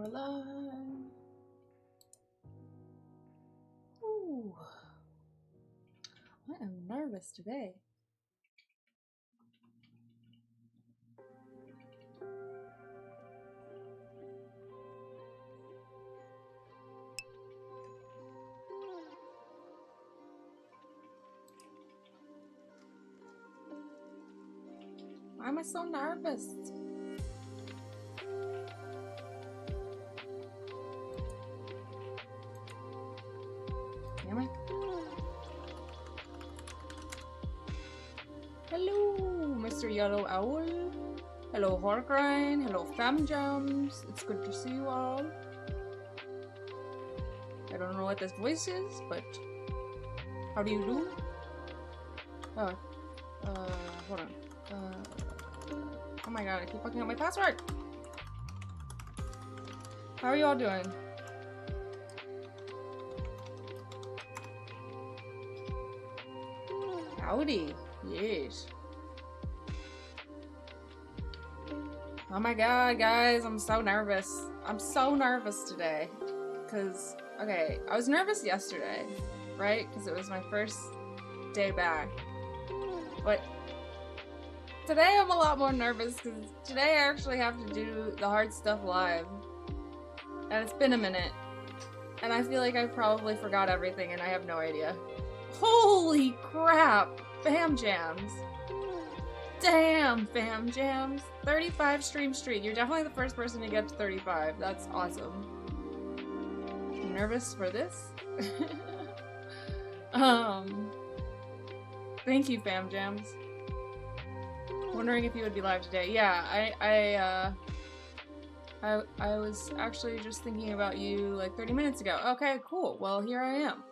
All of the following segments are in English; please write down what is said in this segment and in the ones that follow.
alive. Ooh. I am nervous today. Why am I so nervous? Damn it. Hello, Mr. Yellow Owl. Hello, Horkrine. Hello, Famjams. It's good to see you all. I don't know what this voice is, but how do you do? Oh, hold on. Oh my god, I keep fucking up my password! How are you all doing? Howdy. Yes. Oh my god, guys, I'm so nervous. I'm so nervous today. Because, okay, I was nervous yesterday, right? Because it was my first day back. But today I'm a lot more nervous because today I actually have to do the hard stuff live. And it's been a minute. And I feel like I probably forgot everything and I have no idea. Holy crap! Famjams! Damn, Famjams! 35 stream streak. You're definitely the first person to get to 35. That's awesome. I'm nervous for this. Thank you, Famjams. Wondering if you would be live today. Yeah, I was actually just thinking about you like 30 minutes ago. Okay, cool. Well, here I am.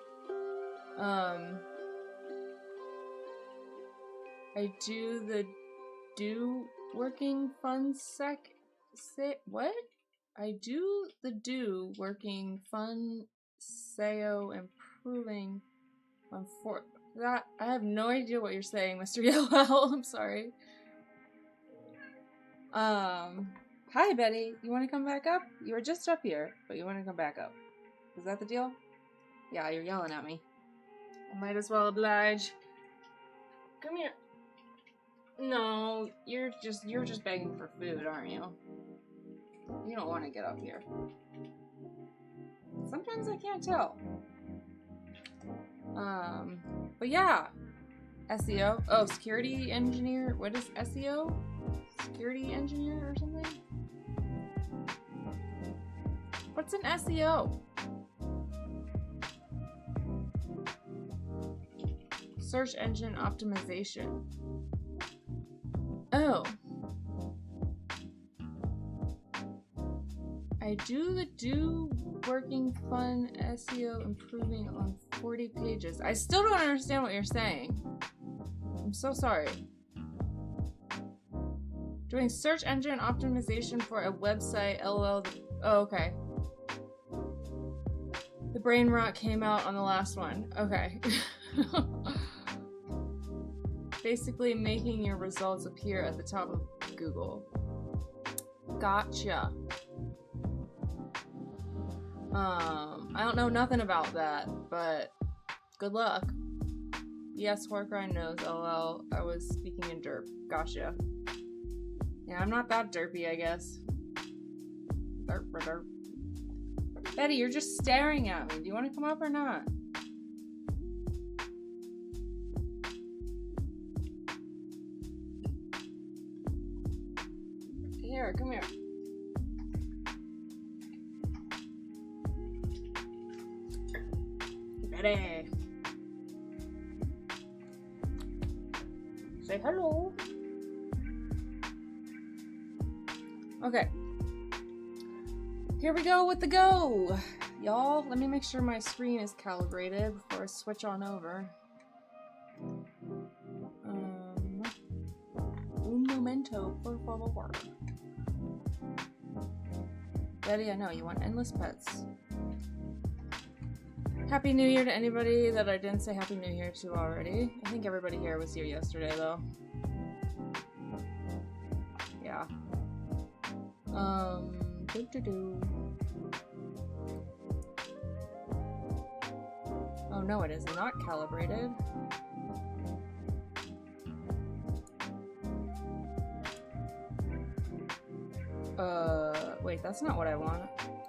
I do the working fun what? I do the working fun SEO improving on that. I have no idea what you're saying, Mr. Yellow. I'm sorry. Hi Betty. You want to come back up? You were just up here, but you want to come back up. Is that the deal? Yeah, you're yelling at me. I might as well oblige. Come here. No, you're just begging for food, aren't you? You don't want to get up here. Sometimes I can't tell. But yeah. SEO? Oh, security engineer? What is SEO? Security engineer or something? What's an SEO? Search engine optimization. Oh. I do the working fun SEO improving on 40 pages. I still don't understand what you're saying. I'm so sorry. Doing search engine optimization for a website, LOL. Oh, okay. The brain rot came out on the last one. Okay. Basically making your results appear at the top of Google. Gotcha. I don't know nothing about that, but good luck. Yes, Horkrine knows, LOL. I was speaking in derp. Gotcha. Yeah, I'm not that derpy, I guess. Derp for derp. Betty, you're just staring at me. Do you want to come up or not? Here, come here. Betty. Say hello. Okay. Here we go with the go. Y'all, let me make sure my screen is calibrated before I switch on over. Un momento, por favor. Betty, I know you want endless pets. Happy New Year to anybody that I didn't say Happy New Year to already. I think everybody here was here yesterday, though. Yeah. no, it is not calibrated. Wait, that's not what I want.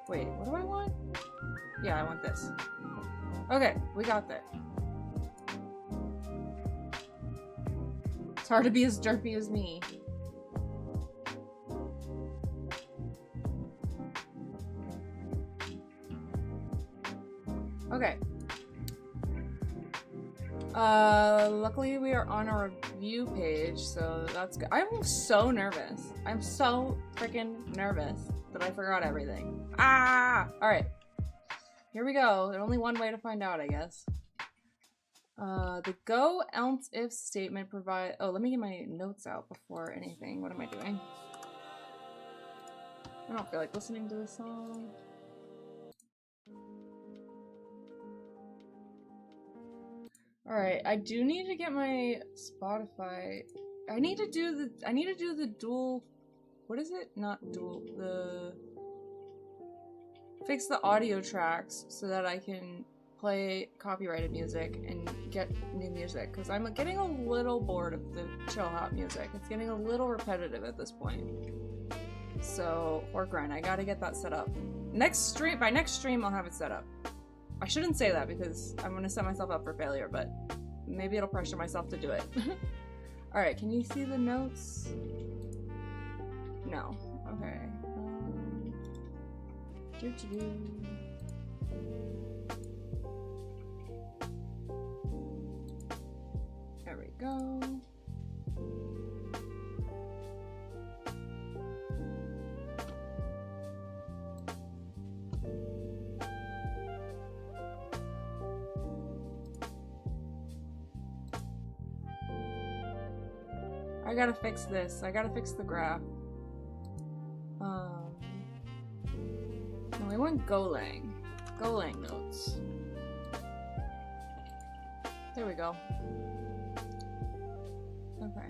Wait, what do I want? Yeah, I want this. Okay, we got that. It's hard to be as derpy as me. Okay. Luckily we are on our review page, so that's good. I'm so nervous. I'm so freaking nervous that I forgot everything. Ah! Alright. Here we go. There's only one way to find out, I guess. The go else if statement provide. Oh, let me get my notes out before anything. What am I doing? I don't feel like listening to this song. Alright, I do need to get my Spotify. I need to do the dual. What is it? Not dual. Fix the audio tracks so that I can play copyrighted music and get new music, because I'm getting a little bored of the chill hop music. It's getting a little repetitive at this point. So, work grind. I gotta get that set up. By next stream, I'll have it set up. I shouldn't say that because I'm gonna set myself up for failure, but maybe it'll pressure myself to do it. Alright, can you see the notes? No. Okay. There we go. I gotta fix this. I gotta fix the graph. No, we want Golang. Golang notes. There we go. Okay.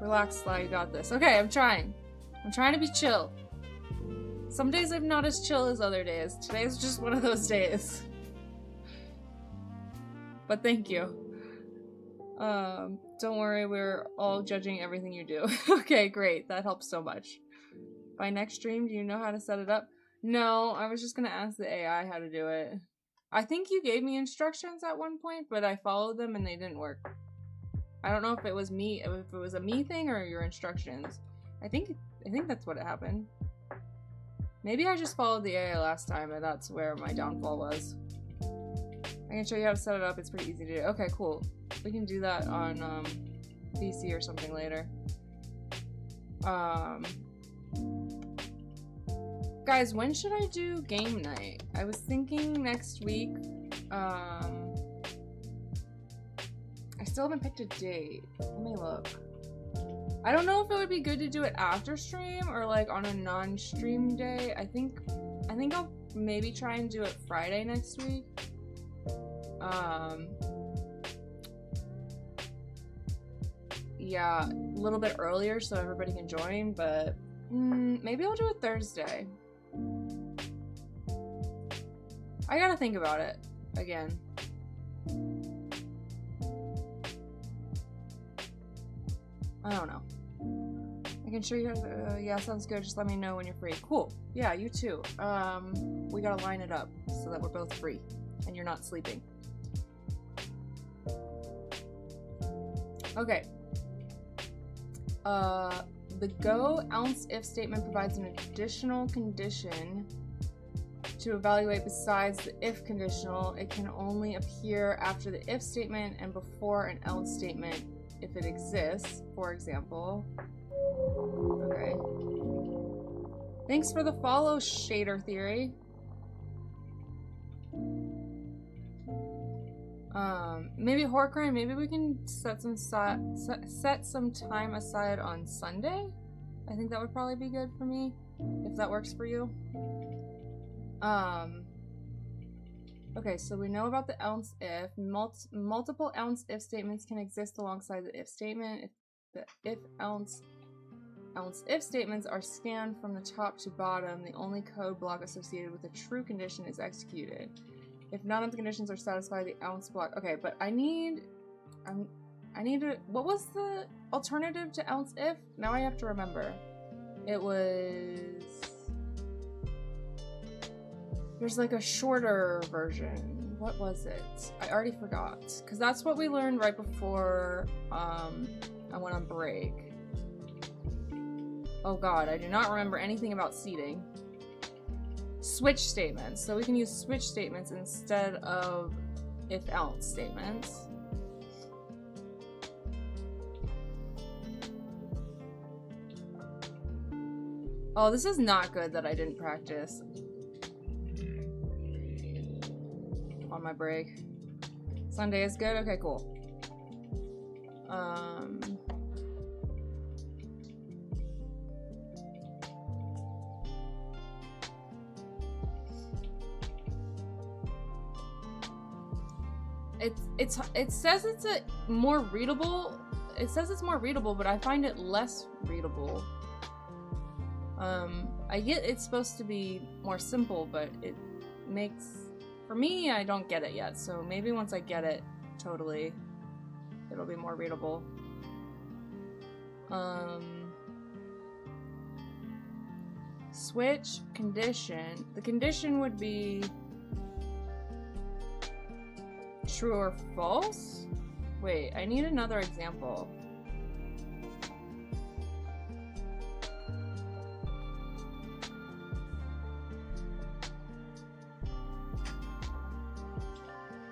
Relax, Sly, you got this. Okay, I'm trying. I'm trying to be chill. Some days I'm not as chill as other days. Today's just one of those days. But thank you. Don't worry, we're all judging everything you do. Okay, great. That helps so much. By next stream, do you know how to set it up? No, I was just gonna ask the AI how to do it. I think you gave me instructions at one point, but I followed them and they didn't work. I don't know if it was me, if it was a me thing or your instructions. I think that's what happened. Maybe I just followed the AI last time and that's where my downfall was. I can show you how to set it up. It's pretty easy to do. Okay, cool. We can do that on PC or something later. Guys, when should I do game night? I was thinking next week. I still haven't picked a date. Let me look. I don't know if it would be good to do it after stream or like on a non-stream day. I think I'll maybe try and do it Friday next week. Yeah, a little bit earlier so everybody can join, but maybe I'll do it Thursday. I gotta think about it again. I don't know. I can show you guys. Yeah, sounds good. Just let me know when you're free. Cool. Yeah, you too. We gotta line it up so that we're both free and you're not sleeping. Okay. The go else if statement provides an additional condition to evaluate besides the if conditional. It can only appear after the if statement and before an else statement if it exists, for example. Okay. Thanks for the follow, Shader Theory. Maybe Horcrine, maybe we can set some time aside on Sunday. I think that would probably be good for me, if that works for you. Okay, so we know about the else if. Multiple else if statements can exist alongside the if statement. If the if else else if statements are scanned from the top to bottom, the only code block associated with a true condition is executed. If none of the conditions are satisfied, the else block. Okay, but I need to. What was the alternative to else if? Now I have to remember. It was. There's like a shorter version. What was it? I already forgot. Because that's what we learned right before I went on break. Oh god, I do not remember anything about seeding. Switch statements. So we can use switch statements instead of if-else statements. Oh, this is not good that I didn't practice on my break. Sunday is good? Okay, cool. It says it's a more readable. It says it's more readable, but I find it less readable. I get it's supposed to be more simple, but it makes, for me, I don't get it yet. So maybe once I get it totally, it'll be more readable. Switch condition. The condition would be true or false? Wait, I need another example.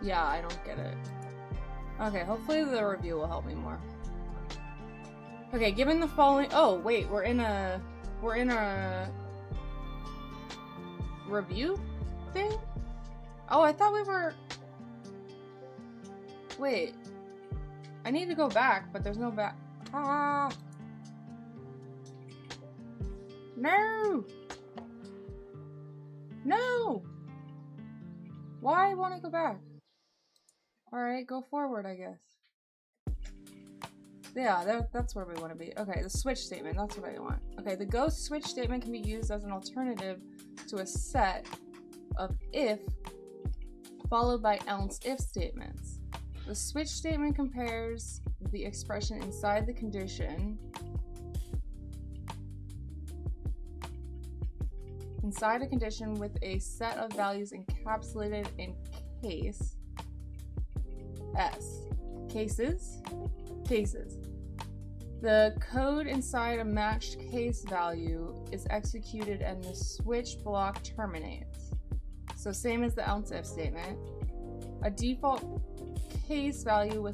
Yeah, I don't get it. Okay, hopefully the review will help me more. Okay, given the following— oh, wait, we're in a review thing? Oh, I thought we were— wait. I need to go back, but there's no back. Ah! No! No! Why won't I go back? Alright, go forward, I guess. Yeah, that's where we want to be. Okay, the switch statement, that's what I want. Okay, the go switch statement can be used as an alternative to a set of if followed by else if statements. The switch statement compares the expression inside the condition with a set of values encapsulated in case S. Cases. The code inside a matched case value is executed and the switch block terminates. So same as the else if statement. A default case value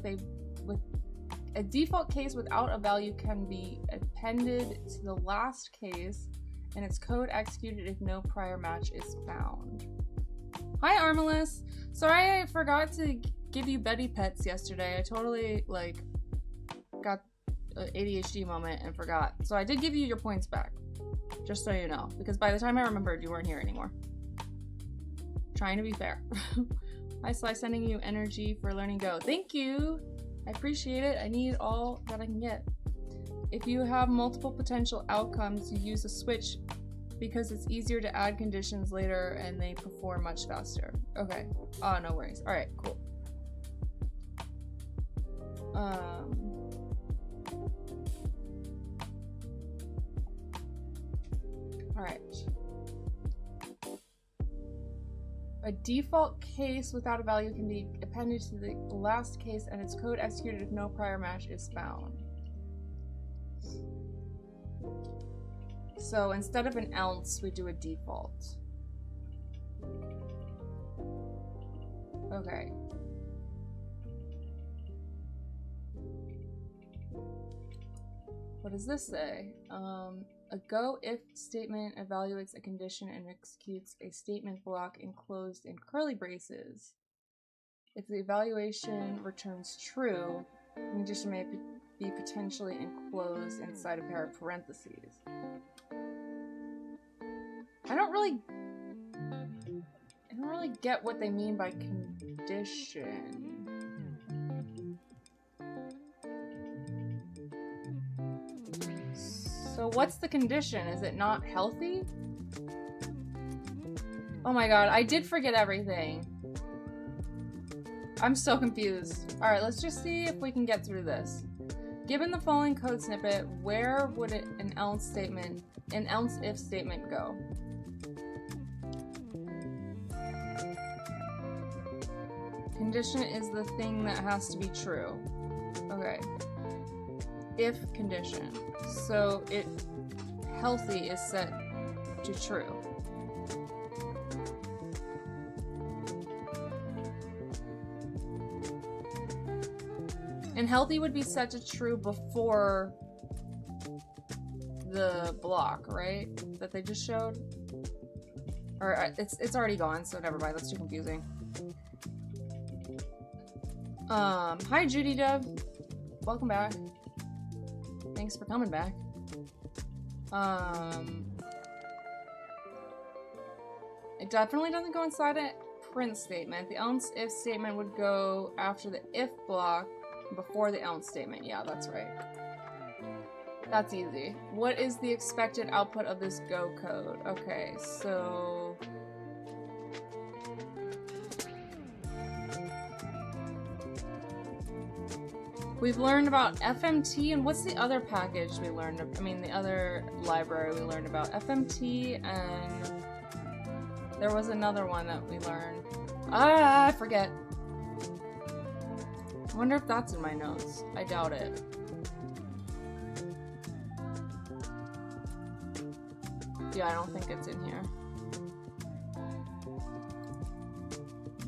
a default case without a value can be appended to the last case and its code executed if no prior match is found. Hi Armalus! Sorry I forgot to give you Betty Pets yesterday. I totally got an ADHD moment and forgot. So I did give you your points back. Just so you know. Because by the time I remembered, you weren't here anymore. Trying to be fair. Hi Sly, sending you energy for learning Go. Thank you! I appreciate it. I need all that I can get. If you have multiple potential outcomes, you use a switch because it's easier to add conditions later and they perform much faster. Okay. Oh, no worries. Alright, cool. Alright. A default case without a value can be appended to the last case and its code executed if no prior match is found. So instead of an else, we do a default. Okay. What does this say? A go if statement evaluates a condition and executes a statement block enclosed in curly braces. If the evaluation returns true, the condition may be potentially enclosed inside a pair of parentheses. I don't really get what they mean by condition. So what's the condition? Is it not healthy? Oh my god, I did forget everything. I'm so confused. Alright, let's just see if we can get through this. Given the following code snippet, where would an else if statement go? Condition is the thing that has to be true. Okay. If condition. So it healthy is set to true. And healthy would be set to true before the block, right? That they just showed? Or it's already gone, so never mind. That's too confusing. Hi Judy Dove. Welcome back. Thanks for coming back. It definitely doesn't go inside a print statement. The else if statement would go after the if block before the else statement. Yeah, that's right. That's easy. What is the expected output of this Go code? Okay, so... we've learned about FMT, and what's the other package we learned? I mean, the other library we learned about. FMT, and there was another one that we learned. Ah, I forget. I wonder if that's in my notes. I doubt it. Yeah, I don't think it's in here.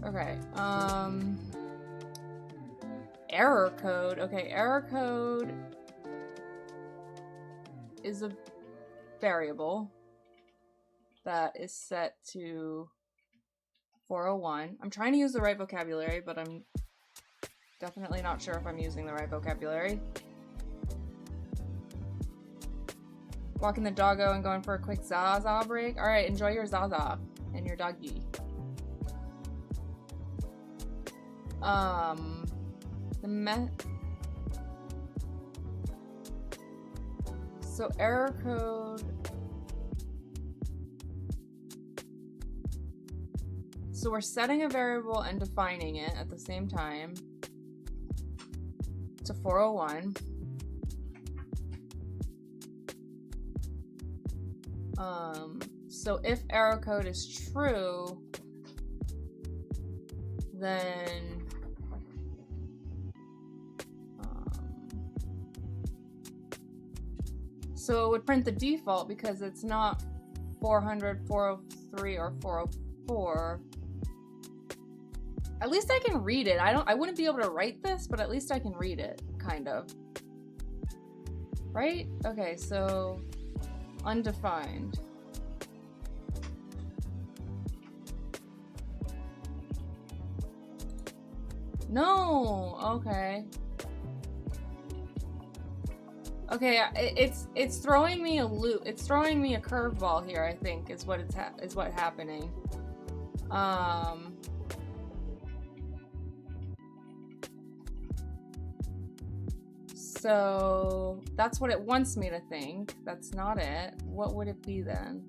Okay, error code. Okay, error code is a variable that is set to 401. I'm trying to use the right vocabulary, but I'm definitely not sure if I'm using the right vocabulary. Walking the doggo and going for a quick Zaza break. Alright, enjoy your Zaza and your doggy. So error code. So we're setting a variable and defining it at the same time to 401. So if error code is true, then so it would print the default because it's not 400, 403, or 404. At least I can read it. I wouldn't be able to write this, but at least I can read it, kind of. Right? Okay, so undefined. No, okay. Okay, it's throwing me a loop. It's throwing me a curveball here, I think, is what's happening. So that's what it wants me to think. That's not it. What would it be then?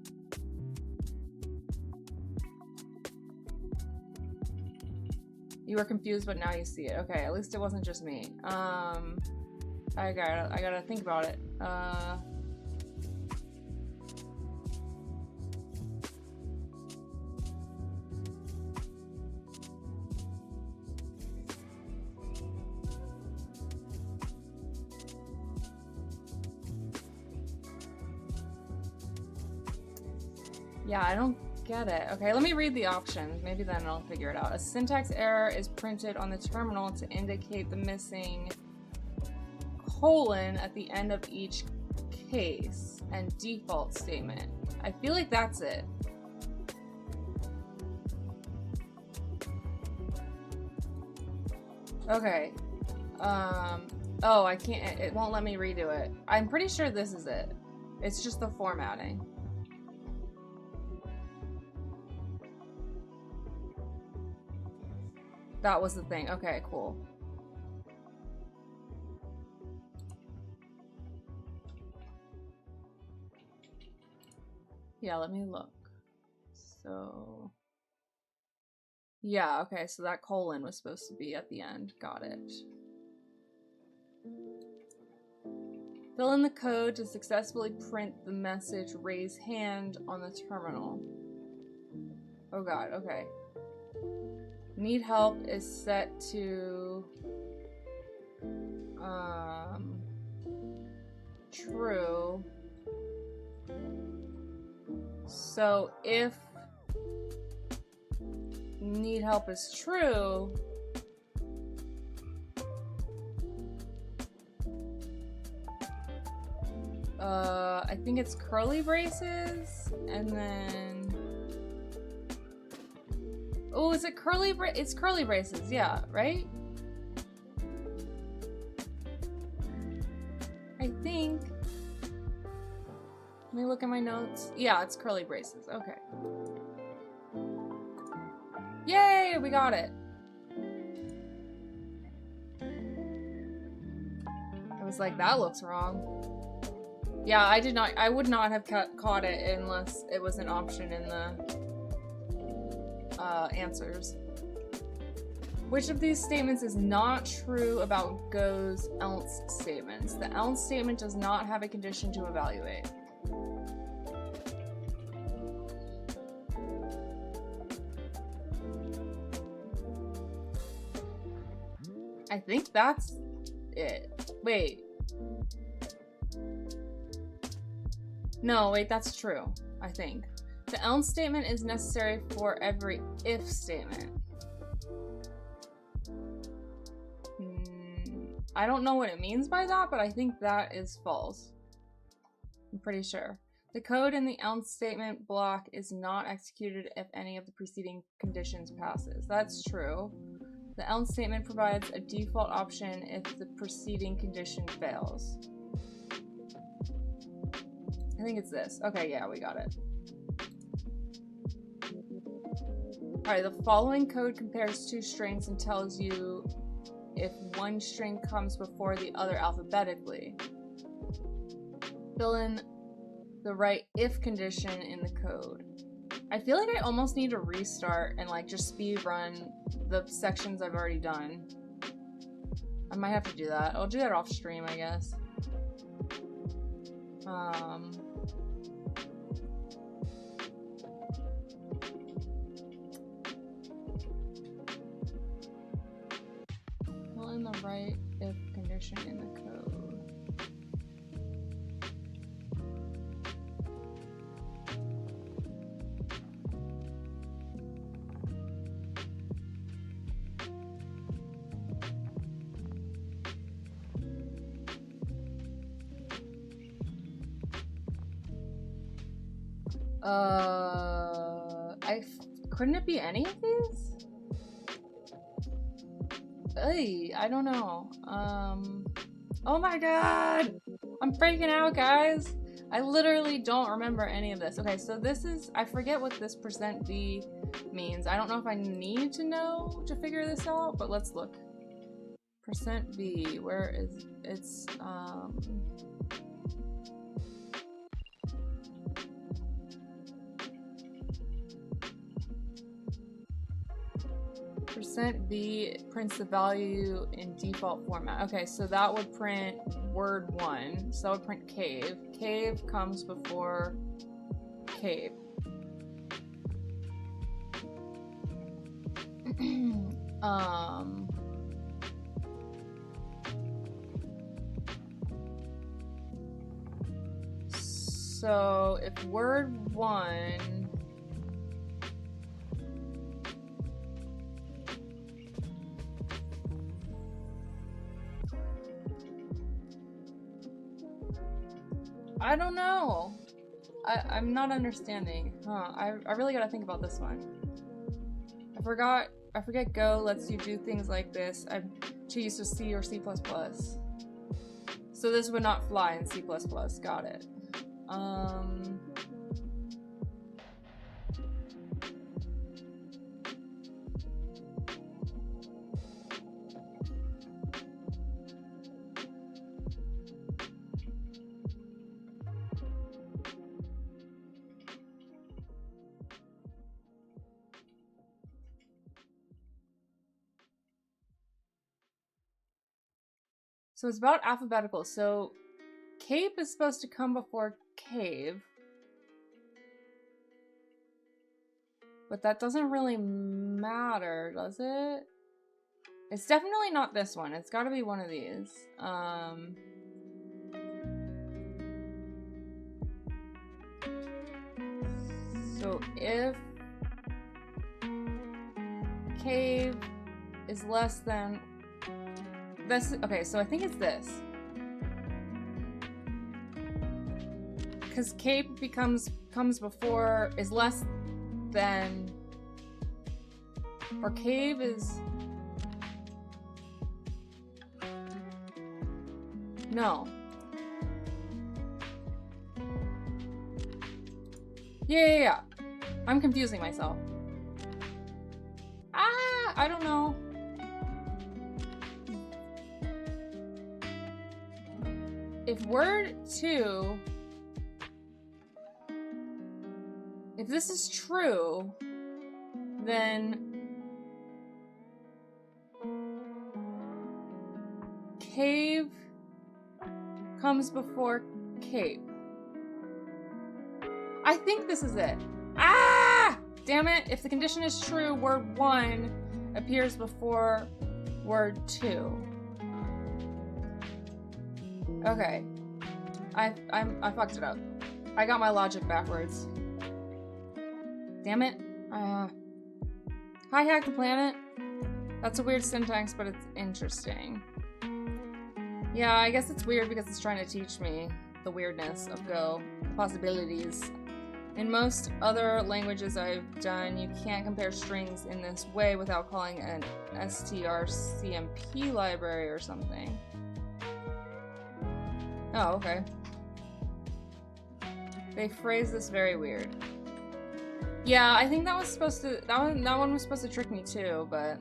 You were confused, but now you see it. Okay, at least it wasn't just me. I gotta think about it. Yeah, I don't get it. Okay, let me read the options. Maybe then I'll figure it out. A syntax error is printed on the terminal to indicate the missing colon at the end of each case and default statement. I feel like that's it. Okay. Oh, I can't, it won't let me redo it. I'm pretty sure this is it. It's just the formatting. That was the thing. Okay, cool. Yeah, let me look. So, yeah, okay, so that colon was supposed to be at the end. Got it. Fill in the code to successfully print the message raise hand on the terminal. Oh god, okay. Need help is set to true. So if need help is true, I think it's curly braces, and then oh, is it curly it's curly braces, yeah, right? I think. Let me look at my notes. Yeah, it's curly braces. Okay. Yay, we got it. I was like, that looks wrong. Yeah, I would not have caught it unless it was an option in the answers. Which of these statements is not true about Go's else statements? The else statement does not have a condition to evaluate. I think that's it. Wait. No, wait, that's true, I think. The else statement is necessary for every if statement. I don't know what it means by that, but I think that is false. I'm pretty sure. The code in the else statement block is not executed if any of the preceding conditions passes. That's true. The else statement provides a default option if the preceding condition fails. I think it's this. Okay, yeah, we got it. Alright, the following code compares two strings and tells you if one string comes before the other alphabetically. Fill in the right if condition in the code. I feel like I almost need to restart and like just speed run the sections I've already done. I might have to do that. I'll do that off stream, I guess. Fill in the right if condition in the code. Couldn't it be any of these? I don't know. Oh my god! I'm freaking out, guys! I literally don't remember any of this. Okay, so this is, I forget what this %B means. I don't know if I need to know to figure this out, but let's look. %B, where is, it's, %B prints the value in default format. Okay, so that would print word 1. So that would print cave. Cave comes before cave. So if word 1 I don't know. I'm not understanding. I really gotta think about this one. I forget Go lets you do things like this. I'm too used to C or C++. So this would not fly in C++. Got it. So it's about alphabetical. So cape is supposed to come before cave. But that doesn't really matter, does it? It's definitely not this one. It's got to be one of these. So if cave is less than this, okay, so I think it's this. Because cape comes before, is less than, or cave is, no. Yeah. I'm confusing myself. I don't know. If word 2, if this is true, then cave comes before cape. I think this is it. Damn it! If the condition is true, word 1 appears before word 2. Okay. I fucked it up. I got my logic backwards. Damn it. Hi, Hack the Planet. That's a weird syntax, but it's interesting. Yeah, I guess it's weird because it's trying to teach me the weirdness of Go. Possibilities. In most other languages I've done, you can't compare strings in this way without calling an strcmp library or something. Oh, okay. They phrase this very weird. Yeah, I think that was supposed to, that one was supposed to trick me too, but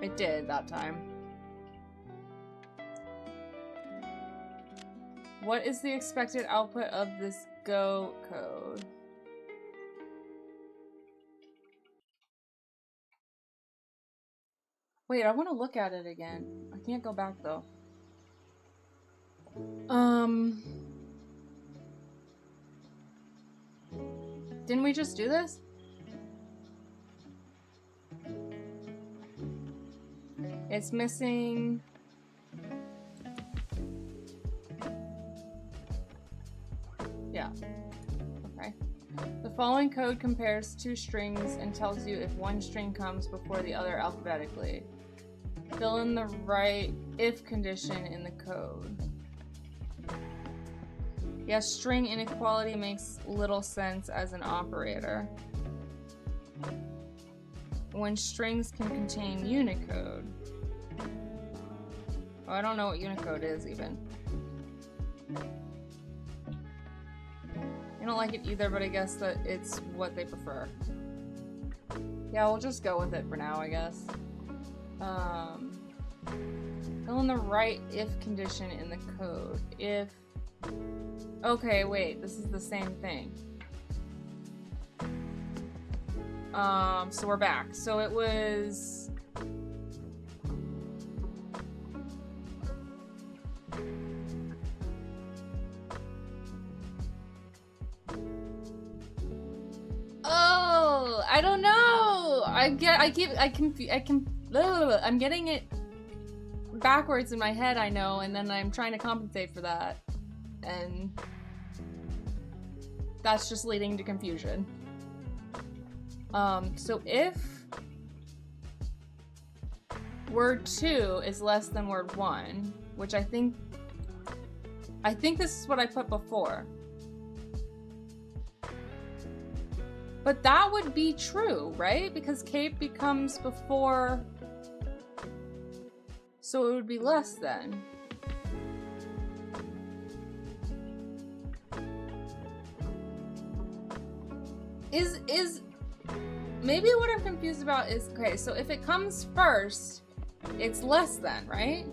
it did that time. What is the expected output of this Go code? Wait, I want to look at it again. I can't go back though. Didn't we just do this? It's missing. Yeah. Okay. The following code compares 2 strings and tells you if one string comes before the other alphabetically. Fill in the right if condition in the code. Yes, string inequality makes little sense as an operator. When strings can contain Unicode. Oh, I don't know what Unicode is even. I don't like it either, but I guess that it's what they prefer. Yeah, we'll just go with it for now, I guess. Fill in the right if condition in the code. If... Okay, wait, this is the same thing. So we're back. So it was... Oh, I don't know. I'm getting it backwards in my head, I know, and then I'm trying to compensate for that. And that's just leading to confusion. So if word 2 is less than word 1, which I think this is what I put before. But that would be true, right? Because cape becomes before, so it would be less than. Is maybe what I'm confused about is, okay, so if it comes first, it's less than, right?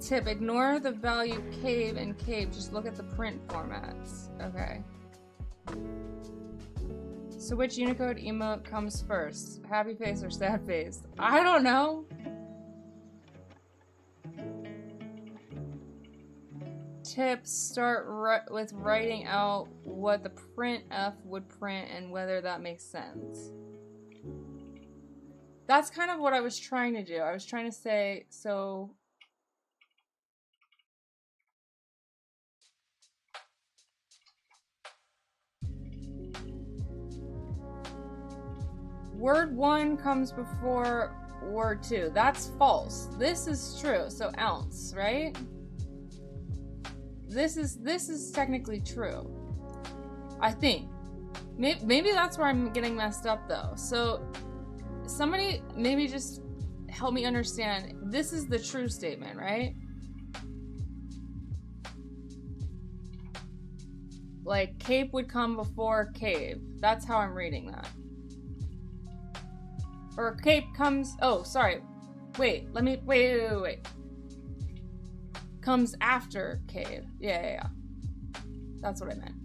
Tip, ignore the value cave and cave. Just look at the print formats. Okay. So which Unicode emote comes first? Happy face or sad face? I don't know. Tips, start with writing out what the printf would print and whether that makes sense. That's kind of what I was trying to do. I was trying to say, so... Word 1 comes before word 2. That's false. This is true. So ounce, right? This is technically true. I think. Maybe that's where I'm getting messed up though. So somebody maybe just help me understand. This is the true statement, right? Like cape would come before cave. That's how I'm reading that. Or cape comes, oh, sorry. Wait. Comes after cave. Yeah. That's what I meant.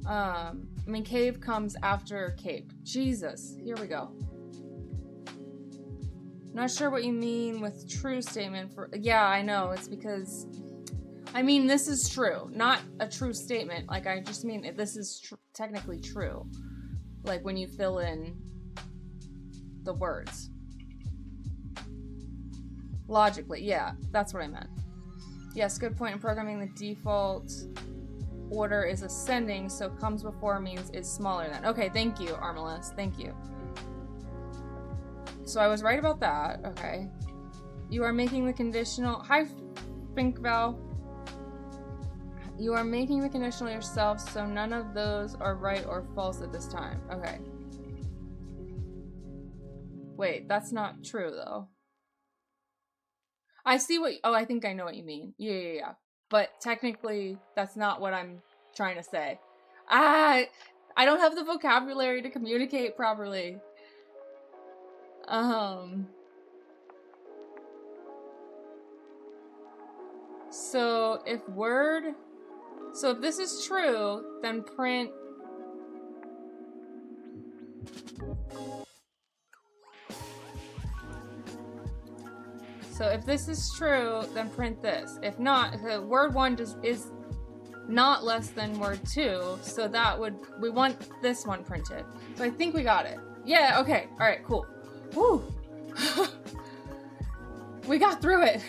I mean, cave comes after cape. Jesus, here we go. Not sure what you mean with true statement for, yeah, I know, it's because, I mean, this is true, not a true statement. Like, I just mean, this is technically true. Like, when you fill in the words. Logically, yeah, that's what I meant. Yes, good point. In programming, the default order is ascending, so comes before means is smaller than. Okay, thank you, Armalus. Thank you. So I was right about that. Okay. You are making the conditional... Hi, Finkval. You are making the conditional yourself, so none of those are right or false at this time. Okay. Wait, that's not true, though. I see what... Oh, I think I know what you mean. Yeah. But technically, that's not what I'm trying to say. I don't have the vocabulary to communicate properly. So if this is true, then print... So if this is true, then print this. If not, the word 1 is not less than word 2, so that would, we want this one printed. So I think we got it. Yeah, okay, alright, cool. Woo! We got through it!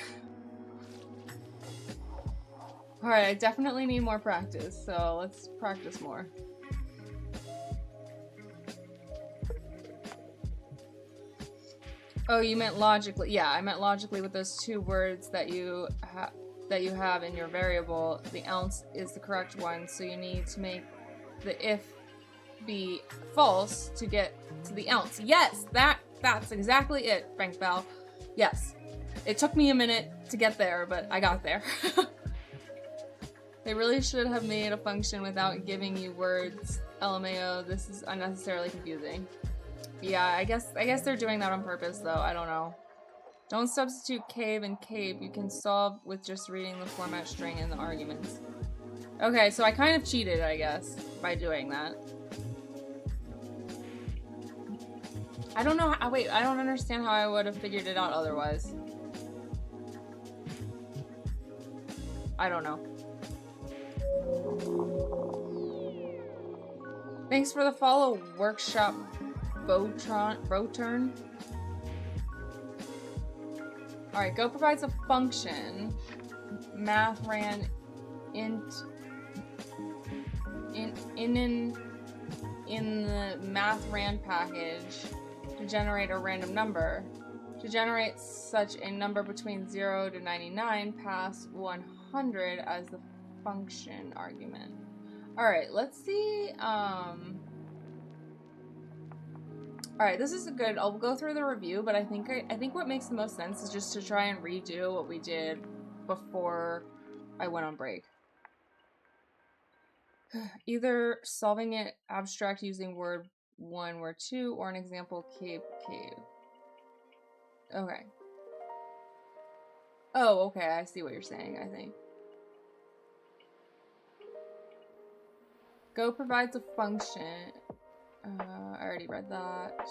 Alright, I definitely need more practice, so let's practice more. Oh, you meant logically. Yeah, I meant logically with those two words that you have in your variable. The ounce is the correct one, so you need to make the if be false to get to the ounce. Yes, that's exactly it, Frank Bell. Yes. It took me a minute to get there, but I got there. They really should have made a function without giving you words. LMAO, this is unnecessarily confusing. Yeah, I guess they're doing that on purpose, though. I don't know. Don't substitute cave and cape. You can solve with just reading the format string and the arguments. Okay, so I kind of cheated, I guess, by doing that. I don't know how- wait, I don't understand how I would have figured it out otherwise. I don't know. Thanks for the follow, Workshop Broturn. Alright, Go provides a function, mathran int in the mathran package to generate a random number. To generate such a number between 0 to 99, pass 100 as the function argument. Alright, let's see, alright, this is good. I'll go through the review, but I think what makes the most sense is just to try and redo what we did before I went on break. Either solving it abstract using word 1, word 2, or an example cave. Okay. Oh, okay, I see what you're saying, I think. Go provides a function. I already read that.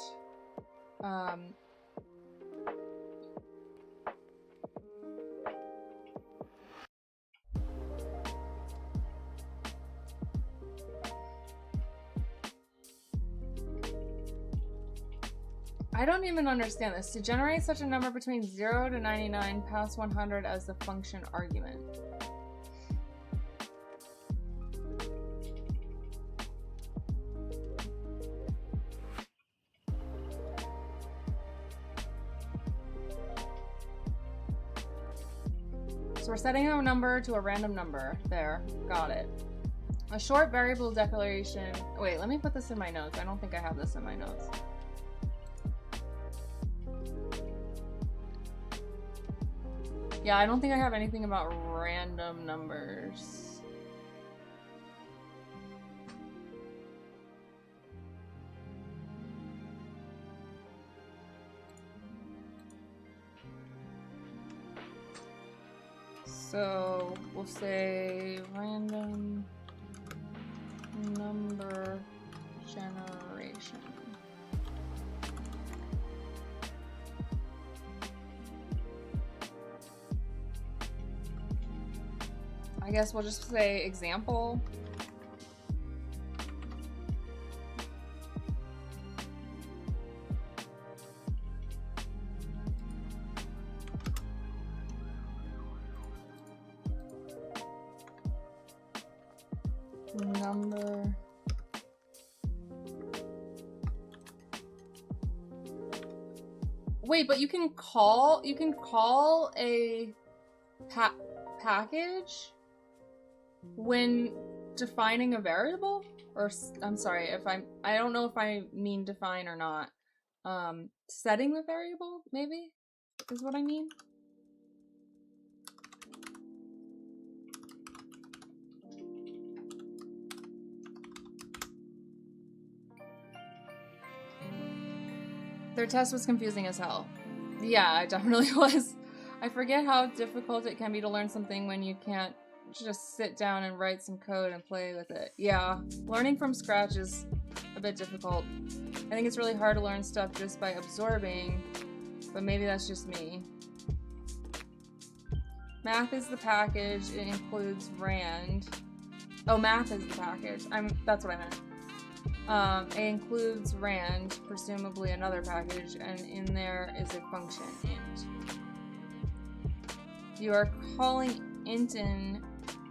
I don't even understand this. To generate such a number between 0 to 99, pass 100 as the function argument. So we're setting a number to a random number. There, got it. A short variable declaration. Wait, let me put this in my notes. I don't think I have this in my notes. Yeah, I don't think I have anything about random numbers. So we'll say random number generation. I guess we'll just say example. Number. Wait, but you can call a package when defining a variable? Or I'm sorry if I don't know if I mean define or not. Setting the variable maybe is what I mean. Their test was confusing as hell. Yeah, it definitely was. I forget how difficult it can be to learn something when you can't just sit down and write some code and play with it. Yeah, learning from scratch is a bit difficult. I think it's really hard to learn stuff just by absorbing, but maybe that's just me. Math is the package. It includes RAND. Oh, math is the package. That's what I meant. It includes RAND, presumably another package, and in there is a function, int. You are calling int in,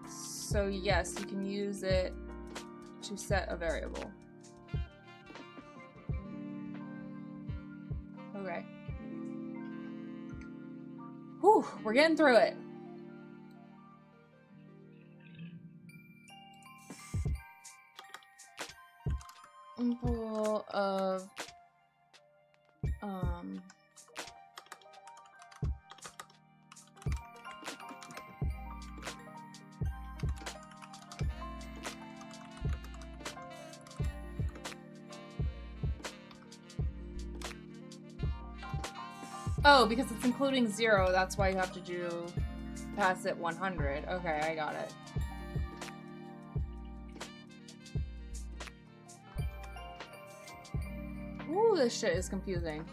so yes, you can use it to set a variable. Okay. Whew, we're getting through it. Example of oh, because it's including 0, that's why you have to do pass it 100. Okay, I got it. Ooh, this shit is confusing.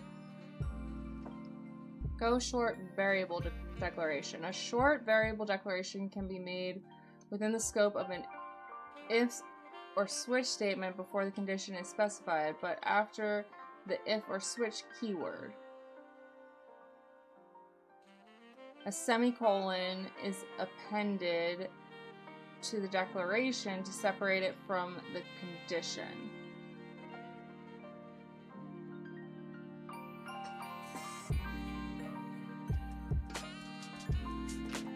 Go short variable declaration. A short variable declaration can be made within the scope of an if or switch statement before the condition is specified, but after the if or switch keyword. A semicolon is appended to the declaration to separate it from the condition.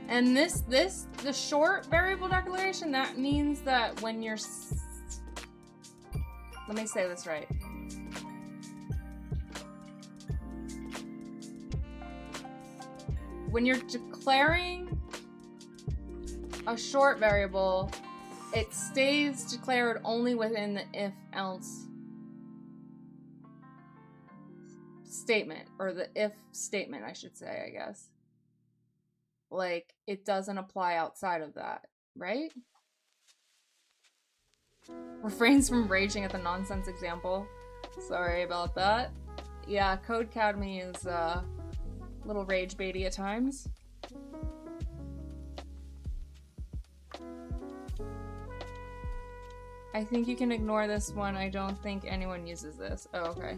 And the short variable declaration, that means that when you're, let me say this right. When you're declaring a short variable, it stays declared only within the if-else statement, or the if statement, I should say, I guess. like, it doesn't apply outside of that, right? Refrains from raging at the nonsense example. Sorry about that. Yeah, Codecademy is a little rage baity at times. I think you can ignore this one. I don't think anyone uses this. Oh, okay.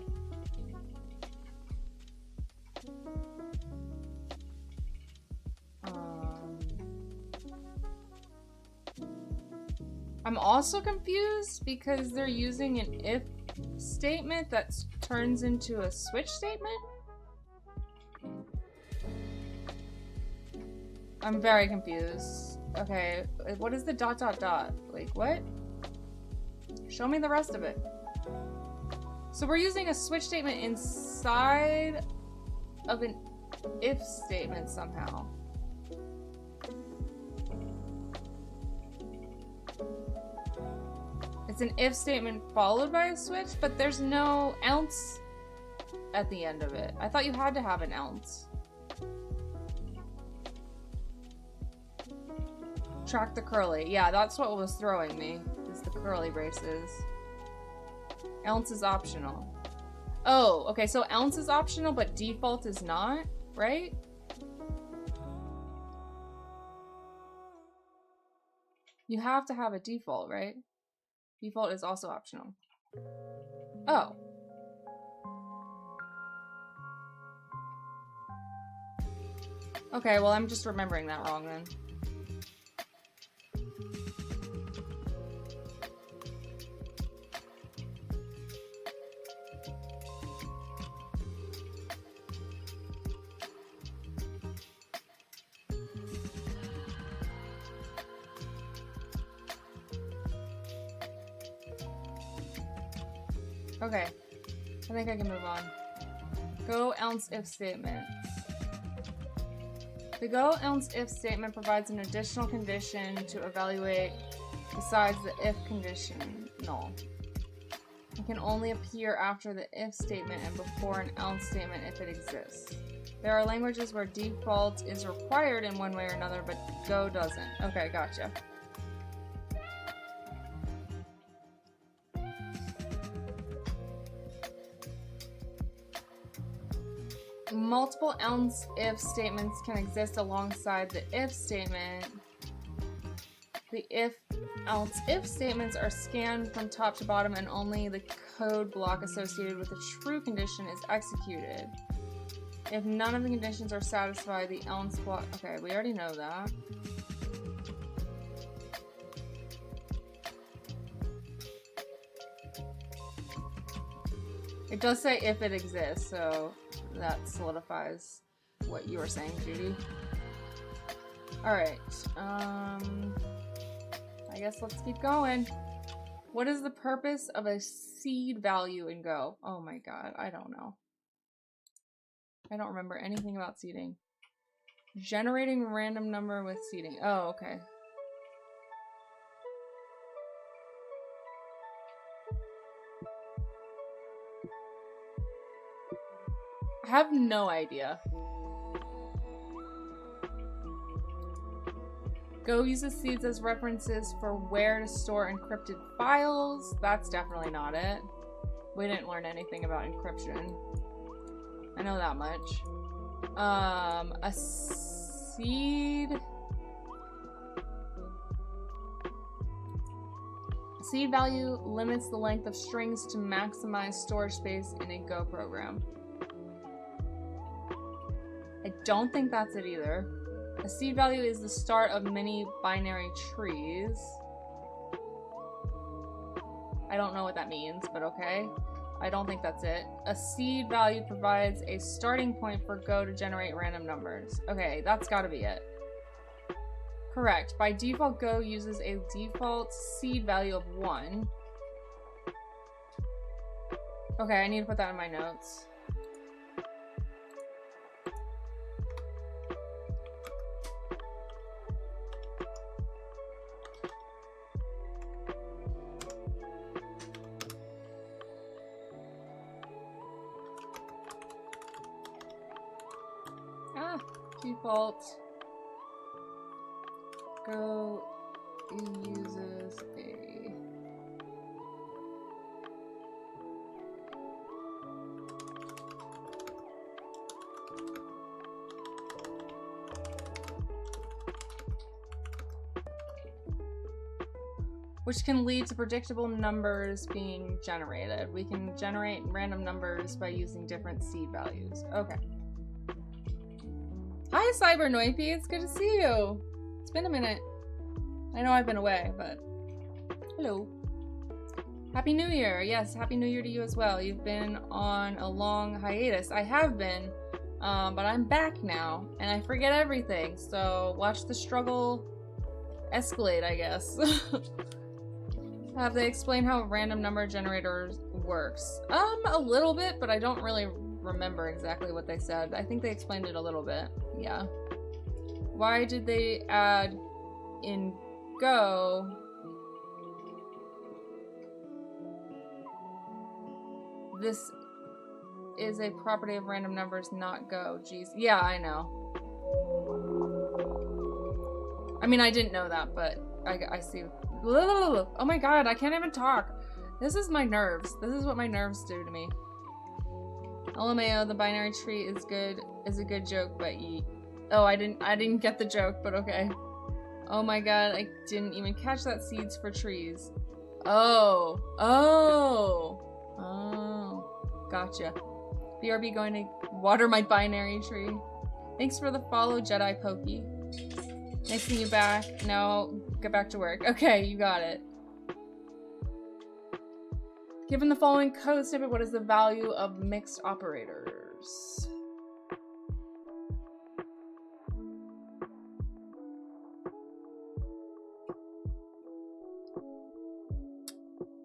I'm also confused because they're using an if statement that turns into a switch statement. I'm very confused. Okay, what is the ... Like, what? Show me the rest of it. So we're using a switch statement inside of an if statement somehow. It's an if statement followed by a switch, but there's no else at the end of it. I thought you had to have an else. Track the curly. Yeah, that's what was throwing me, is the curly braces. Else is optional. Oh, okay, so else is optional, but default is not, right? You have to have a default, right? Default is also optional. Oh. Okay, well, I'm just remembering that wrong then. Okay, I think I can move on. Go else if statement. The go else if statement provides an additional condition to evaluate besides the if condition. No. It can only appear after the if statement and before an else statement if it exists. There are languages where default is required in one way or another, but Go doesn't. Okay, gotcha. Multiple else if statements can exist alongside the if statement. The else if statements are scanned from top to bottom and only the code block associated with the true condition is executed. If none of the conditions are satisfied, the else block... Okay, we already know that. It does say if it exists, so that solidifies what you were saying, Judy. Alright, I guess let's keep going. What is the purpose of a seed value in Go? Oh my god, I don't know. I don't remember anything about seeding. Generating random number with seeding. Oh, okay. I have no idea. Go uses seeds as references for where to store encrypted files. That's definitely not it. We didn't learn anything about encryption. I know that much. A seed... Seed value limits the length of strings to maximize storage space in a Go program. I don't think that's it either. A seed value is the start of many binary trees. I don't know what that means, but okay. I don't think that's it. A seed value provides a starting point for Go to generate random numbers. Okay, that's gotta be it. Correct. By default, Go uses a default seed value of 1. Okay, I need to put that in my notes. Default Go uses a which can lead to predictable numbers being generated. We can generate random numbers by using different seed values. Okay. Hi, Cybernoipy. It's good to see you. It's been a minute. I know I've been away, but hello. Happy New Year. Yes, Happy New Year to you as well. You've been on a long hiatus. I have been, but I'm back now, and I forget everything. So watch the struggle escalate, I guess. Have they explained how random number generators works? A little bit, but I don't really remember exactly what they said. I think they explained it a little bit. Yeah. Why did they add in Go? This is a property of random numbers, not Go. Jeez. Yeah, I know. I mean, I didn't know that, but I see. Oh my god, I can't even talk. This is my nerves. This is what my nerves do to me. LMAO, the binary tree is a good joke, but yeet. Oh, I didn't get the joke, but okay. Oh my god, I didn't even catch that. Seeds for trees. Oh. Gotcha. BRB going to water my binary tree. Thanks for the follow, Jedi Pokey. Nice seeing you back. Now, get back to work. Okay, you got it. Given the following code snippet, what is the value of mixed operators?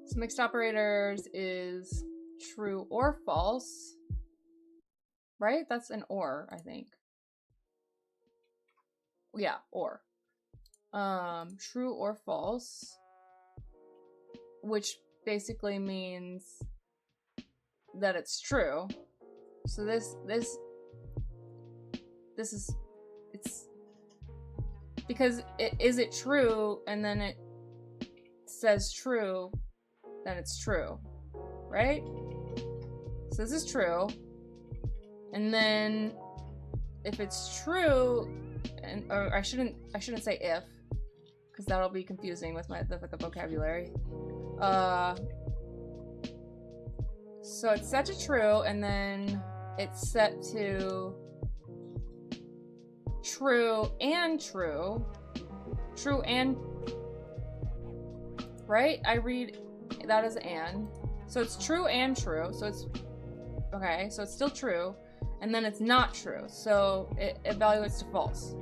So mixed operators is true or false. Right? That's an or, I think. Yeah, or. True or false. Which basically means that it's true. So this is, it's because is it true, and then it says true, then it's true, right? So this is true, and then if it's true, or I shouldn't say if, because that'll be confusing with the vocabulary. So it's set to true, and then it's set to true and true. True and, right? I read that as and. So it's true and true. So it's, okay, so it's still true. And then it's not true. So it evaluates to false.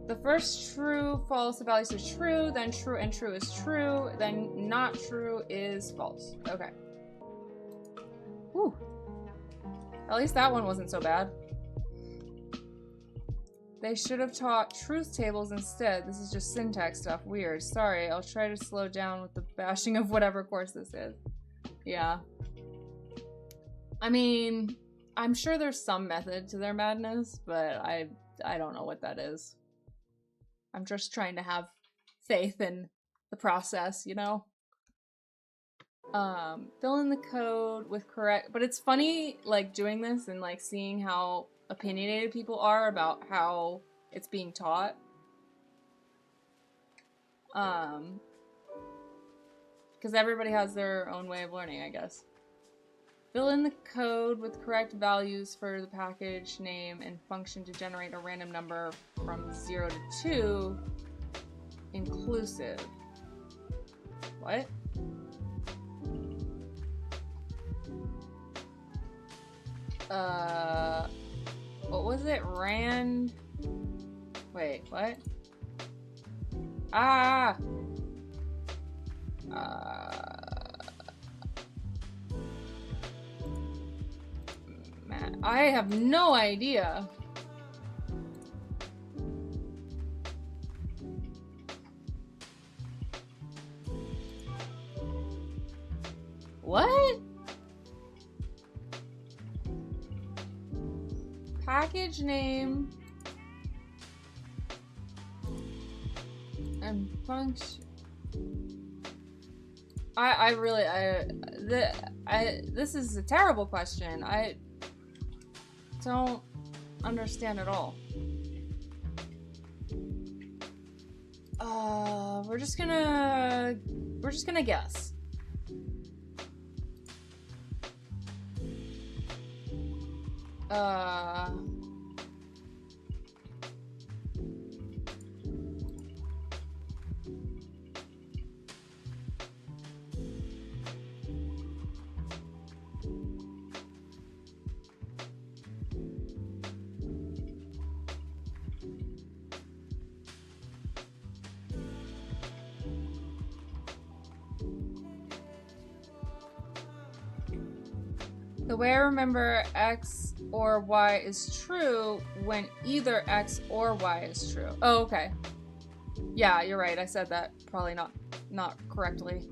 The first true, false evaluates to true, then true and true is true, then not true is false. Okay. Whew. At least that one wasn't so bad. They should have taught truth tables instead. This is just syntax stuff. Weird. Sorry, I'll try to slow down with the bashing of whatever course this is. Yeah. I mean, I'm sure there's some method to their madness, but I don't know what that is. I'm just trying to have faith in the process, you know? Fill in the code with correct, but it's funny, like, doing this and, like, seeing how opinionated people are about how it's being taught. Because everybody has their own way of learning, I guess. Fill in the code with correct values for the package name and function to generate a random number from 0 to 2, inclusive. What? What was it? Wait, what? Ah! Man, I have no idea. What? Package name And function. This is a terrible question. I don't understand at all. We're just gonna guess. The way I remember X or Y is true when either X or Y is true. Oh, okay. Yeah, you're right. I said that probably not correctly.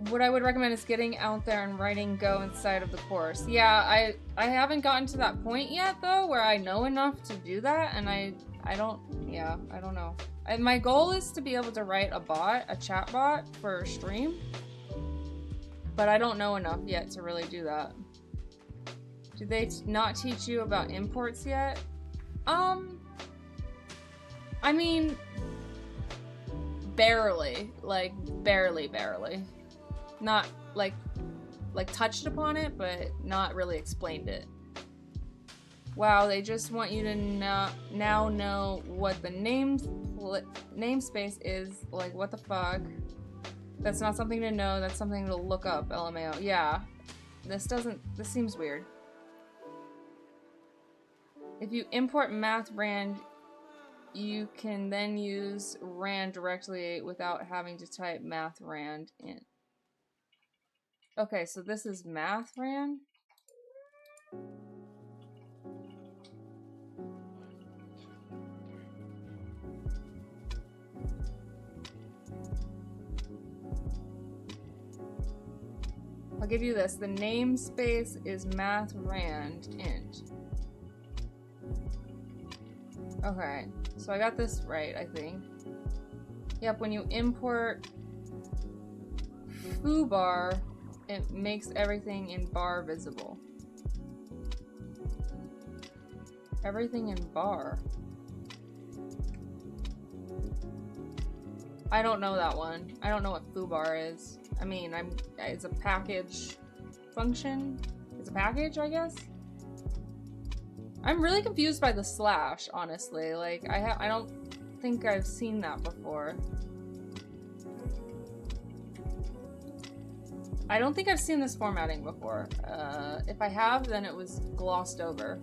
What I would recommend is getting out there and writing Go inside of the course. Yeah, I haven't gotten to that point yet though, where I know enough to do that, and I don't know. My goal is to be able to write a chat bot for stream. But I don't know enough yet to really do that. Do they not teach you about imports yet? I mean, barely. Like, barely. Not, like touched upon it, but not really explained it. Wow, they just want you to now know what the namespace is. Like, what the fuck? That's not something to know, that's something to look up, LMAO. Yeah. This seems weird. If you import math rand, you can then use rand directly without having to type math rand in. Okay, so this is math rand? I'll give you this. The namespace is math rand int. Okay, so I got this right, I think. Yep, when you import foobar, it makes everything in bar visible. Everything in bar. I don't know that one. I don't know what foobar is. I mean, it's a package function. It's a package, I guess. I'm really confused by the slash, honestly. Like, I don't think I've seen that before. I don't think I've seen this formatting before. If I have, then it was glossed over.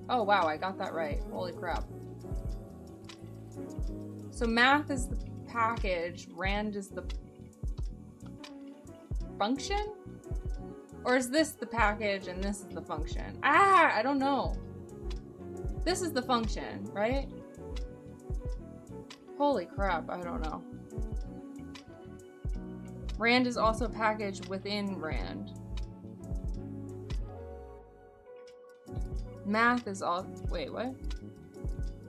Oh wow, I got that right. Holy crap. So math is the package, rand is the function? Or is this the package and this is the function? Ah, I don't know. This is the function, right? Holy crap, I don't know. Rand is also a package within rand. Math is all, wait, what?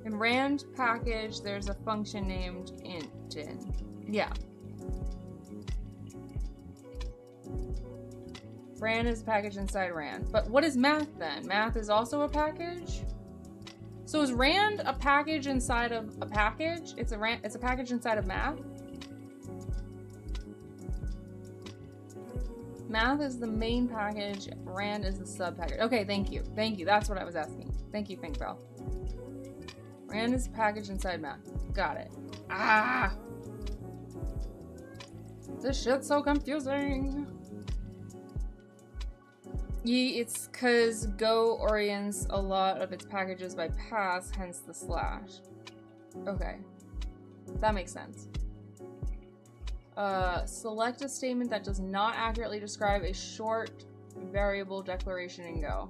In rand package, there's a function named int in. Yeah. Rand is a package inside rand. But what is math then? Math is also a package? So is rand a package inside of a package? It's a package inside of math? Math is the main package, rand is the sub package. Okay, thank you. Thank you. That's what I was asking. Thank you, Pinkbell. Rand is a package inside math. Got it. Ah! This shit's so confusing. It's because Go orients a lot of its packages by paths, hence the slash. Okay. That makes sense. Select a statement that does not accurately describe a short variable declaration in Go.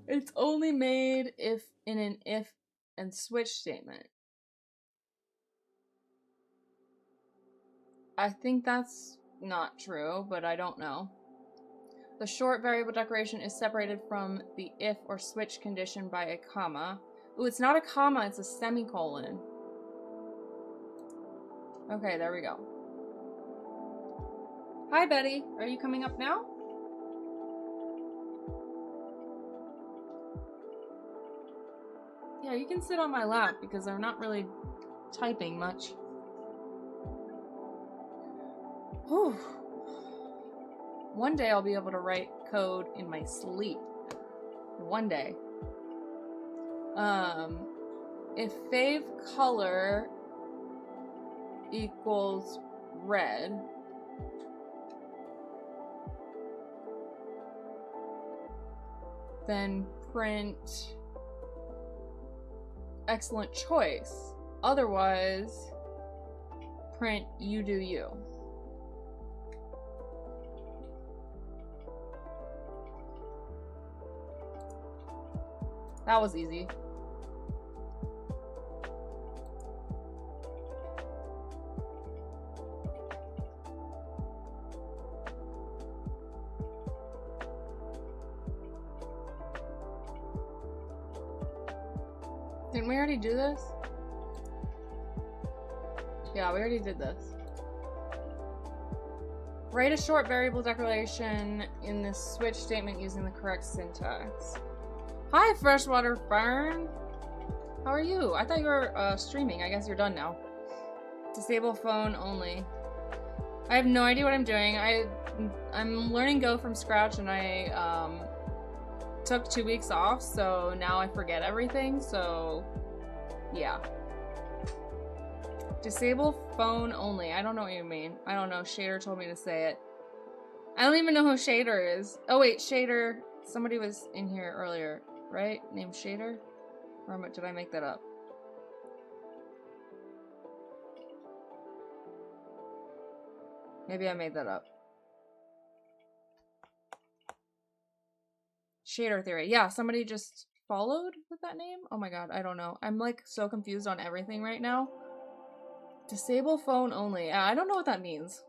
It's only made if in an if and switch statement. I think that's not true, but I don't know. The short variable declaration is separated from the if or switch condition by a comma. Ooh, it's not a comma, it's a semicolon. Okay, there we go. Hi, Betty. Are you coming up now? Yeah, you can sit on my lap because I'm not really typing much. Whew. One day I'll be able to write code in my sleep. One day. If fave color equals red, then print excellent choice. Otherwise, print you do you. That was easy. Didn't we already do this? Yeah, we already did this. Write a short variable declaration in the switch statement using the correct syntax. Hi, Freshwater Fern! How are you? I thought you were streaming. I guess you're done now. Disable phone only. I have no idea what I'm doing. I'm learning Go from scratch, and I took 2 weeks off, so now I forget everything, so yeah. Disable phone only. I don't know what you mean. I don't know. Shader told me to say it. I don't even know who Shader is. Oh wait, Shader. Somebody was in here earlier, right? Named Shader? Or did I make that up? Maybe I made that up. Shader theory. Yeah, somebody just followed with that name? Oh my god, I don't know. I'm like so confused on everything right now. Disable phone only. I don't know what that means.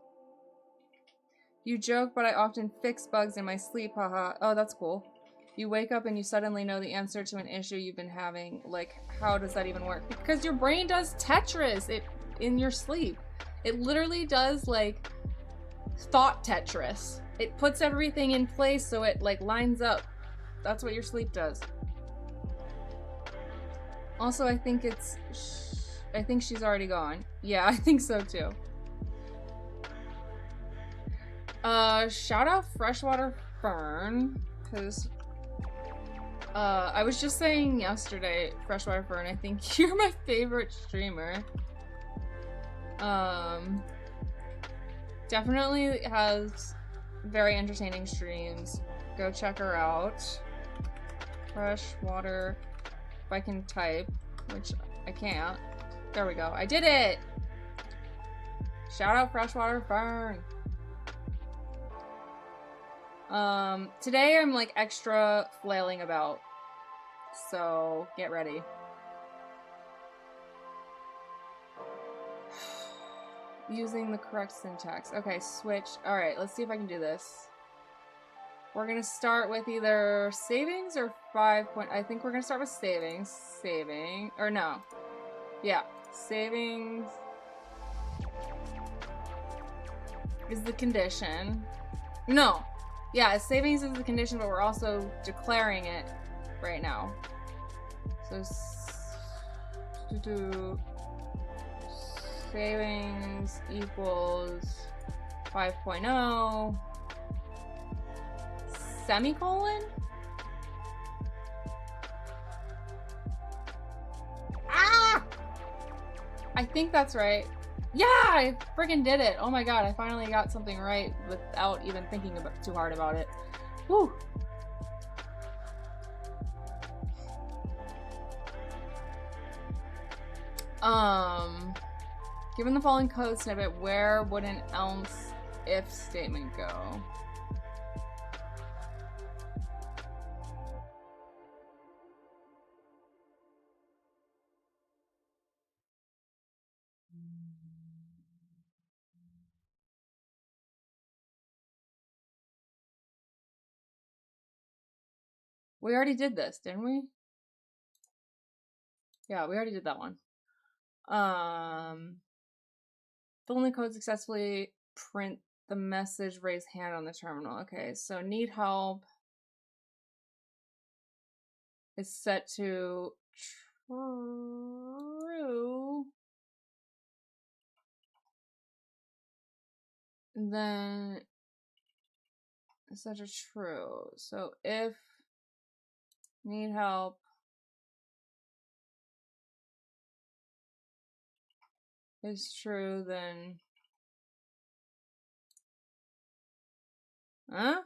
You joke, but I often fix bugs in my sleep, haha. Oh, that's cool. You wake up and you suddenly know the answer to an issue you've been having. Like, how does that even work? Because your brain does Tetris in your sleep. It literally does, like, thought Tetris. It puts everything in place so it, like, lines up. That's what your sleep does. Also, I think she's already gone. Yeah, I think so too. Shout out Freshwater Fern, because I was just saying yesterday, Freshwater Fern, I think you're my favorite streamer. Definitely has very entertaining streams. Go check her out. Freshwater, if I can type, which I can't. There we go. I did it! Shout out Freshwater Fern. Today I'm like extra flailing about, so get ready. Using the correct syntax. Okay, switch. Alright, let's see if I can do this. We're gonna start with either savings or 5 point. I think we're gonna start with savings. Saving. Or no. Yeah. Savings is the condition. No. Yeah, savings is the condition, but we're also declaring it right now. So savings equals 5.0 semicolon? Ah! I think that's right. Yeah, I freaking did it. Oh my god, I finally got something right without even thinking too hard about it. Whew. Given the following code snippet, where would an else if statement go? We already did this, didn't we? Yeah, we already did that one. Fill in the code successfully, print the message, raise hand on the terminal. Okay, so need help is set to true. And then it's set to true. So if need help is true, then Huh?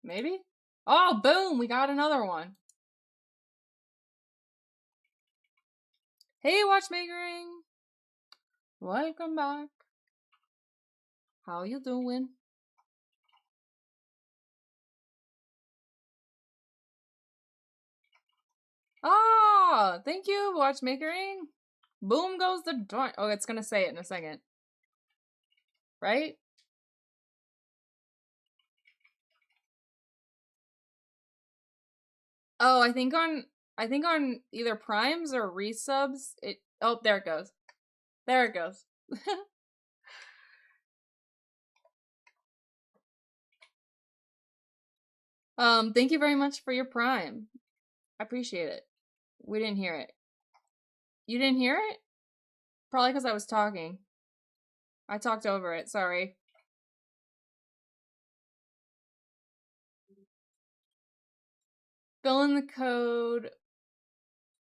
Maybe? Oh, boom! We got another one. Hey, Watchmakering! Welcome back. How you doing? Ah! Thank you, Watchmakering. Boom goes the joint. Oh, it's gonna say it in a second. Right? Oh, I think on either primes or resubs, oh, there it goes. There it goes. Thank you very much for your prime. I appreciate it. We didn't hear it. You didn't hear it? Probably because I was talking. I talked over it, sorry. Fill in the code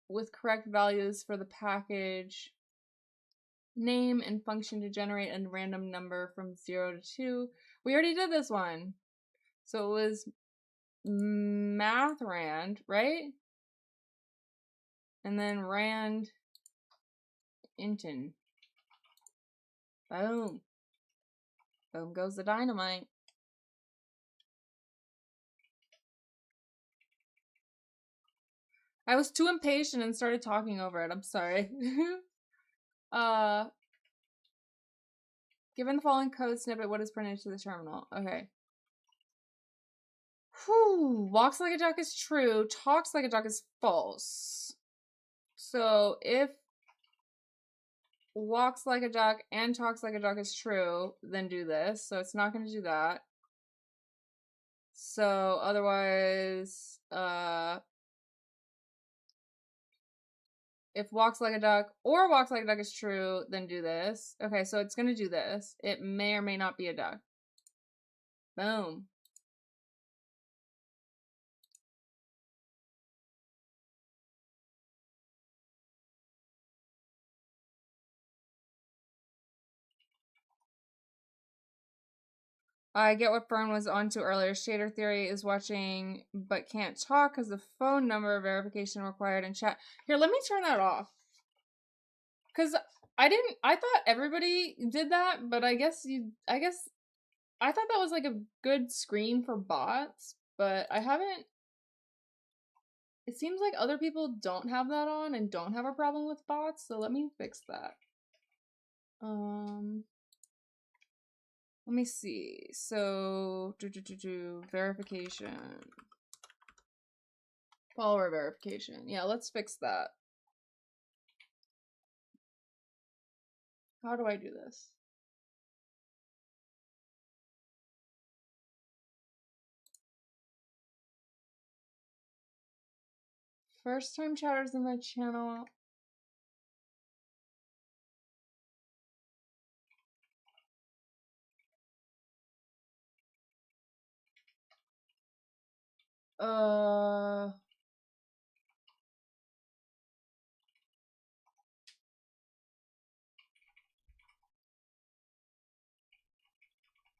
with correct values for the package name and function to generate a random number from 0 to 2. We already did this one. So it was mathrand, right? And then rand intin. Boom. Boom goes the dynamite. I was too impatient and started talking over it. I'm sorry. Given the following code snippet, what is printed to the terminal? Okay. Whew. Walks like a duck is true. Talks like a duck is false. So if walks like a duck and talks like a duck is true, then do this. So it's not going to do that. So otherwise, if walks like a duck or walks like a duck is true, then do this. Okay, so it's going to do this. It may or may not be a duck. Boom. I get what Fern was onto earlier. Shader Theory is watching but can't talk because the phone number verification required in chat. Here, let me turn that off. Because I thought everybody did that, but I guess I thought that was like a good screen for bots, but I haven't. It seems like other people don't have that on and don't have a problem with bots, so let me fix that. Let me see. So, verification. Follower verification. Yeah, let's fix that. How do I do this? First time chatters in the channel.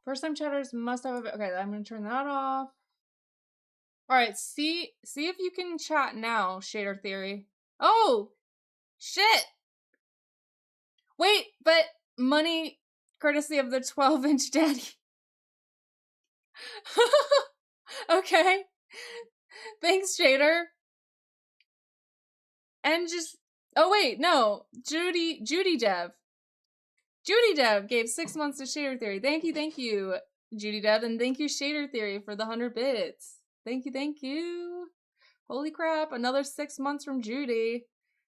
First time chatters must have okay, I'm gonna turn that off. Alright, see if you can chat now, Shader Theory. Oh! Shit! Wait, but money courtesy of the 12-inch daddy. Okay. Thanks, Shader. And just oh wait, no. Judy Dev. Judy Dev gave 6 months to Shader Theory. Thank you, Judy Dev, and thank you, Shader Theory, for the 100 bits. Thank you, thank you. Holy crap, another 6 months from Judy.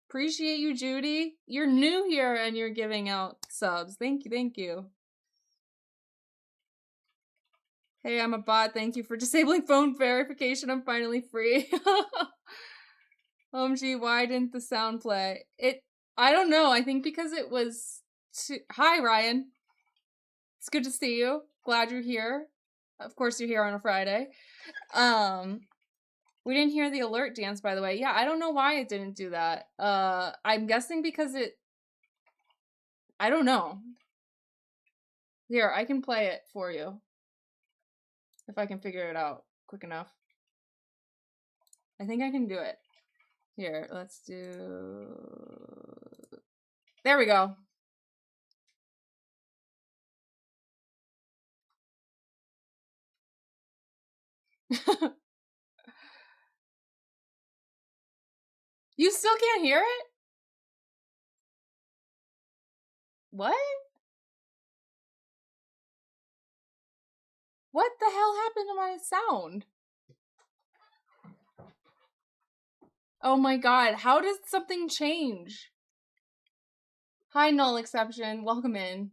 Appreciate you, Judy. You're new here and you're giving out subs. Thank you, thank you. Hey, I'm a bot. Thank you for disabling phone verification. I'm finally free. OMG, why didn't the sound play? I don't know. I think because it was Hi, Ryan. It's good to see you. Glad you're here. Of course you're here on a Friday. We didn't hear the alert dance, by the way. Yeah, I don't know why it didn't do that. I'm guessing because I don't know. Here, I can play it for you. If I can figure it out quick enough. I think I can do it. Here, let's do... There we go. You still can't hear it? What? What the hell happened to my sound? Oh my god, how does something change? Hi, Null Exception. Welcome in.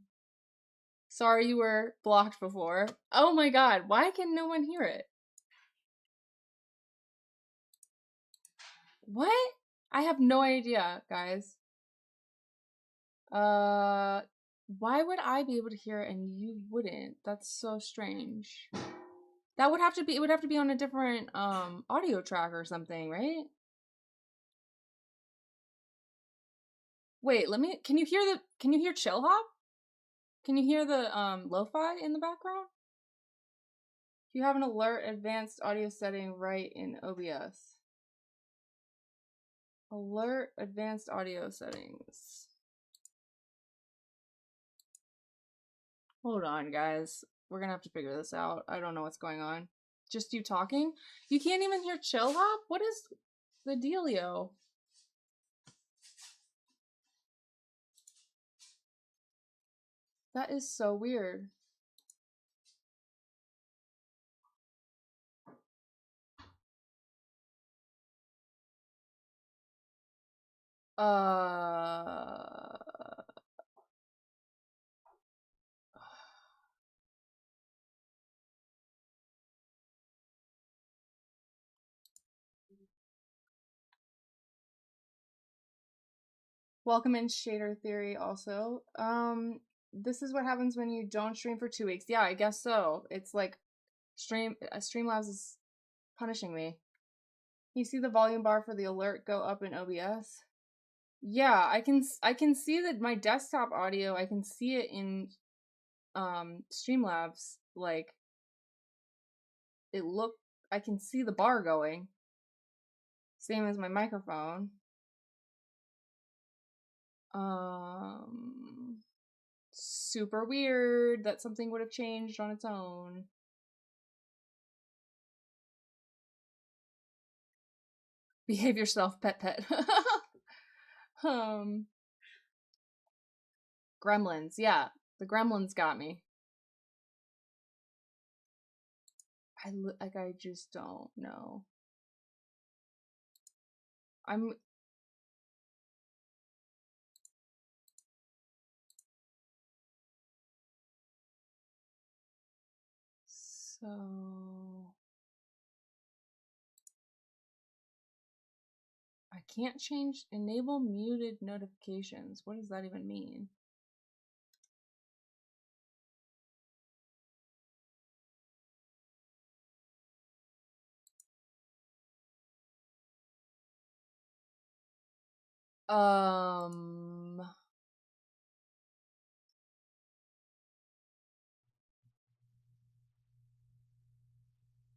Sorry you were blocked before. Oh my god, why can no one hear it? What? I have no idea, guys. Why would I be able to hear it and you wouldn't? That's so strange. That would have to be, it would have to be on a different audio track or something, right? Wait, can you hear Chill Hop? Can you hear the lo-fi in the background? If you have an alert advanced audio setting right in OBS. Alert advanced audio settings. Hold on, guys. We're gonna have to figure this out. I don't know what's going on. Just you talking? You can't even hear Chill Hop? What is the dealio? That is so weird. Welcome in Shader Theory also. This is what happens when you don't stream for 2 weeks. Yeah, I guess so. It's like Streamlabs is punishing me. You see the volume bar for the alert go up in OBS? Yeah, I can see that my desktop audio, I can see it in Streamlabs, like I can see the bar going. Same as my microphone. Super weird that something would have changed on its own. Behave yourself, pet. Gremlins, yeah. The gremlins got me. I just don't know. So I can't change enable muted notifications. What does that even mean?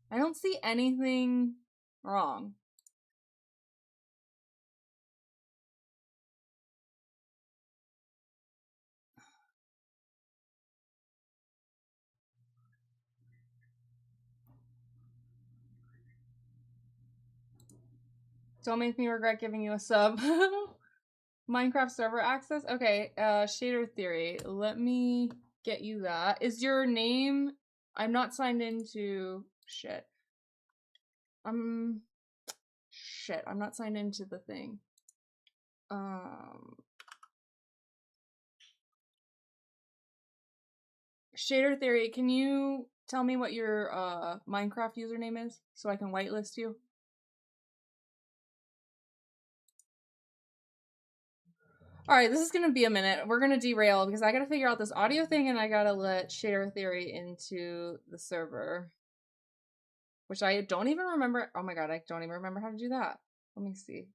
I don't see anything wrong. Don't make me regret giving you a sub. Minecraft server access? Okay, Shader Theory. Let me get you that. Is your name... I'm not signed into... Shit. Shit, I'm not signed into the thing. Shader Theory, can you tell me what your Minecraft username is so I can whitelist you? Alright, this is gonna be a minute. We're gonna derail because I gotta figure out this audio thing and I gotta let Shader Theory into the server. Which I don't even remember. Oh my god, I don't even remember how to do that. Let me see.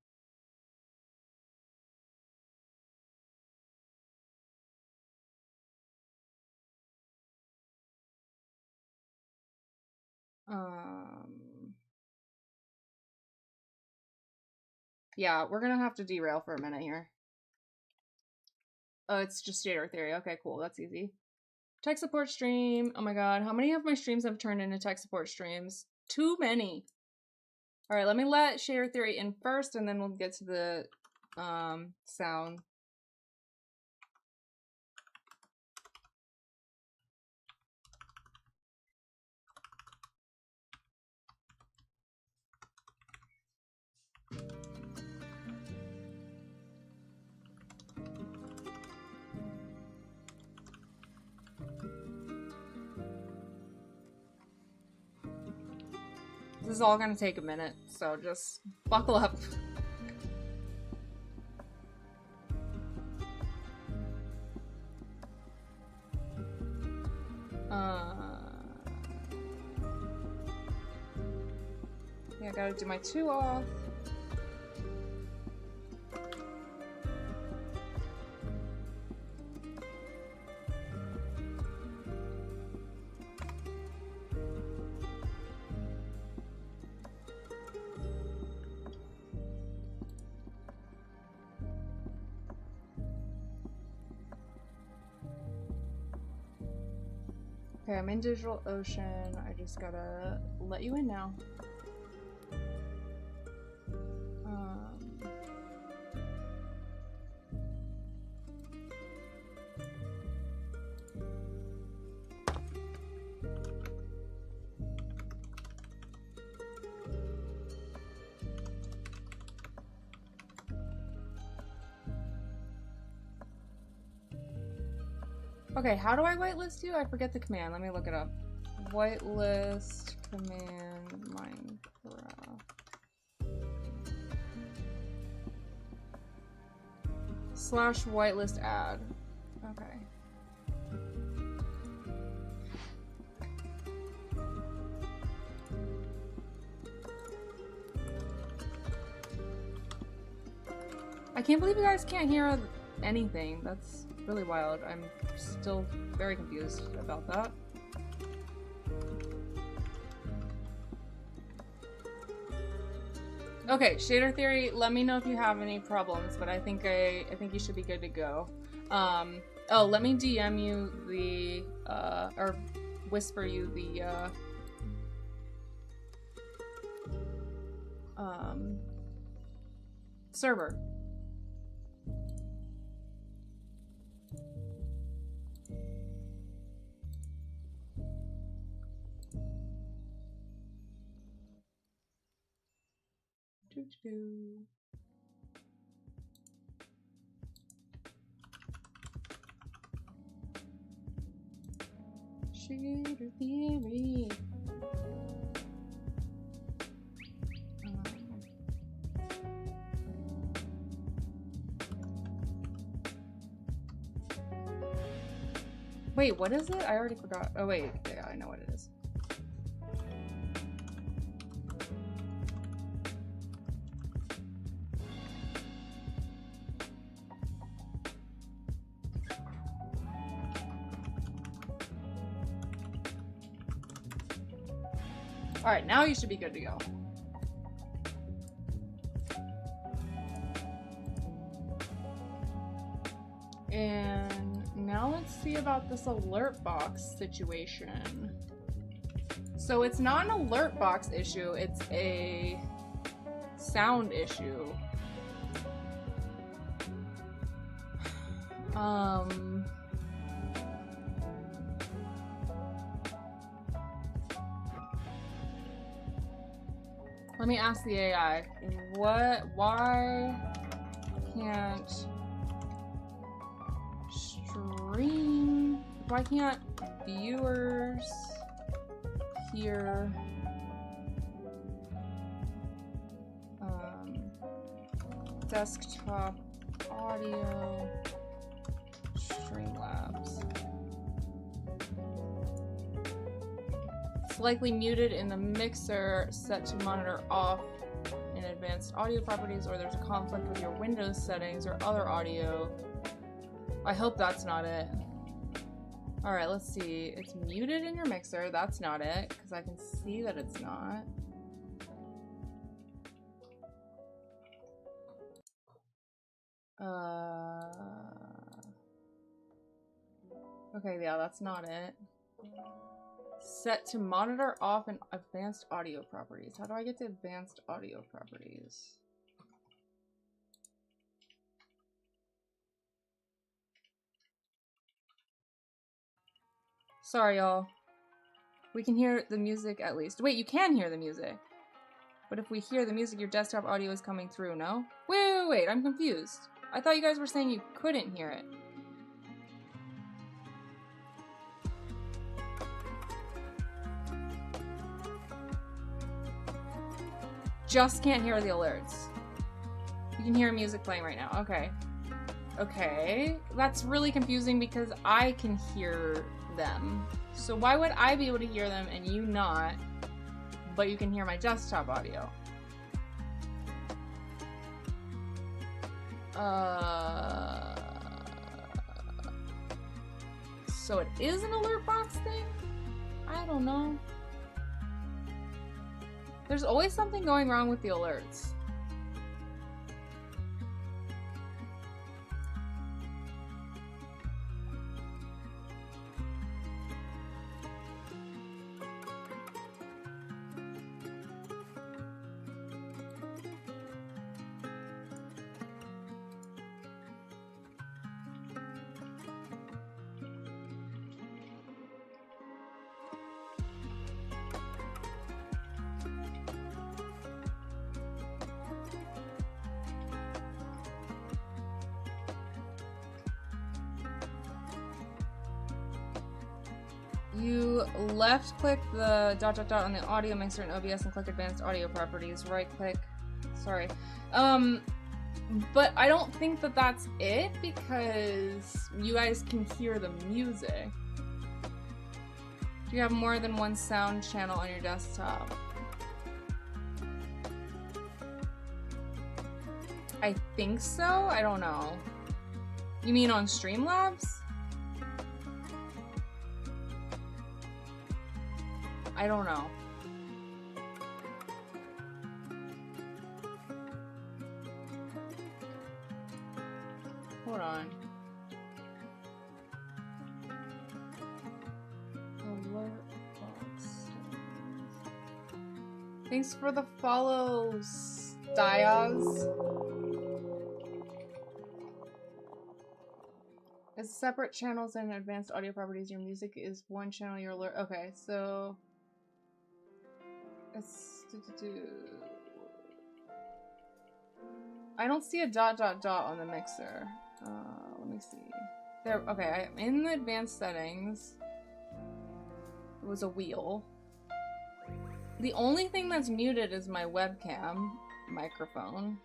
Yeah, we're gonna have to derail for a minute here. Oh, it's just Shader Theory. Okay, cool. That's easy. Tech support stream. Oh my god, how many of my streams have turned into tech support streams? Too many. Alright, let me let Shader Theory in first and then we'll get to the sound. This is all gonna take a minute, so just buckle up. Yeah, I gotta do my 2 off. Okay, I'm in DigitalOcean. I just gotta let you in now. Okay, how do I whitelist you? I forget the command. Let me look it up. Whitelist command Minecraft. / whitelist add. Okay. I can't believe you guys can't hear anything. That's really wild. I'm still very confused about that. Okay, Shader Theory, let me know if you have any problems, but I think you should be good to go. Oh, let me DM you the or whisper you the server. Shader Theory. Wait, what is it? I already forgot. Oh wait, yeah, I know what it is. Alright, now you should be good to go. And now let's see about this alert box situation. So it's not an alert box issue, it's a sound issue. Let me ask the AI. Why can't why can't viewers hear desktop audio Streamlabs? It's likely muted in the mixer, set to monitor off in advanced audio properties, or there's a conflict with your Windows settings or other audio. I hope that's not it. Alright, let's see. It's muted in your mixer. That's not it, because I can see that it's not. Okay, yeah, that's not it. Set to monitor off in advanced audio properties. How do I get to advanced audio properties? Sorry, y'all. We can hear the music at least. Wait, you can hear the music. But if we hear the music, your desktop audio is coming through, no? Wait, I'm confused. I thought you guys were saying you couldn't hear it. Just can't hear the alerts. You can hear music playing right now. Okay. Okay. That's really confusing because I can hear them. So why would I be able to hear them and you not, but you can hear my desktop audio? So it is an alert box thing? I don't know. There's always something going wrong with the alerts. You left click the ... on the audio mixer in OBS and click advanced audio properties. Right click. Sorry. But I don't think that that's it because you guys can hear the music. Do you have more than one sound channel on your desktop? I think so. I don't know. You mean on Streamlabs? I don't know. Hold on. Alert box. Thanks for the follows, Diaz. It's separate channels and advanced audio properties. Your music is one channel. Your alert. Okay, so. I don't see a ... on the mixer. Let me see. There. Okay, I'm in the advanced settings. It was a wheel. The only thing that's muted is my webcam microphone.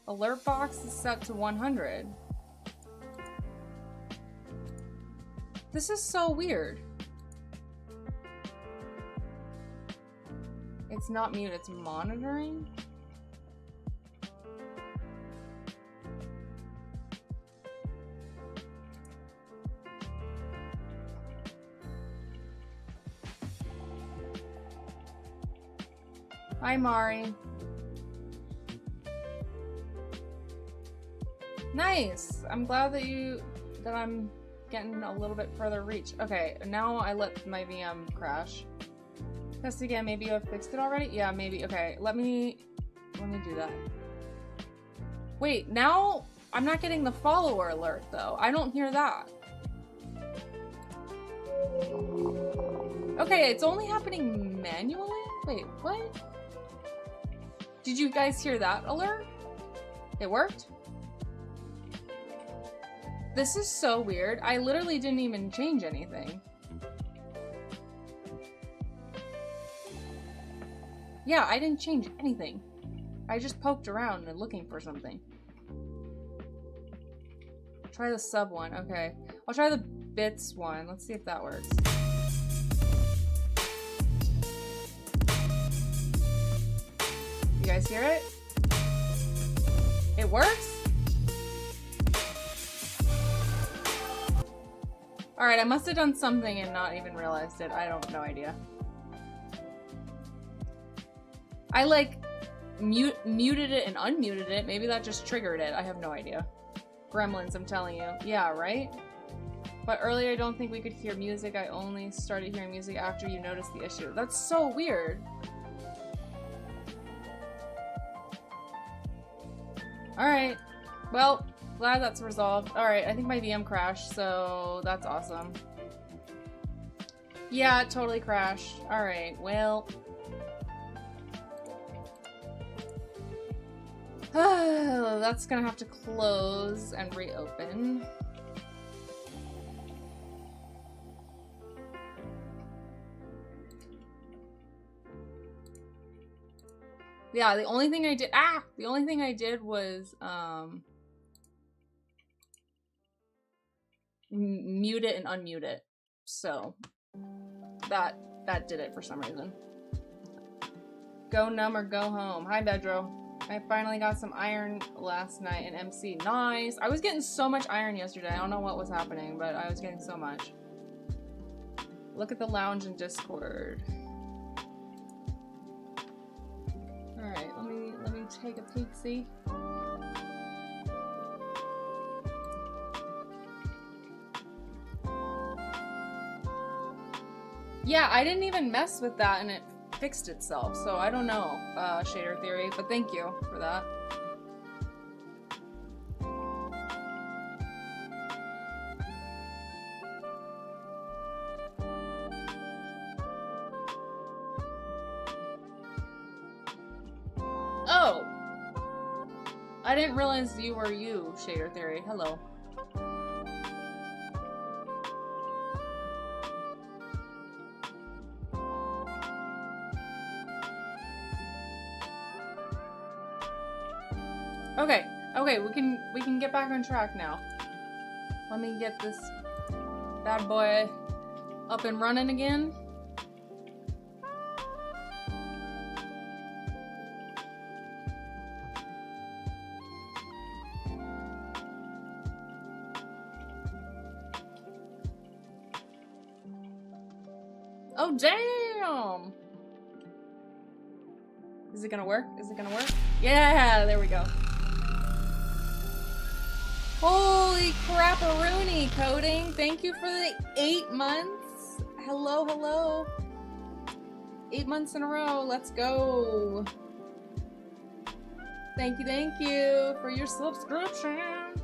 Alert box is set to 100. This is so weird. It's not mute, it's monitoring. Hi, Mari. Nice. I'm glad that I'm getting a little bit further reach. Okay, now I let my VM crash. Test again, maybe you have fixed it already? Yeah, maybe. Okay, let me do that. Wait, now I'm not getting the follower alert though. I don't hear that. Okay, it's only happening manually? Wait, what? Did you guys hear that alert? It worked? This is so weird. I literally didn't even change anything. Yeah, I didn't change anything. I just poked around and looking for something. Try the sub one. Okay. I'll try the bits one. Let's see if that works. You guys hear it? It works? Alright, I must have done something and not even realized it. I don't no idea. I like muted it and unmuted it. Maybe that just triggered it. I have no idea. Gremlins, I'm telling you. Yeah, right? But earlier I don't think we could hear music. I only started hearing music after you noticed the issue. That's so weird. Alright. Well, glad that's resolved. Alright, I think my VM crashed, so that's awesome. Yeah, it totally crashed. Alright, well. That's gonna have to close and reopen. Yeah, the only thing I did was mute it and unmute it. So that did it for some reason. Go numb or go home. Hi Bedro. I finally got some iron last night in MC. Nice! I was getting so much iron yesterday. I don't know what was happening, but I was getting so much. Look at the lounge in Discord. Alright, let me take a peek, see. Yeah, I didn't even mess with that and it fixed itself, so I don't know, Shader Theory, but thank you for that. Oh! I didn't realize you were you, Shader Theory. Hello. Okay, we can get back on track now. Let me get this bad boy up and running again. Oh damn! Is it gonna work? Is it gonna work? Yeah, there we go. Holy crap-a-rooney, Coding! Thank you for the 8 months! Hello, hello! 8 months in a row, let's go! Thank you for your subscription!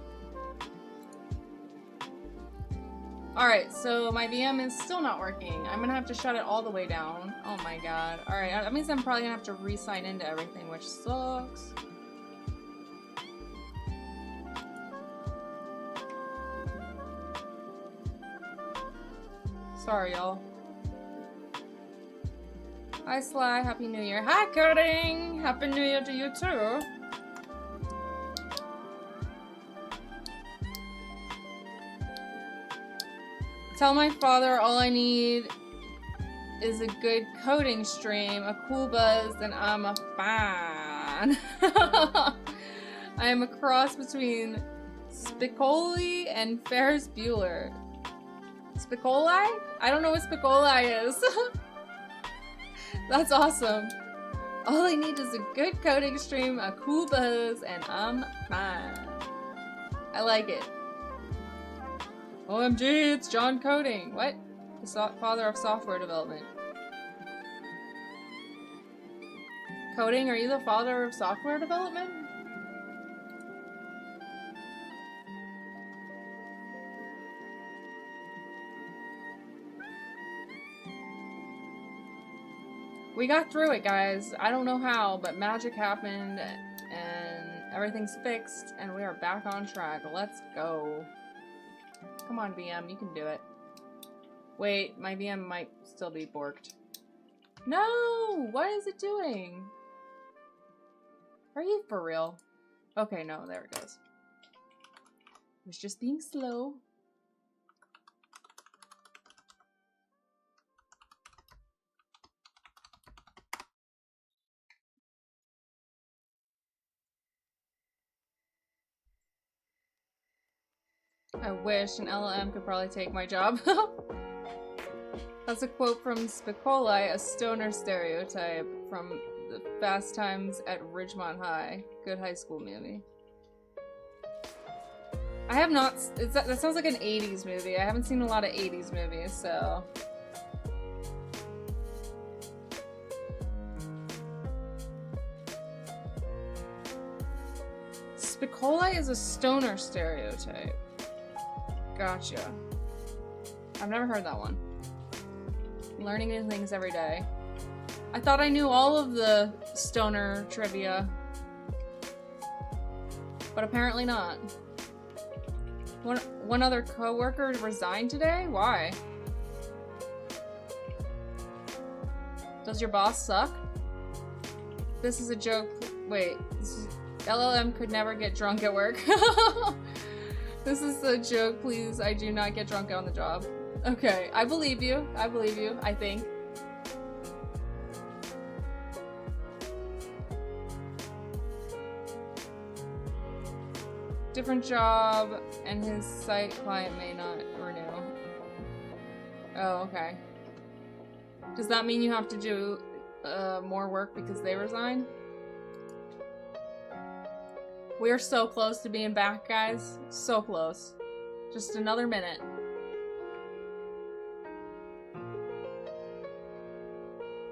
Alright, so my VM is still not working. I'm gonna have to shut it all the way down. Oh my god. Alright, that means I'm probably gonna have to re-sign into everything, which sucks. Sorry, y'all. Hi, Sly. Happy New Year. Hi, Coding! Happy New Year to you, too. Tell my father all I need is a good coding stream, a cool buzz, and I'm a fan. I am a cross between Spicoli and Ferris Bueller. Spicoli? I don't know what Spicoli is. That's awesome. All I need is a good coding stream, a cool buzz, and I'm fine. I like it. OMG, it's John Coding. What? The father of software development. Coding, are you the father of software development? We got through it, guys. I don't know how, but magic happened and everything's fixed and we are back on track. Let's go. Come on, VM, you can do it. Wait, my VM might still be borked. No! What is it doing? Are you for real? Okay, no, there it goes. It was just being slow. I wish an LLM could probably take my job. That's a quote from Spicoli, a stoner stereotype from the Fast Times at Ridgemont High. Good high school movie. I have not... that sounds like an 80s movie. I haven't seen a lot of 80s movies, so... Spicoli is a stoner stereotype. Gotcha. I've never heard that one. Learning new things every day. I thought I knew all of the stoner trivia. But apparently not. One other coworker resigned today? Why? Does your boss suck? This is a joke. Wait, LLM could never get drunk at work. This is a joke, please. I do not get drunk on the job. Okay, I believe you. I believe you, I think. Different job, and his site client may not renew. Oh, okay. Does that mean you have to do more work because they resign? We are so close to being back, guys. So close. Just another minute.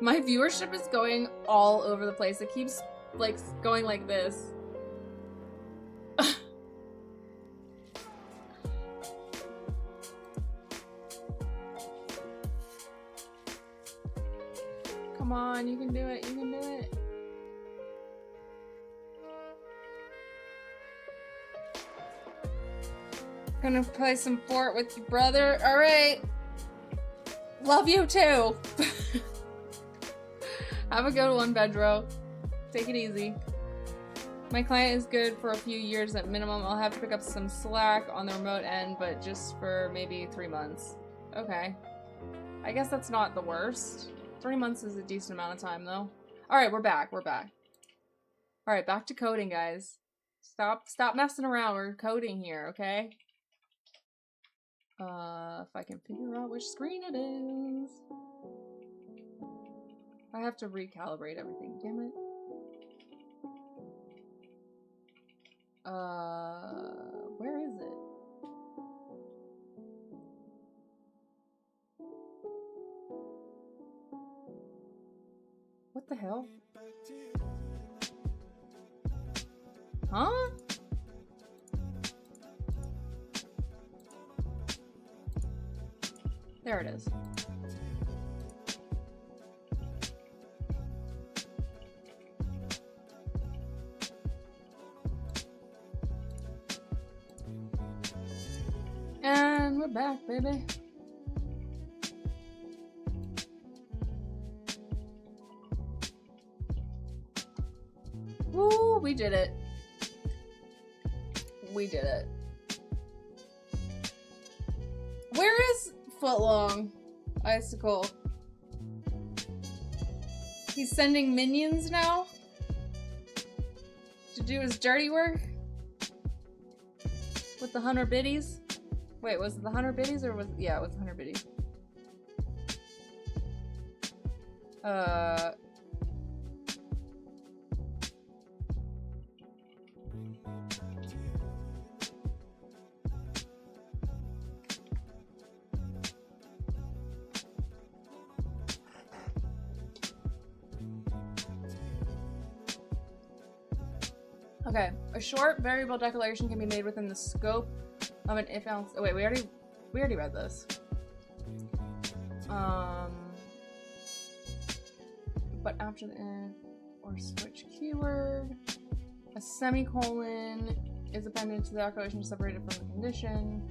My viewership is going all over the place. It keeps, like, going like this. Come on, you can do it. You can do it. Gonna play some fort with your brother. Alright. Love you too. Have a good one, Bedro. Take it easy. My client is good for a few years at minimum. I'll have to pick up some slack on the remote end, but just for maybe 3 months. Okay. I guess that's not the worst. 3 months is a decent amount of time, though. Alright, we're back. We're back. Alright, back to coding, guys. Stop messing around. We're coding here, okay? If I can figure out which screen it is. I have to recalibrate everything, damn it. Where is it? What the hell? Huh? There it is. And we're back, baby. Woo, we did it. We did it. Where is Footlong? Icicle. He's sending minions now? To do his dirty work? With the 100 biddies? Wait, was it the 100 biddies or was... Yeah, it was the 100 biddies. Okay, a short variable declaration can be made within the scope of an if-else. Oh wait, we already read this. but after the end or switch keyword. A semicolon is appended to the calculation separated from the condition.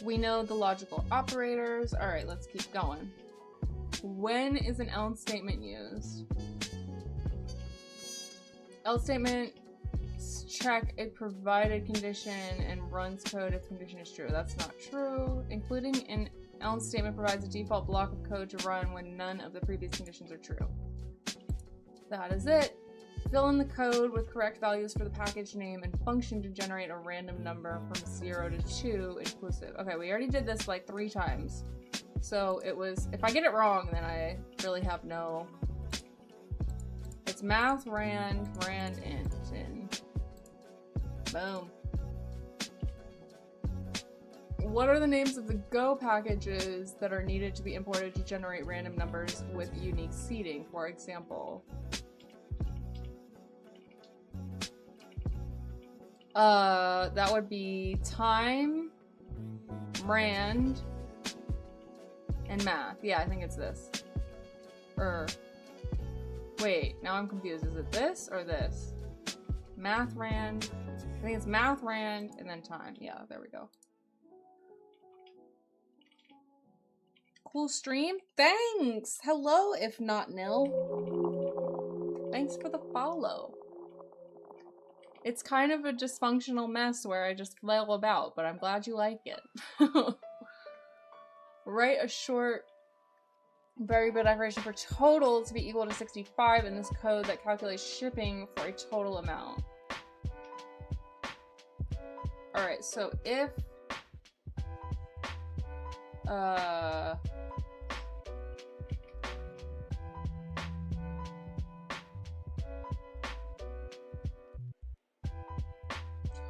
We know the logical operators. All right, let's keep going. When is an else statement used? Else statement check a provided condition and runs code if the condition is true. That's not true. Including an else statement provides a default block of code to run when none of the previous conditions are true. That is it. Fill in the code with correct values for the package name and function to generate a random number from 0 to 2 inclusive. Okay, we already did this like 3 times. So it was, if I get it wrong, then I really have no... It's math, rand, int, and boom. What are the names of the Go packages that are needed to be imported to generate random numbers with unique seeding, for example? That would be time, rand, and math. Yeah, I think it's this. Wait, now I'm confused. Is it this or this? Math, rand. I think it's math, rand, and then time. Yeah, there we go. Cool stream. Thanks! Hello, if not nil. Thanks for the follow. It's kind of a dysfunctional mess where I just flail about, but I'm glad you like it. Write a short variable declaration for total to be equal to 65 in this code that calculates shipping for a total amount. Alright, so if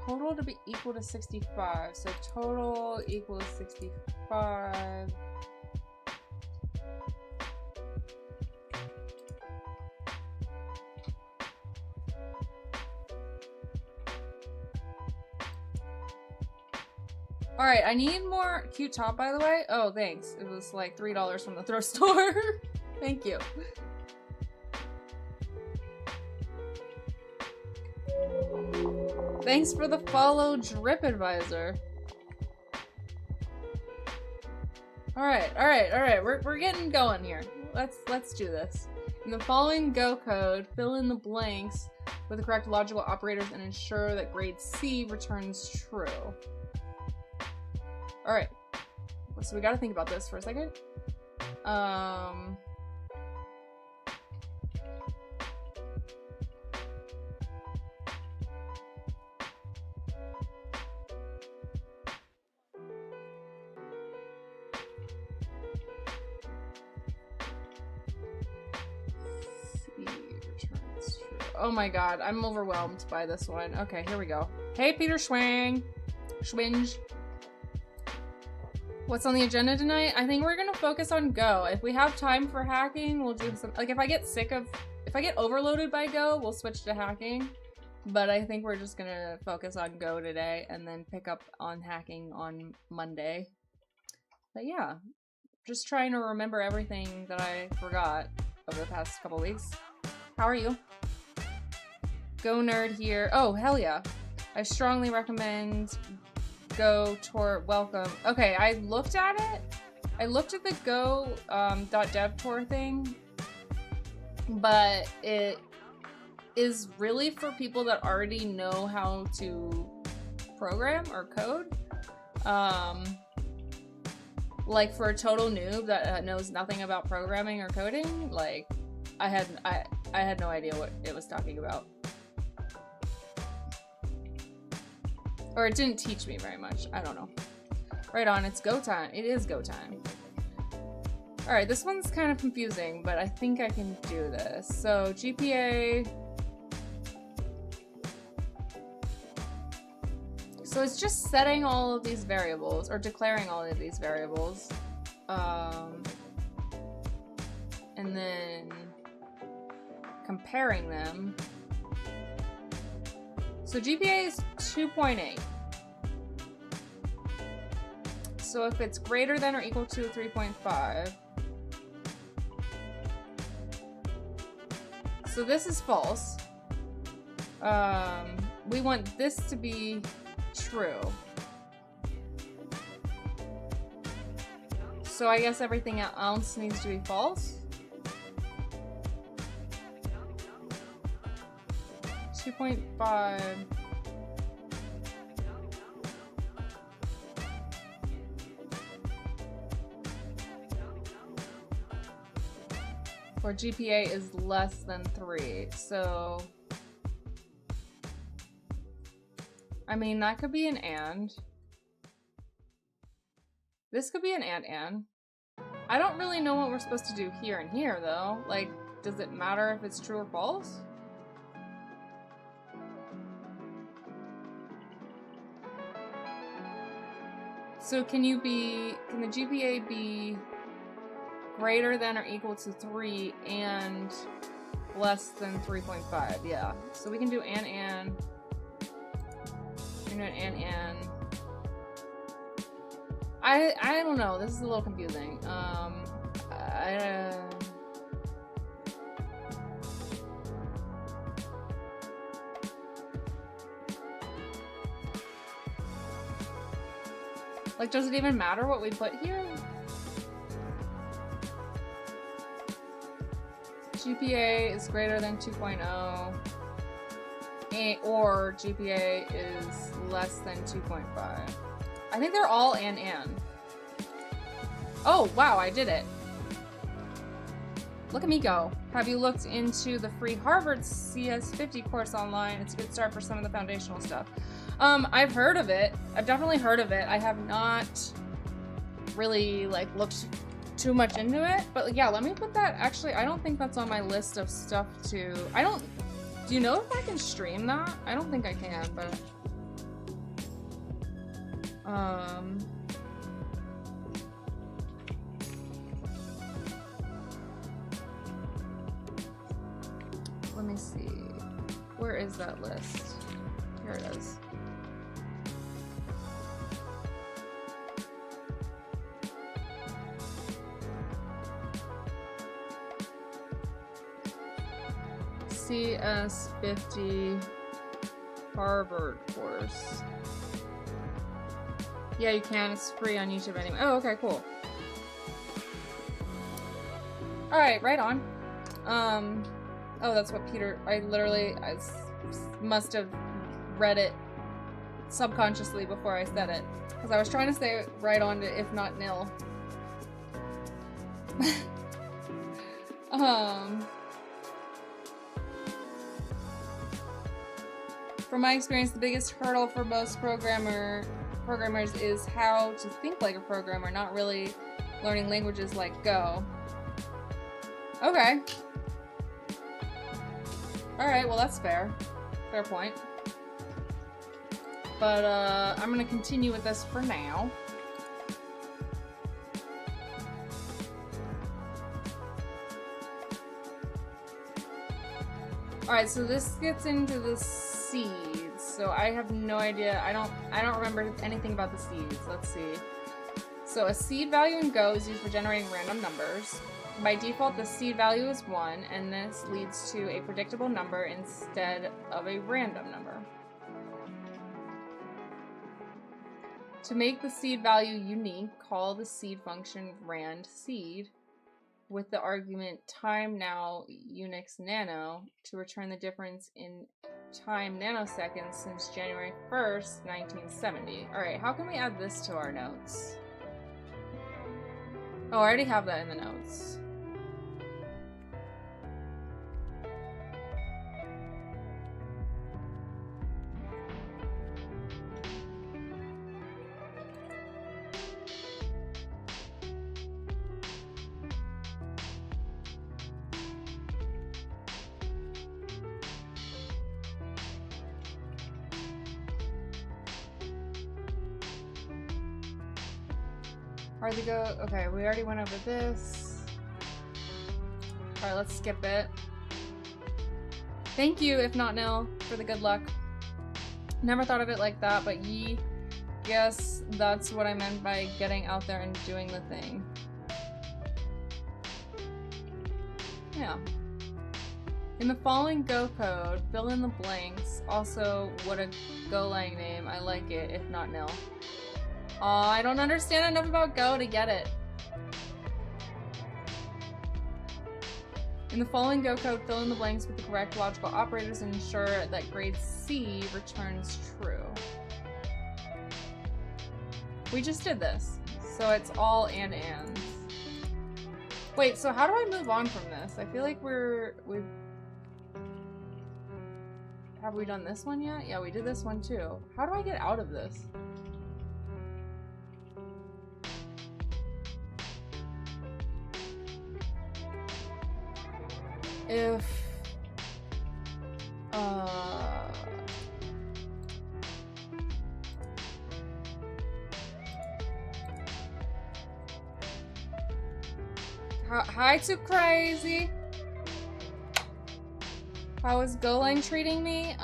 total to be equal to 65, so total equals 65. Alright, I need more cute top, by the way. Oh, thanks. It was like $3 from the thrift store. Thank you. Thanks for the follow, Drip Advisor. Alright. We're getting going here. Let's do this. In the following Go code, fill in the blanks with the correct logical operators and ensure that grade C returns true. Alright. So we gotta think about this for a second. Oh my god, I'm overwhelmed by this one. Okay, here we go. Hey, Peter Schwinge. What's on the agenda tonight? I think we're gonna focus on Go. If we have time for hacking, we'll do some, like if I get overloaded by Go, we'll switch to hacking. But I think we're just gonna focus on Go today and then pick up on hacking on Monday. But yeah, just trying to remember everything that I forgot over the past couple weeks. How are you? Go nerd here. Oh, hell yeah. I strongly recommend Go tour. Welcome. Okay, I looked at it. I looked at the Go .dev tour thing, but it is really for people that already know how to program or code. Like for a total noob that knows nothing about programming or coding, like I had no idea what it was talking about. Or it didn't teach me very much. I don't know. Right on, it's go time. It is go time. Alright, this one's kind of confusing, but I think I can do this. So, GPA. So it's just setting all of these variables, or declaring all of these variables. And then comparing them. So GPA is 2.8. So if it's greater than or equal to 3.5, So this is false. We want this to be true. So I guess everything else needs to be false. 2.5. Or GPA is less than 3. So I mean, that could be an and. This could be an and. I don't really know what we're supposed to do here and here, though. Like, does it matter if it's true or false? So can the GPA be greater than or equal to 3 and less than 3.5? Yeah. So we can do and. And. I don't know. This is a little confusing. Like, does it even matter what we put here? GPA is greater than 2.0. Or GPA is less than 2.5. I think they're all and. Oh, wow, I did it. Look at me go. Have you looked into the free Harvard CS50 course online? It's a good start for some of the foundational stuff. I've heard of it. I've definitely heard of it. I have not really, like, looked too much into it. But, yeah, let me put that. Actually, I don't think that's on my list of stuff to... Do you know if I can stream that? I don't think I can, but... Let me see. Where is that list? Here it is. CS50 Harvard course. Yeah, you can. It's free on YouTube anyway. Oh, okay, cool. Alright, right on. Oh, that's what Peter... I must have read it subconsciously before I said it. Because I was trying to say it right on to if not nil. From my experience, the biggest hurdle for most programmers is how to think like a programmer, not really learning languages like Go. Okay. Alright, well that's fair. Fair point. But, I'm gonna continue with this for now. Alright, so this gets into the seeds. So I have no idea. I don't remember anything about the seeds. Let's see. So a seed value in Go is used for generating random numbers. By default, the seed value is 1, and this leads to a predictable number instead of a random number. To make the seed value unique, call the seed function randSeed with the argument timeNow Unix nano to return the difference in time nanoseconds since January 1st, 1970. Alright, how can we add this to our notes? Oh, I already have that in the notes. Hard to go. Okay, we already went over this. Alright, let's skip it. Thank you, if not nil, for the good luck. Never thought of it like that, but yes, that's what I meant by getting out there and doing the thing. Yeah. In the following Go code, fill in the blanks. Also, what a Golang name. I like it, if not nil. Aw, I don't understand enough about Go to get it. In the following Go code, fill in the blanks with the correct logical operators and ensure that grade C returns true. We just did this, so it's all ands. Wait, so how do I move on from this? I feel like we've... Have we done this one yet? Yeah, we did this one too. How do I get out of this? If... Hi to Crazy! How is Golang treating me?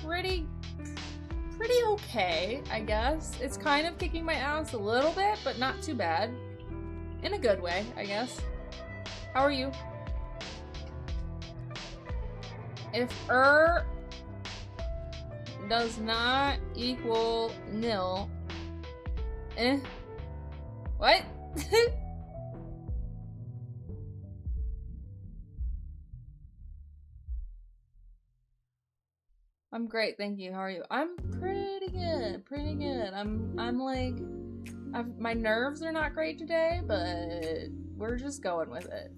Pretty okay, I guess. It's kind of kicking my ass a little bit, but not too bad. In a good way, I guess. How are you? If does not equal nil, what? I'm great, thank you. How are you? I'm pretty good, pretty good. I'm like, my nerves are not great today, but we're just going with it.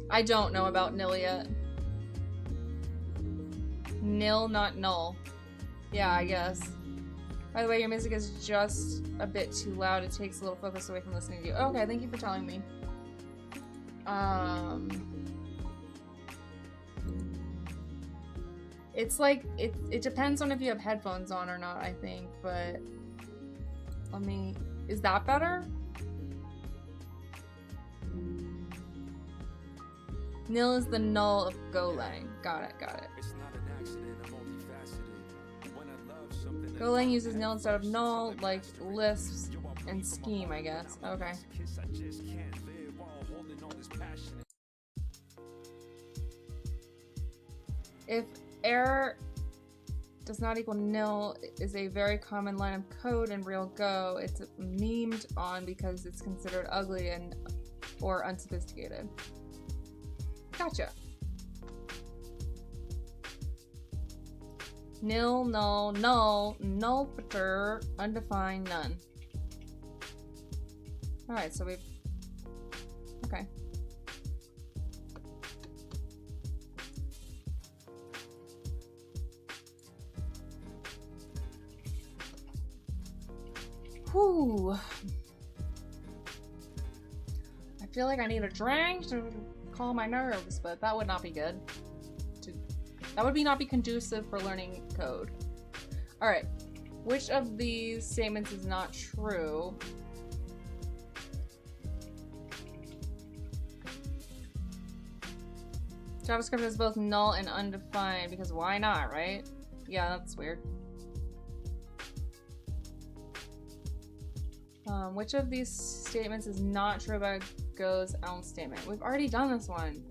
I don't know about nil yet. Nil, not null. Yeah, I guess. By the way, your music is just a bit too loud. It takes a little focus away from listening to you. Okay, thank you for telling me. It's like, it depends on if you have headphones on or not, I think, but let me, is that better? Nil is the null of Golang. Got it, got it. Golang uses nil instead of null, like Lisp and Scheme, I guess. Okay. If error does not equal nil is a very common line of code in real Go. It's memed on because it's considered ugly and or unsophisticated. Gotcha. Nil, null, null, nulliter, undefined, none. Alright, so we've... Okay. Whew. I feel like I need a drink to calm my nerves, but that would not be good. That would not be conducive for learning code. Alright. Which of these statements is not true? JavaScript is both null and undefined because why not, right? Yeah, that's weird. Which of these statements is not true about Go's else statement? We've already done this one.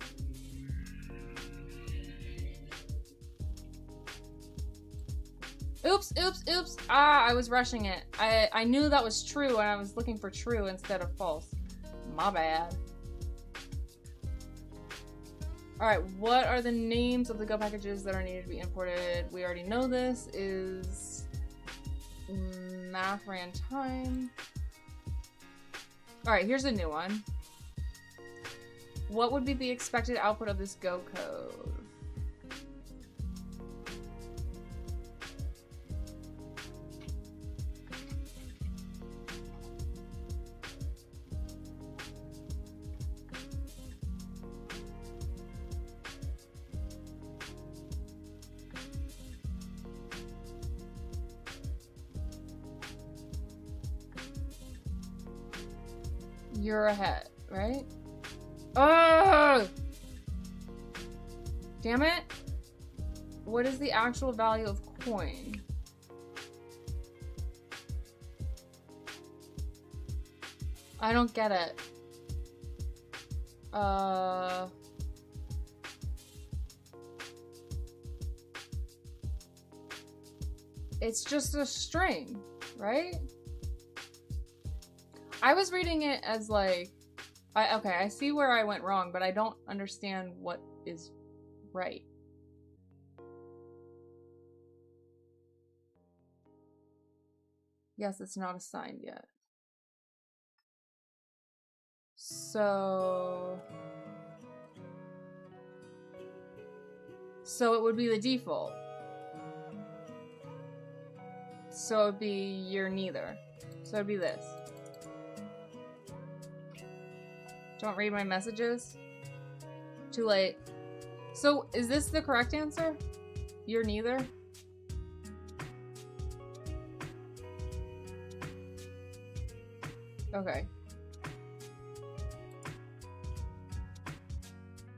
Oops, oops, oops. Ah, I was rushing it. I knew that was true and I was looking for true instead of false. My bad. Alright, what are the names of the Go packages that are needed to be imported? We already know this is math ran time. Alright, here's a new one. What would be the expected output of this Go code? You're ahead, right? Oh! Damn it. What is the actual value of coin? I don't get it. It's just a string, right? I was reading it as like, okay, I see where I went wrong, but I don't understand what is right. Yes, it's not assigned yet. So it would be the default. So it would be you're neither. So it'd be this. Don't read my messages. Too late. So is this the correct answer? You're neither? Okay.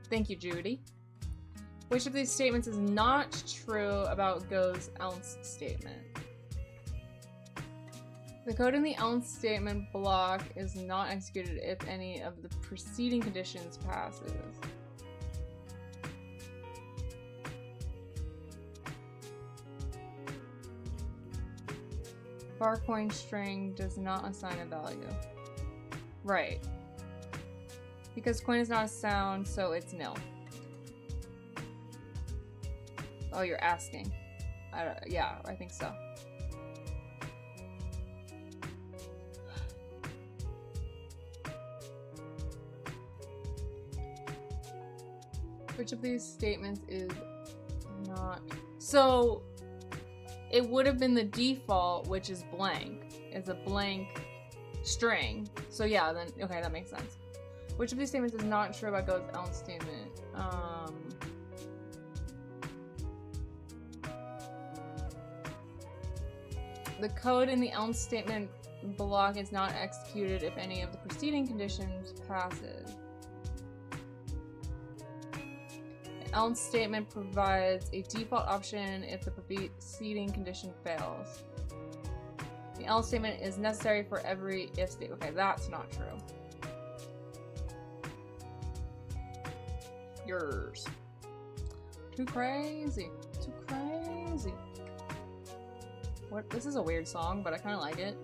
Thank you, Judy. Which of these statements is not true about Go's else statement? The code in the else statement block is not executed if any of the preceding conditions passes. Varcoin string does not assign a value. Right. Because coin is not a sound, so it's nil. Oh, you're asking. Yeah, I think so. Which of these statements is not... So, it would have been the default, which is blank. It's a blank string. So yeah, then, okay, that makes sense. Which of these statements is not true about Go's else statement? The code in the else statement block is not executed if any of the preceding conditions passes. The else statement provides a default option if the preceding condition fails. The else statement is necessary for every if statement. Okay, that's not true. Yours. Too crazy. Too crazy. What? This is a weird song, but I kind of like it.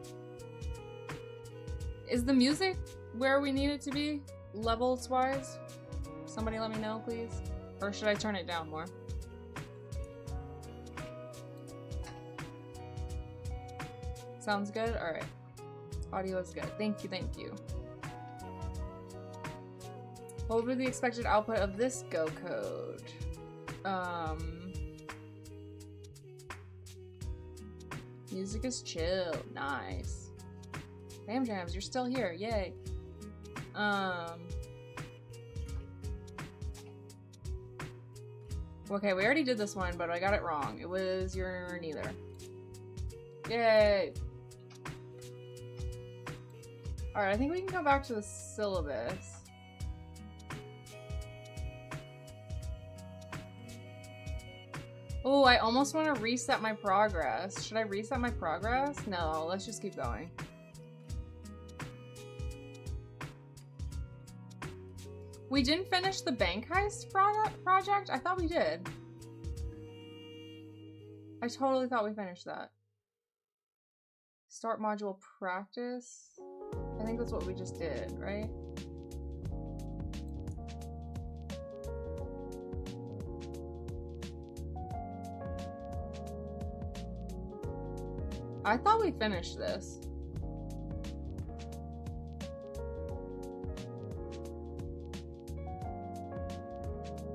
Is the music where we need it to be, levels-wise? Somebody let me know, please. Or should I turn it down more? Sounds good? Alright. Audio is good. Thank you, thank you. What would be the expected output of this Go code? Music is chill. Nice. Bam Jams, you're still here. Yay. Okay, we already did this one, but I got it wrong. It was you're neither. Yay. Alright, I think we can go back to the syllabus. Oh, I almost want to reset my progress. Should I reset my progress? No, let's just keep going. We didn't finish the bank heist project? I thought we did. I totally thought we finished that. Start module practice. I think that's what we just did, right? I thought we finished this.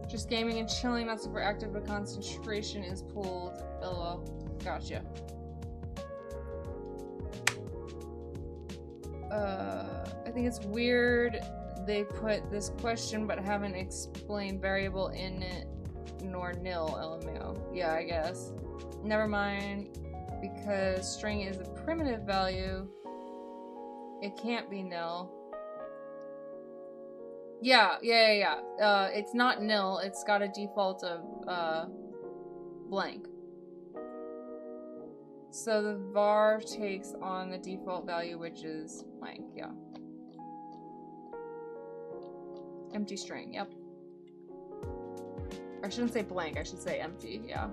Just gaming and chilling, not super active, but concentration is pulled. LOL. Gotcha. I think it's weird they put this question but haven't explained variable in it nor nil, LMAO. Yeah, I guess. Never mind. Because string is a primitive value, it can't be nil. Yeah. It's not nil, it's got a default of blank. So the var takes on the default value, which is blank, yeah. Empty string, yep. I shouldn't say blank, I should say empty, yeah.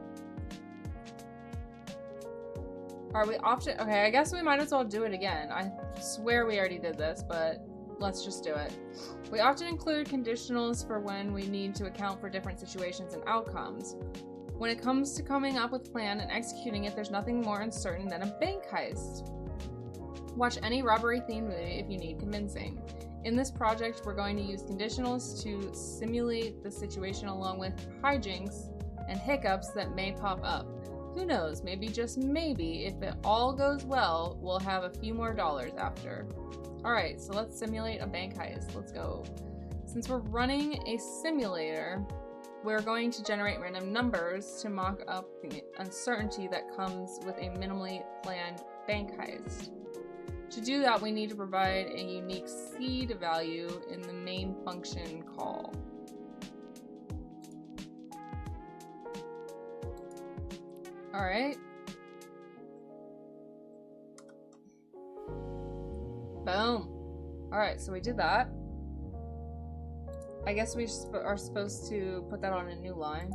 Are we opted? Okay, I guess we might as well do it again. I swear we already did this, but let's just do it. We often include conditionals for when we need to account for different situations and outcomes. When it comes to coming up with a plan and executing it, there's nothing more uncertain than a bank heist. Watch any robbery-themed movie if you need convincing. In this project, we're going to use conditionals to simulate the situation along with hijinks and hiccups that may pop up. Who knows, maybe just maybe, if it all goes well, we'll have a few more dollars after. Alright, so let's simulate a bank heist. Let's go. Since we're running a simulator, we're going to generate random numbers to mock up the uncertainty that comes with a minimally planned bank heist. To do that, we need to provide a unique seed value in the main function call. Alright. Boom. Alright, so we did that. I guess we are supposed to put that on a new line.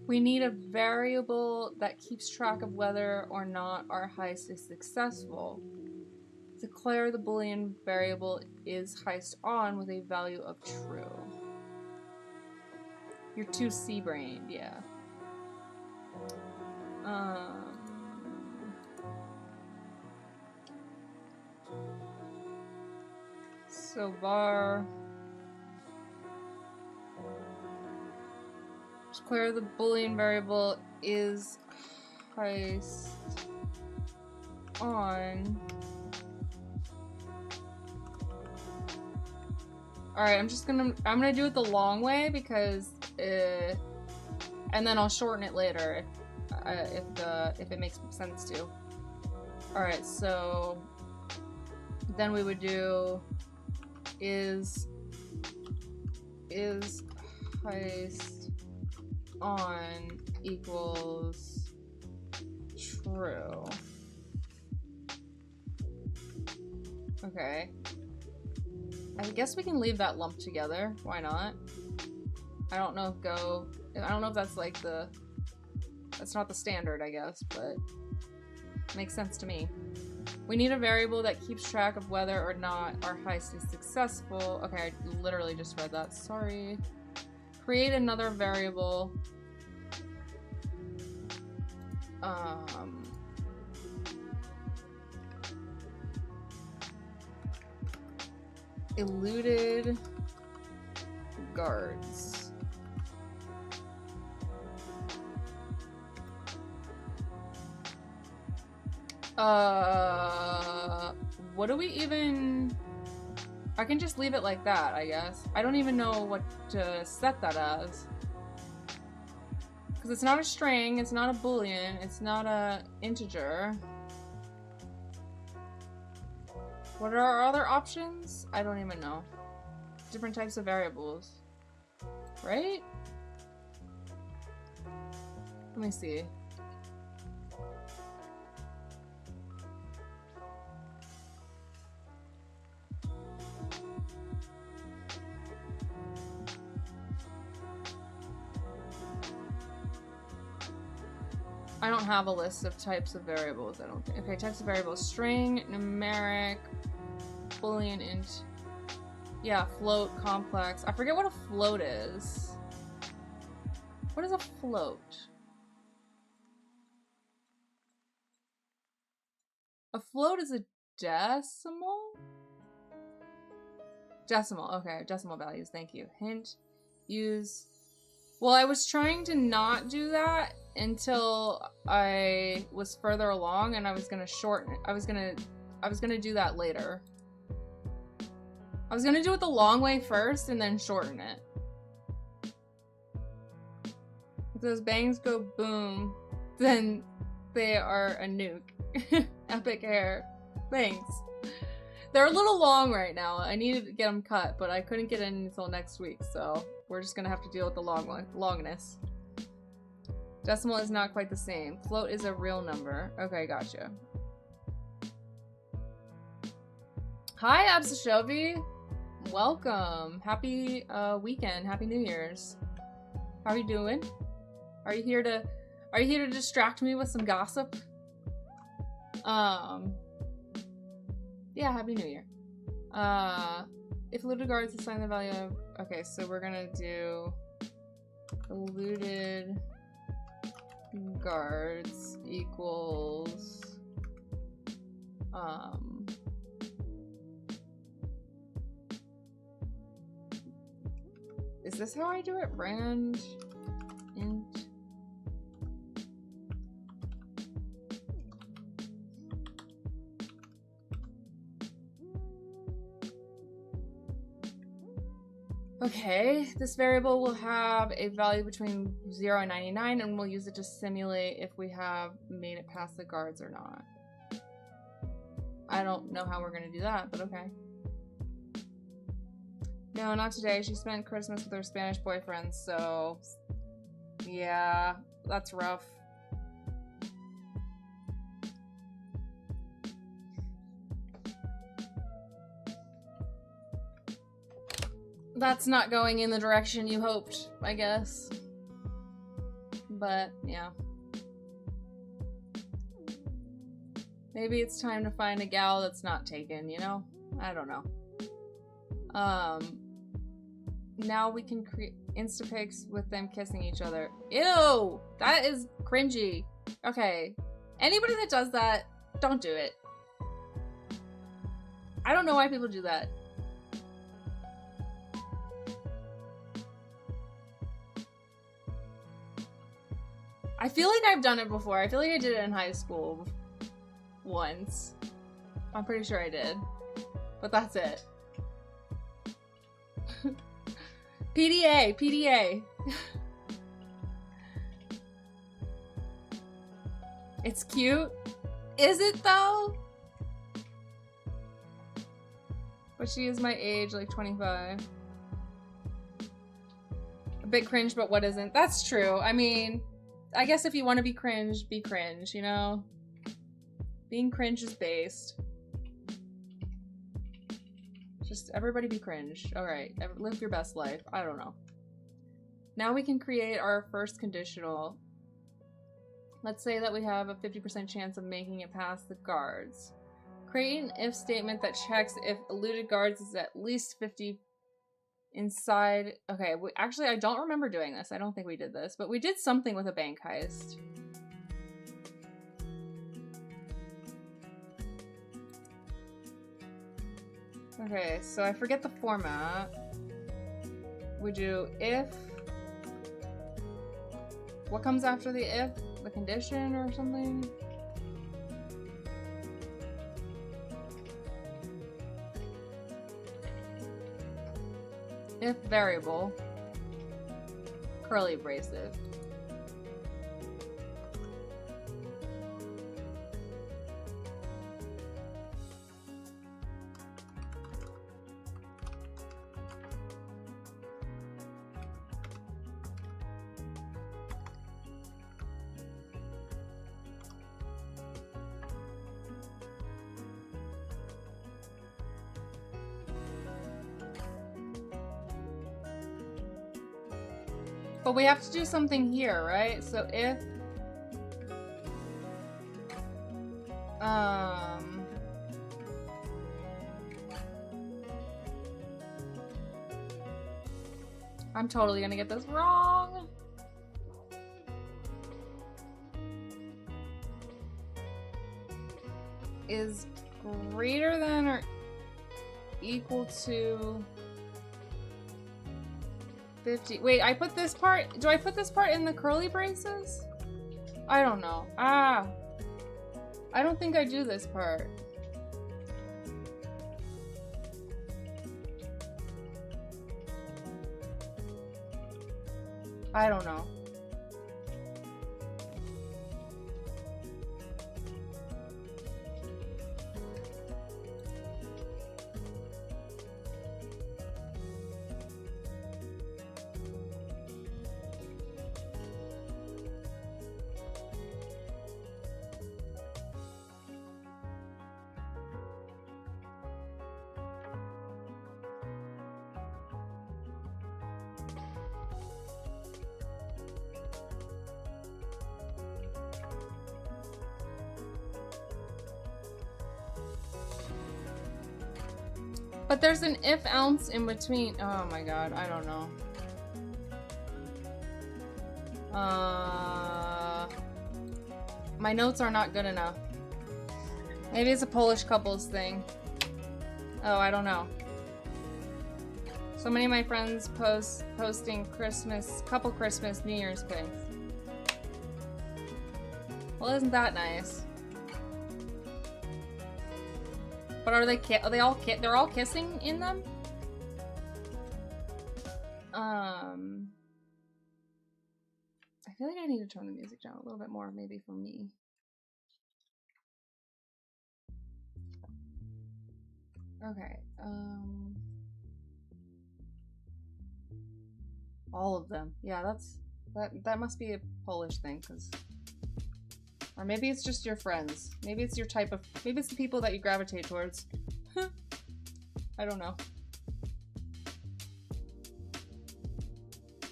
We need a variable that keeps track of whether or not our heist is successful. Declare the Boolean variable is heist on with a value of true. You're too C-brained, yeah. So var declare the Boolean variable is heist on. Alright, I'm gonna do it the long way because and then I'll shorten it later if it makes sense to. Alright, so then we would do is heist on equals true. Okay. I guess we can leave that lumped together. Why not? I don't know if that's like that's not the standard, I guess, but it makes sense to me. We need a variable that keeps track of whether or not our heist is successful. Okay, I literally just read that. Sorry. Create another variable. Eluded guards. What do we even... I can just leave it like that, I guess. I don't even know what to set that as. Because it's not a string, it's not a boolean, it's not a integer. What are our other options? I don't even know. Different types of variables. Right? Let me see. I don't have a list of types of variables, I don't think. Okay, types of variables. String, numeric, Boolean, int. Yeah, float, complex. I forget what a float is. What is a float? A float is a decimal? Decimal, okay. Decimal values, thank you. Hint, use... Well, I was trying to not do that until I was further along and I was gonna shorten it. I was gonna do that later. I was gonna do it the long way first and then shorten it. If those bangs go boom, then they are a nuke. Epic hair. Thanks. They're a little long right now. I needed to get them cut, but I couldn't get in until next week, so we're just gonna have to deal with the longness. Decimal is not quite the same. Float is a real number. Okay, gotcha. Hi, Absashovi. Welcome. Happy weekend. Happy New Year's. How are you doing? Are you here to distract me with some gossip? Yeah, Happy New Year. If looted guards assign the value of... Okay, so we're gonna do... looted guards equals... Is this how I do it? Rand... int... Okay, this variable will have a value between 0 and 99, and we'll use it to simulate if we have made it past the guards or not. I don't know how we're gonna do that, but okay. No, not today. She spent Christmas with her Spanish boyfriend, so... yeah, that's rough. That's not going in the direction you hoped, I guess. But, yeah. Maybe it's time to find a gal that's not taken, you know? I don't know. Now we can create Instapics with them kissing each other. Ew! That is cringy. Okay. Anybody that does that, don't do it. I don't know why people do that. I feel like I've done it before. I feel like I did it in high school once. I'm pretty sure I did. But that's it. PDA, PDA. It's cute. Is it though? But she is my age, like 25. A bit cringe, but what isn't? That's true. I mean... I guess if you want to be cringe, you know? Being cringe is based. Just everybody be cringe. Alright, live your best life. I don't know. Now we can create our first conditional. Let's say that we have a 50% chance of making it past the guards. Create an if statement that checks if eluded guards is at least 50 inside. Okay, actually I don't remember doing this. I don't think we did this, but we did something with a bank heist. Okay, so I forget the format. We do if. What comes after the if? The condition or something? If variable, curly abrasive. But we have to do something here, right? So if... I'm totally gonna get this wrong. Is greater than or equal to... 50. Wait, I put this part... Do I put this part in the curly braces? I don't know. Ah! I don't think I do this part. I don't know. But there's an if ounce in between. Oh my god, I don't know. My notes are not good enough. Maybe it's a Polish couples thing. Oh, I don't know. So many of my friends posting couple Christmas, New Year's pics. Well, isn't that nice? But are they all they're all kissing in them? I feel like I need to turn the music down a little bit more, maybe for me. Okay, all of them. Yeah, that must be a Polish thing, or maybe it's just your friends. Maybe it's your type of, maybe it's the people that you gravitate towards. I don't know.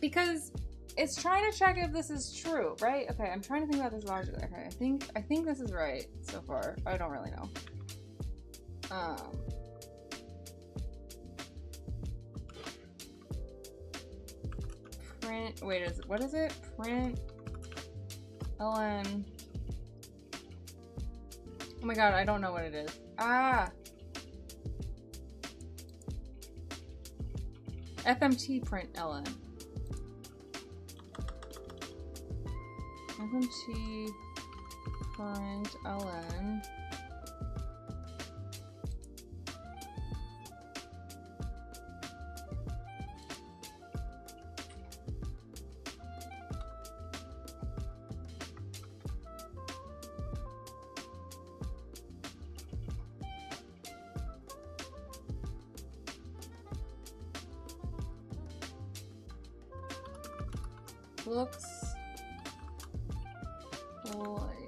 Because it's trying to check if this is true, right? Okay, I'm trying to think about this logically. Okay, I think this is right so far. I don't really know. Print, wait, what is it? Print LN. Oh my god, I don't know what it is. Ah! FMT print LN. FMT print LN. Looks like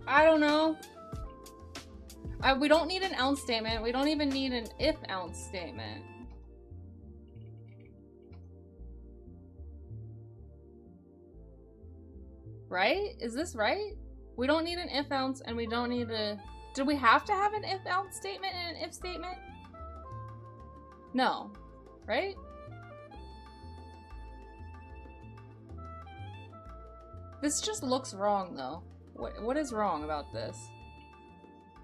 I don't know. We don't need an ounce statement. We don't even need an if ounce statement. Right? Is this right? We don't need an if ounce and we don't need a... Do we have to have an if ounce statement and an if statement? No. Right? This just looks wrong though. What is wrong about this?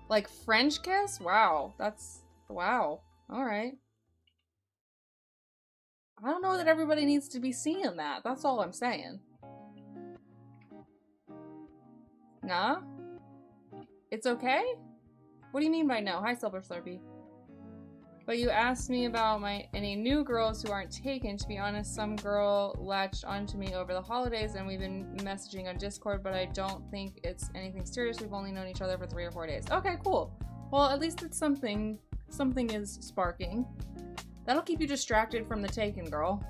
Like French kiss? Wow. That's... Wow. Alright. I don't know that everybody needs to be seeing that. That's all I'm saying. Nah? It's okay? What do you mean by no? Hi, Silver Slurpee. But you asked me about any new girls who aren't taken. To be honest, some girl latched onto me over the holidays and we've been messaging on Discord, but I don't think it's anything serious. We've only known each other for 3 or 4 days. Okay, cool. Well, at least it's something. Something is sparking. That'll keep you distracted from the taken girl.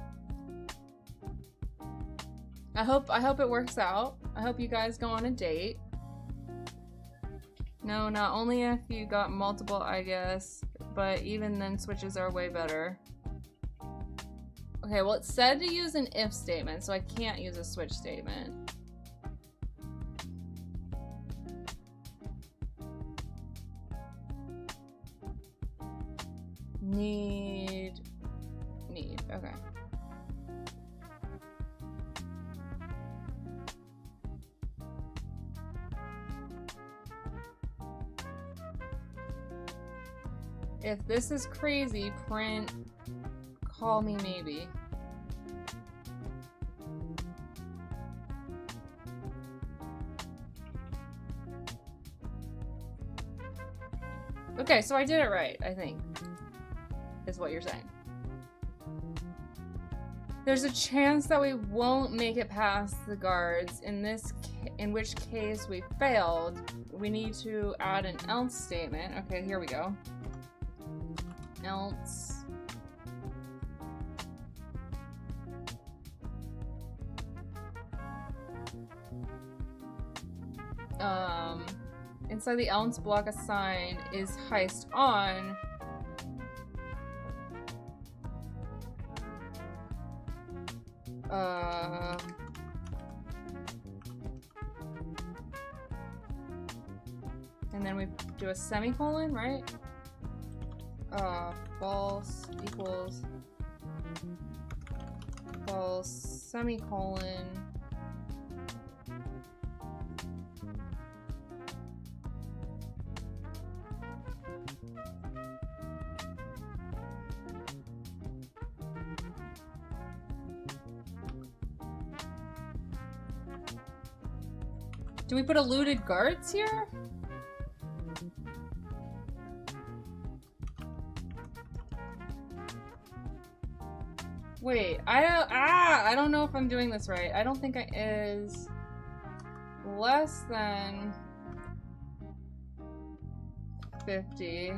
I hope it works out. I hope you guys go on a date. No, not only if you got multiple, I guess, but even then switches are way better. Okay, well it said to use an if statement, so I can't use a switch statement. Need, okay. If this is crazy, print, call me maybe. Okay, so I did it right, I think, is what you're saying. There's a chance that we won't make it past the guards. In which case we failed. We need to add an else statement. Okay, here we go. Else. Inside the else block assigned is heist on. And then we do a semicolon, right? False equals false semicolon. Do we put eluded guards here? Wait, I don't know if I'm doing this right. I don't think it is less than 50.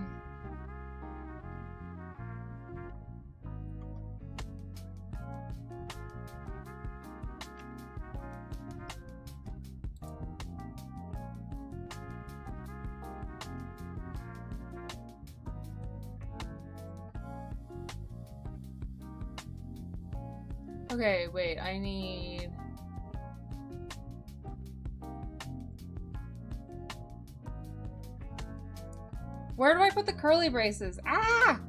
Okay, wait, I need... Where do I put the curly braces? Ah!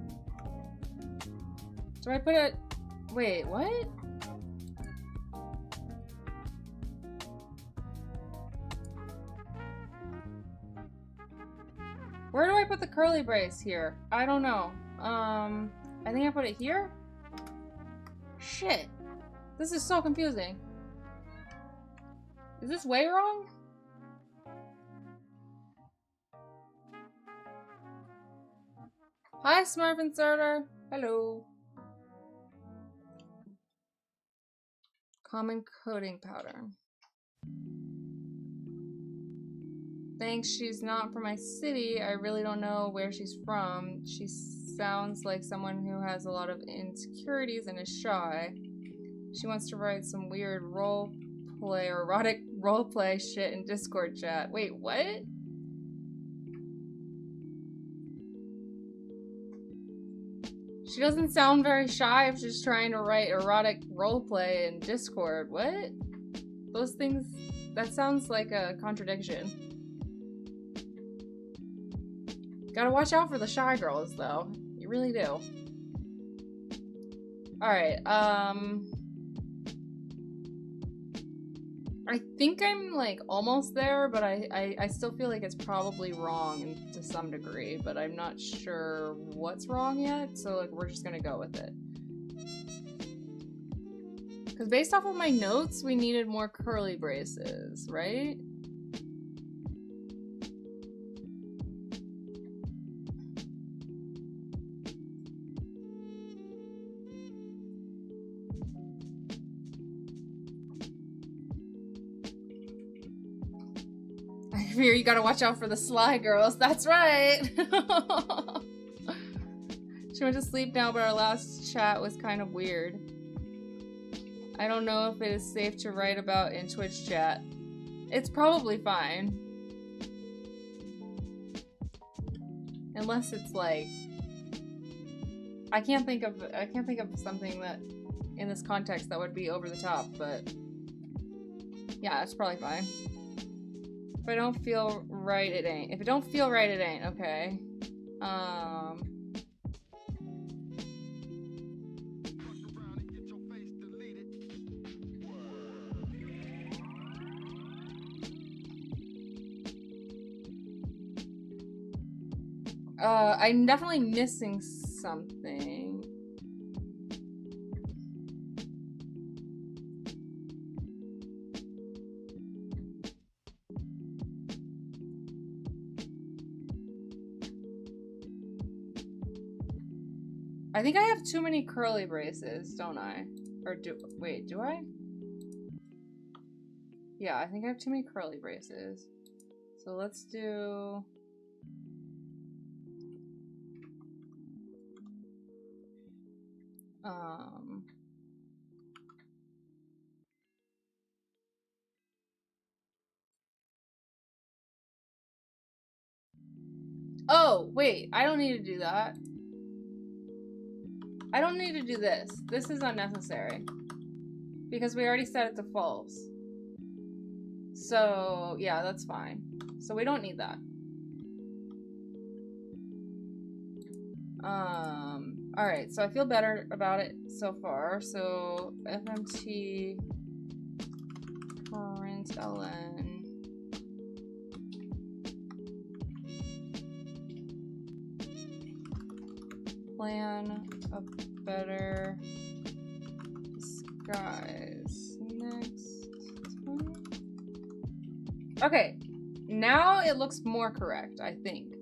Do I put it... Wait, what? Where do I put the curly brace here? I don't know. I think I put it here? Shit. This is so confusing. Is this way wrong? Hi, Smurf Inserter. Hello. Common coding pattern. Thanks, she's not from my city. I really don't know where she's from. She sounds like someone who has a lot of insecurities and is shy. She wants to write some weird roleplay or erotic roleplay shit in Discord chat. Wait, what? She doesn't sound very shy if she's trying to write erotic roleplay in Discord. What? Those things... That sounds like a contradiction. Gotta watch out for the shy girls, though. You really do. Alright, I think I'm, like, almost there, but I still feel like it's probably wrong to some degree, but I'm not sure what's wrong yet, so, like, we're just gonna go with it. Because based off of my notes, we needed more curly braces, right? Here, you gotta watch out for the sly girls. That's right! She went to sleep now, but our last chat was kind of weird. I don't know if it is safe to write about in Twitch chat. It's probably fine. Unless it's like... I can't think of something that in this context that would be over the top, but yeah, it's probably fine. If I don't feel right, it ain't. If it don't feel right, it ain't. Okay. I'm definitely missing something. I think I have too many curly braces, don't I? Or wait, do I? Yeah, I think I have too many curly braces. So let's do... Oh, wait, I don't need to do that. I don't need to do this. This is unnecessary. Because we already set it to false. So, yeah, that's fine. So we don't need that. Alright, so I feel better about it so far. So, FMT println plan a better disguise next time. Okay, now it looks more correct, I think.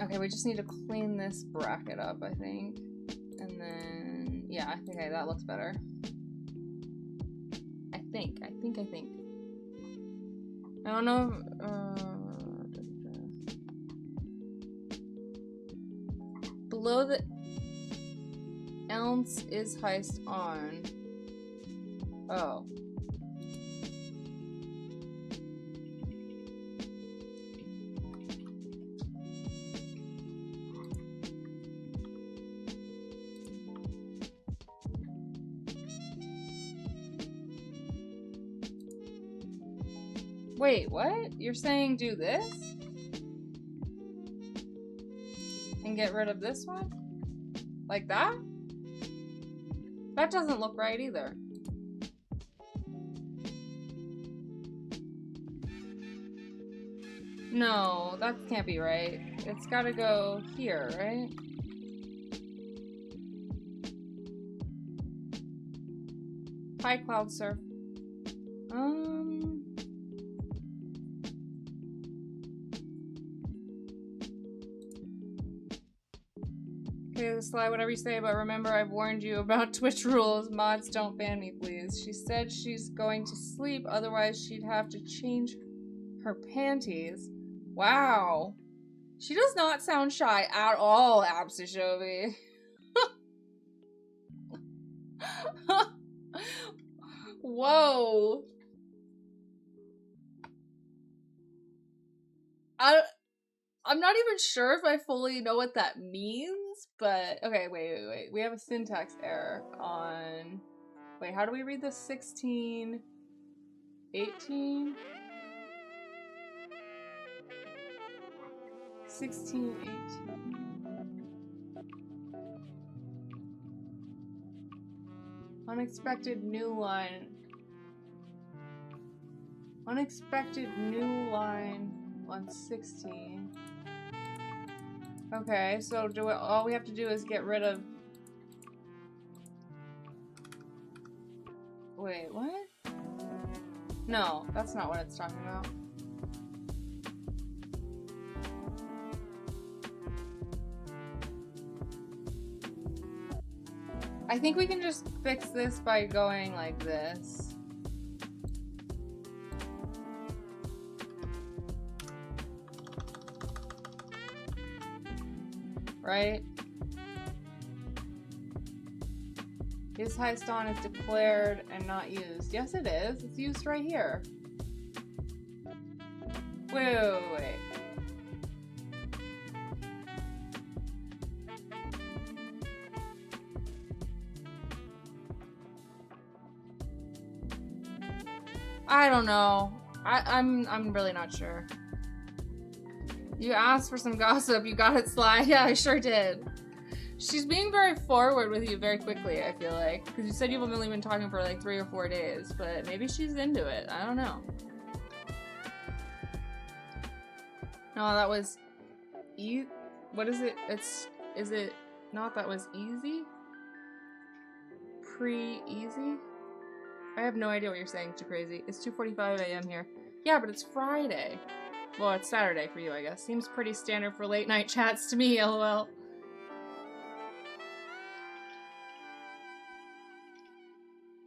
Okay, we just need to clean this bracket up, I think. And then, yeah, okay, that looks better. I think. I don't know if, below the ounce is heist on. Oh. Wait, what? You're saying do this? And get rid of this one? Like that? That doesn't look right either. No, that can't be right. It's gotta go here, right? Hi, Cloud Surf. Okay, Sly, whatever you say, but remember I've warned you about Twitch rules. Mods, don't ban me, please. She said she's going to sleep, otherwise she'd have to change her panties. Wow. She does not sound shy at all, Absishobi. Whoa. I'm not even sure if I fully know what that means, but okay, wait. We have a syntax error on... Wait, how do we read this? 16... 18? 16, 18. Unexpected new line. Unexpected new line on 16. Okay, so all we have to do is get rid of... Wait, what? No, that's not what it's talking about. I think we can just fix this by going like this. Right? Is heist on is declared and not used. Yes, it is. It's used right here. Wait. I don't know. I'm really not sure. You asked for some gossip. You got it, Sly. Yeah, I sure did. She's being very forward with you very quickly, I feel like. Because you said you've only been talking for like 3 or 4 days. But maybe she's into it. I don't know. No, that was... What is it? Is it not that was easy? Pre-easy? I have no idea what you're saying, too crazy. It's 2:45 a.m. here. Yeah, but it's Friday. Well, it's Saturday for you, I guess. Seems pretty standard for late night chats to me, lol.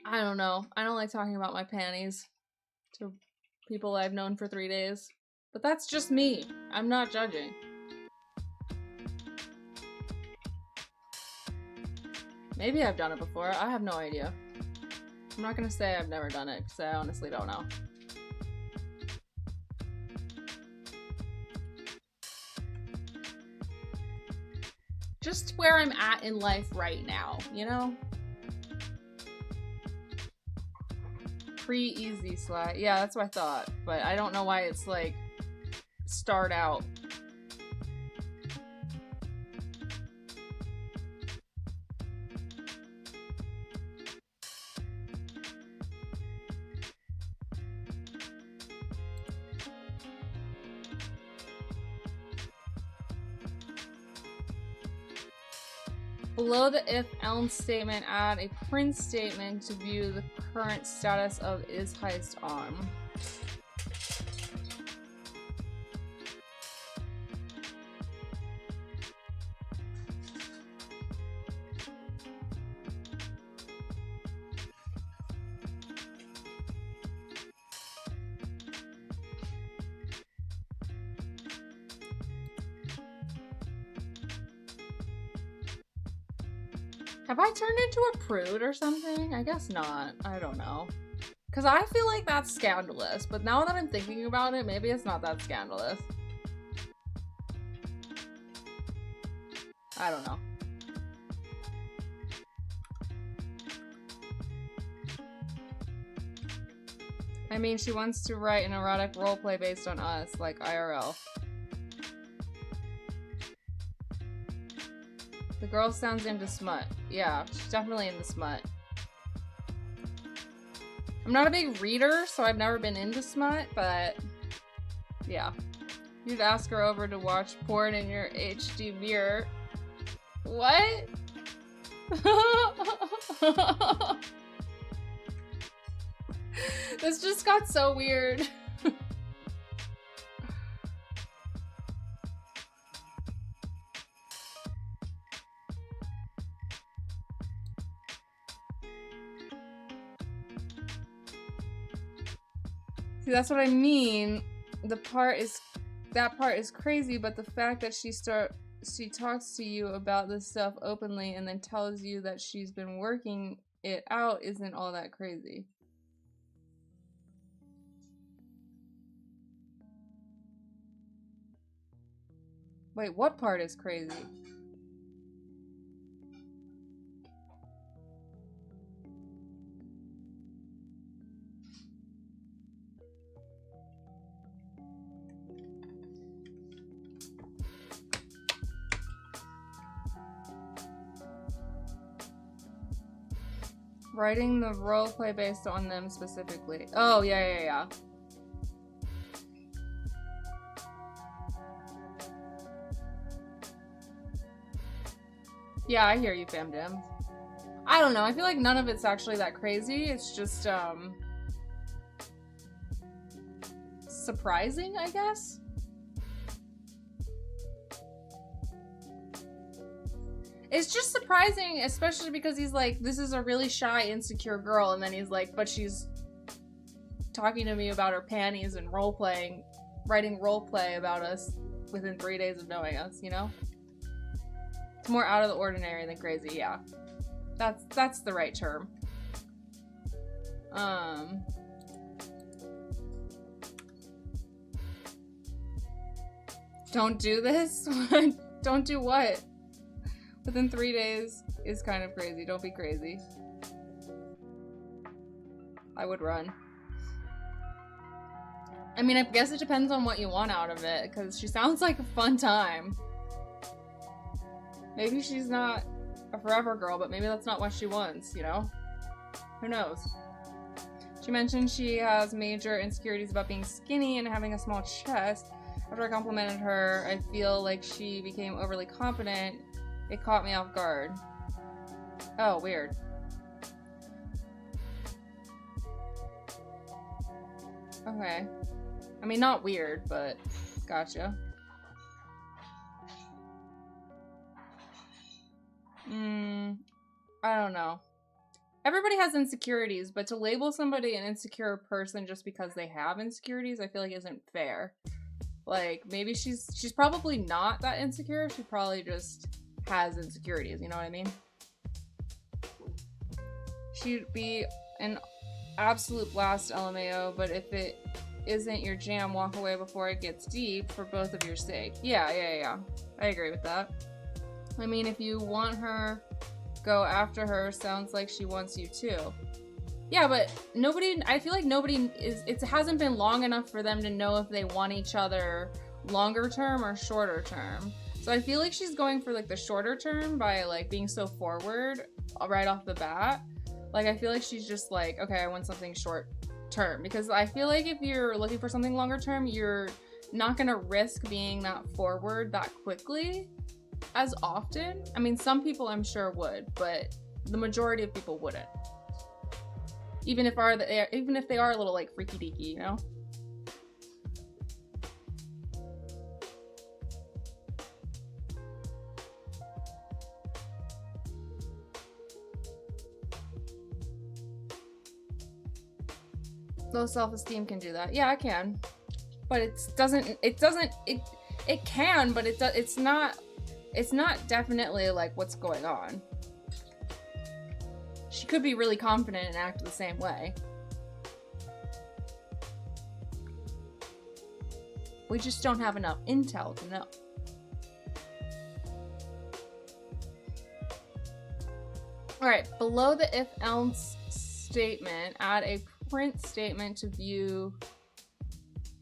I don't know. I don't like talking about my panties to people I've known for 3 days. But that's just me. I'm not judging. Maybe I've done it before. I have no idea. I'm not gonna say I've never done it, because I honestly don't know. Just where I'm at in life right now, you know? Pre-easy slide. Yeah, that's what I thought. But I don't know why it's like, start out. Below the if-else statement, add a print statement to view the current status of is heist on. Have I turned into a prude or something? I guess not. I don't know. Because I feel like that's scandalous, but now that I'm thinking about it, maybe it's not that scandalous. I don't know. I mean, she wants to write an erotic roleplay based on us, like IRL. The girl sounds into smut. Yeah, she's definitely into smut. I'm not a big reader, so I've never been into smut, but yeah. You'd ask her over to watch porn in your HD mirror. What? This just got so weird. See, that's what I mean. That part is crazy, but the fact that she talks to you about this stuff openly and then tells you that she's been working it out isn't all that crazy. Wait, what part is crazy? Writing the roleplay based on them specifically. Oh, yeah. Yeah, I hear you, FamDim. I don't know. I feel like none of it's actually that crazy. It's just, surprising, I guess? It's just surprising, especially because he's like, this is a really shy, insecure girl, and then he's like, but she's talking to me about her panties and role-playing, writing roleplay about us within 3 days of knowing us, you know? It's more out of the ordinary than crazy, yeah. That's the right term. Don't do this? Don't do what? Within 3 days is kind of crazy. Don't be crazy. I would run. I mean, I guess it depends on what you want out of it, because she sounds like a fun time. Maybe she's not a forever girl, but maybe that's not what she wants, you know? Who knows? She mentioned she has major insecurities about being skinny and having a small chest. After I complimented her, I feel like she became overly confident. It caught me off guard. Oh, weird. Okay. I mean, not weird, but gotcha. I don't know. Everybody has insecurities, but to label somebody an insecure person just because they have insecurities, I feel like isn't fair. Like, maybe she's probably not that insecure. She probably just has insecurities, you know what I mean? She'd be an absolute blast, LMAO, but if it isn't your jam, walk away before it gets deep for both of your sake. Yeah. I agree with that. I mean, if you want her, go after her. Sounds like she wants you too. Yeah, but I feel like it hasn't been long enough for them to know if they want each other longer term or shorter term. So I feel like she's going for like the shorter term by like being so forward right off the bat. Like, I feel like she's just like, okay, I want something short term, because I feel like if you're looking for something longer term, you're not gonna risk being that forward that quickly as often. I mean, some people I'm sure would, but the majority of people wouldn't. Even if they are a little like freaky deaky, you know? Low self-esteem can do that. Yeah, I can. But it can, but it's not definitely like what's going on. She could be really confident and act the same way. We just don't have enough intel to know. Alright, below the if-else statement, add a print statement to view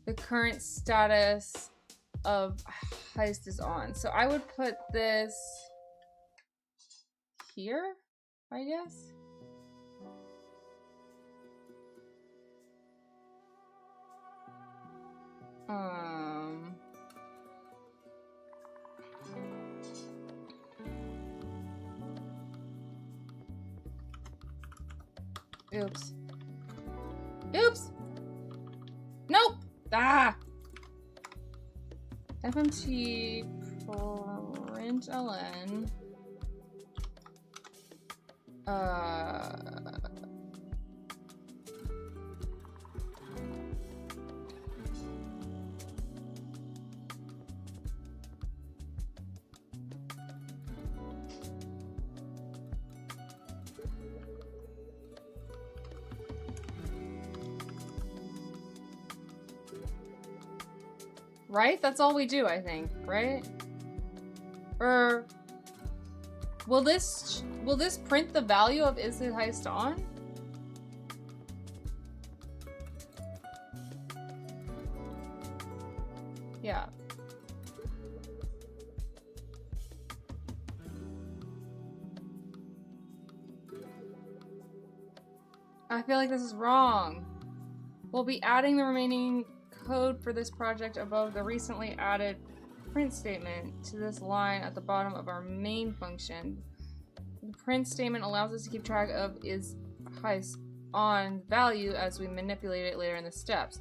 the current status of heist is on. So I would put this here, I guess. Oops. Nope. FMT println Right? That's all we do, I think, right? Or will this print the value of is the heist on? Yeah. I feel like this is wrong. We'll be adding the remaining code for this project above the recently added print statement to this line at the bottom of our main function. The print statement allows us to keep track of is heist on value as we manipulate it later in the steps.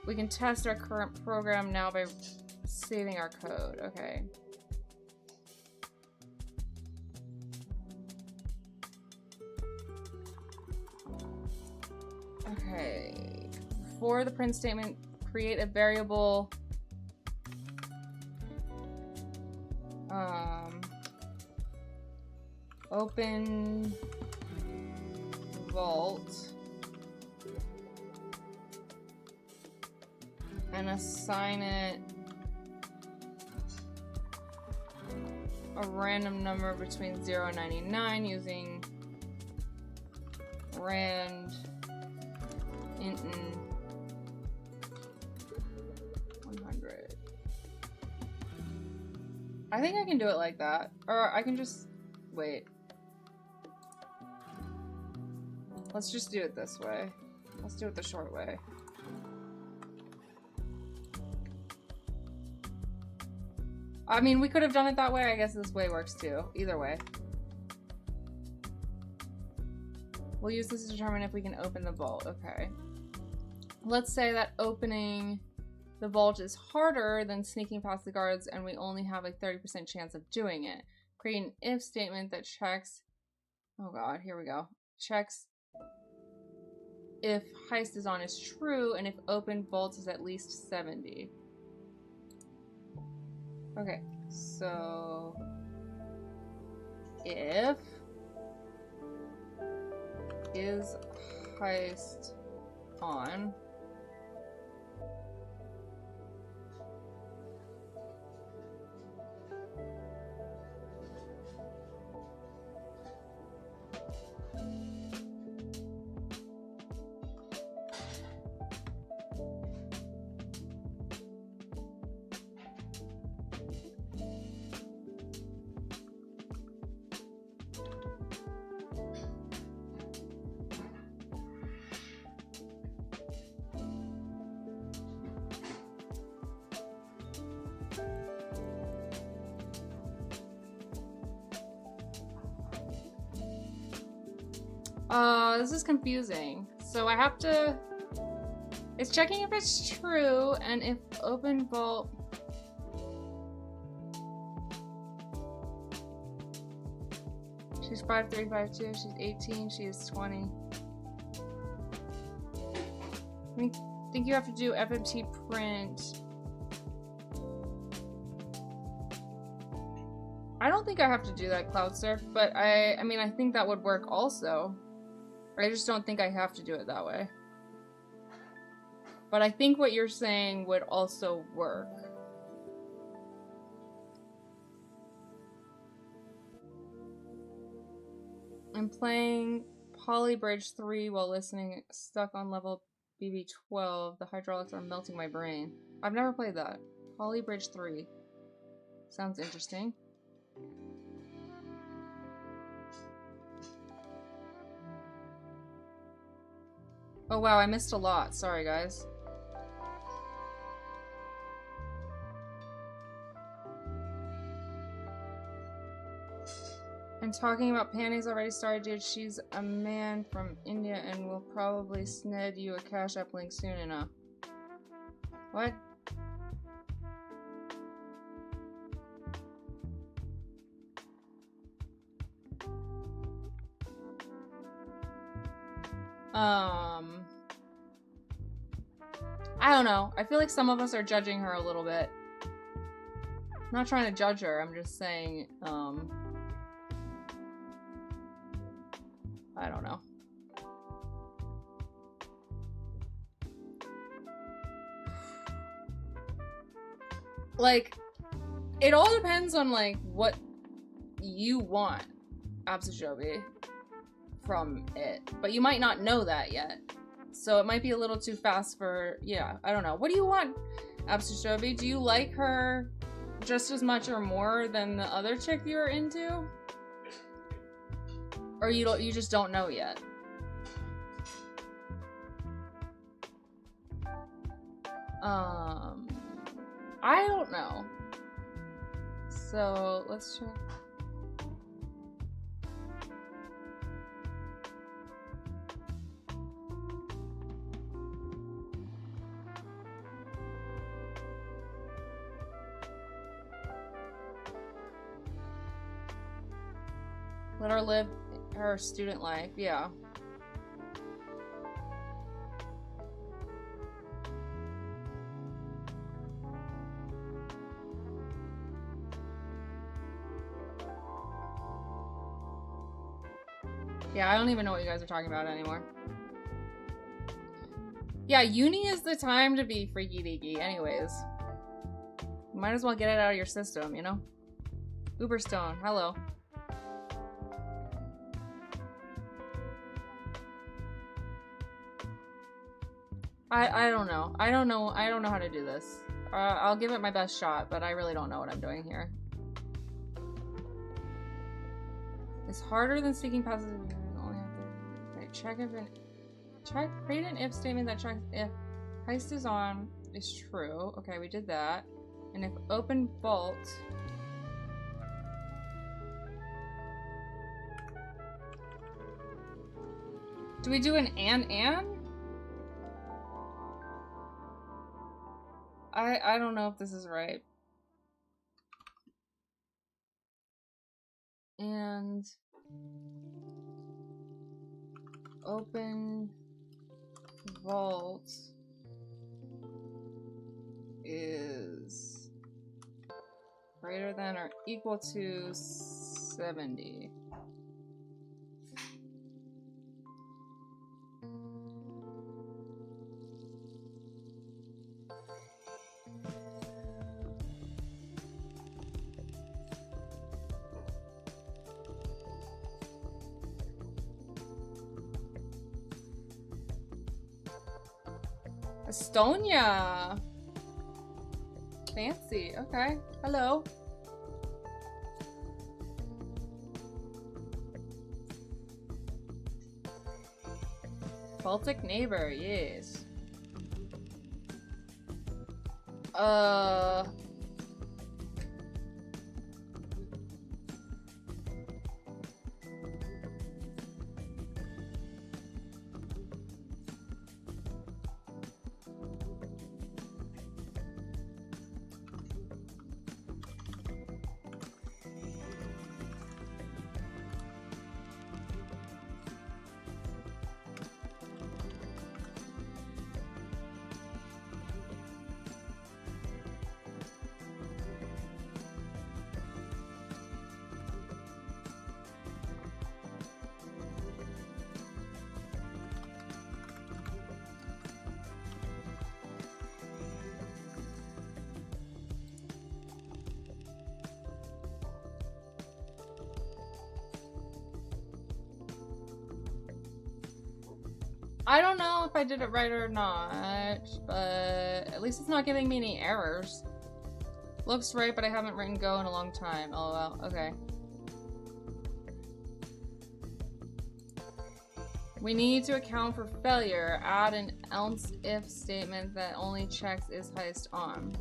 We can test our current program now by saving our code. Okay. Okay. For the print statement, create a variable open vault and assign it a random number between 0 and 99 using rand int 100. I think I can do it like that, or I can just wait. Let's just do it this way. Let's do it the short way. I mean, we could have done it that way. I guess this way works too. Either way. We'll use this to determine if we can open the vault. Okay. let's say that opening the vault is harder than sneaking past the guards and we only have a 30% chance of doing it. Create an if statement that checks, oh god, here we go. Checks if heist is on is true and if open vault is at least 70. Okay, so if is heist on, this is confusing. So I have to, it's checking if it's true and if open vault, she's 5'3", 5'2", she's 18, she is 20. I think you have to do FMT print. I don't think I have to do that cloud surf, but I mean, I think that would work also. I just don't think I have to do it that way. But I think what you're saying would also work. I'm playing Polybridge 3 while listening, stuck on level BB12. The hydraulics are melting my brain. I've never played that. Polybridge 3. Sounds interesting. Oh wow, I missed a lot. Sorry, guys. And talking about panties already started, dude. She's a man from India and will probably sned you a Cash App link soon enough. What? I don't know. I feel like some of us are judging her a little bit. I'm not trying to judge her, I'm just saying, I don't know. Like, it all depends on, like, what you want, Absishobi, from it. But you might not know that yet. So it might be a little too fast for, yeah, I don't know. What do you want, Absishobi? Do you like her just as much or more than the other chick you were into? Or you just don't know yet? I don't know. So let's check. Let her live her student life, yeah. Yeah, I don't even know what you guys are talking about anymore. Yeah, uni is the time to be freaky deaky anyways. You might as well get it out of your system, you know? Uberstone, hello. I don't know. I don't know how to do this. I'll give it my best shot, but I really don't know what I'm doing here. It's harder than sneaking past. Only have to check if create an if statement that checks if heist is on is true. Okay, we did that. And if open vault. Do we do an and? I don't know if this is right. And open vault is greater than or equal to 70. Estonia! Fancy, okay. Hello. Baltic neighbor, yes. I don't know if I did it right or not, but at least it's not giving me any errors. Looks right, but I haven't written go in a long time. LOL. Okay. We need to account for failure. Add an else if statement that only checks is highest on.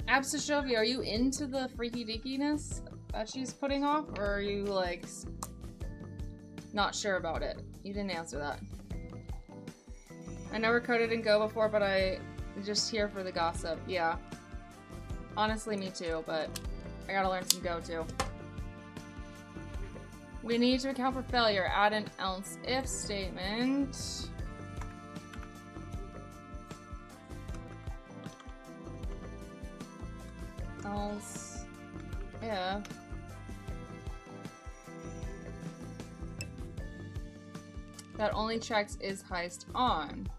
Absashovi, are you into the freaky deakiness that she's putting off? Or are you, like, not sure about it? You didn't answer that. I never coded in Go before, but I just here for the gossip. Yeah. Honestly, me too, but I gotta learn some Go too. We need to account for failure. Add an else if statement. Else if that only checks is highest on.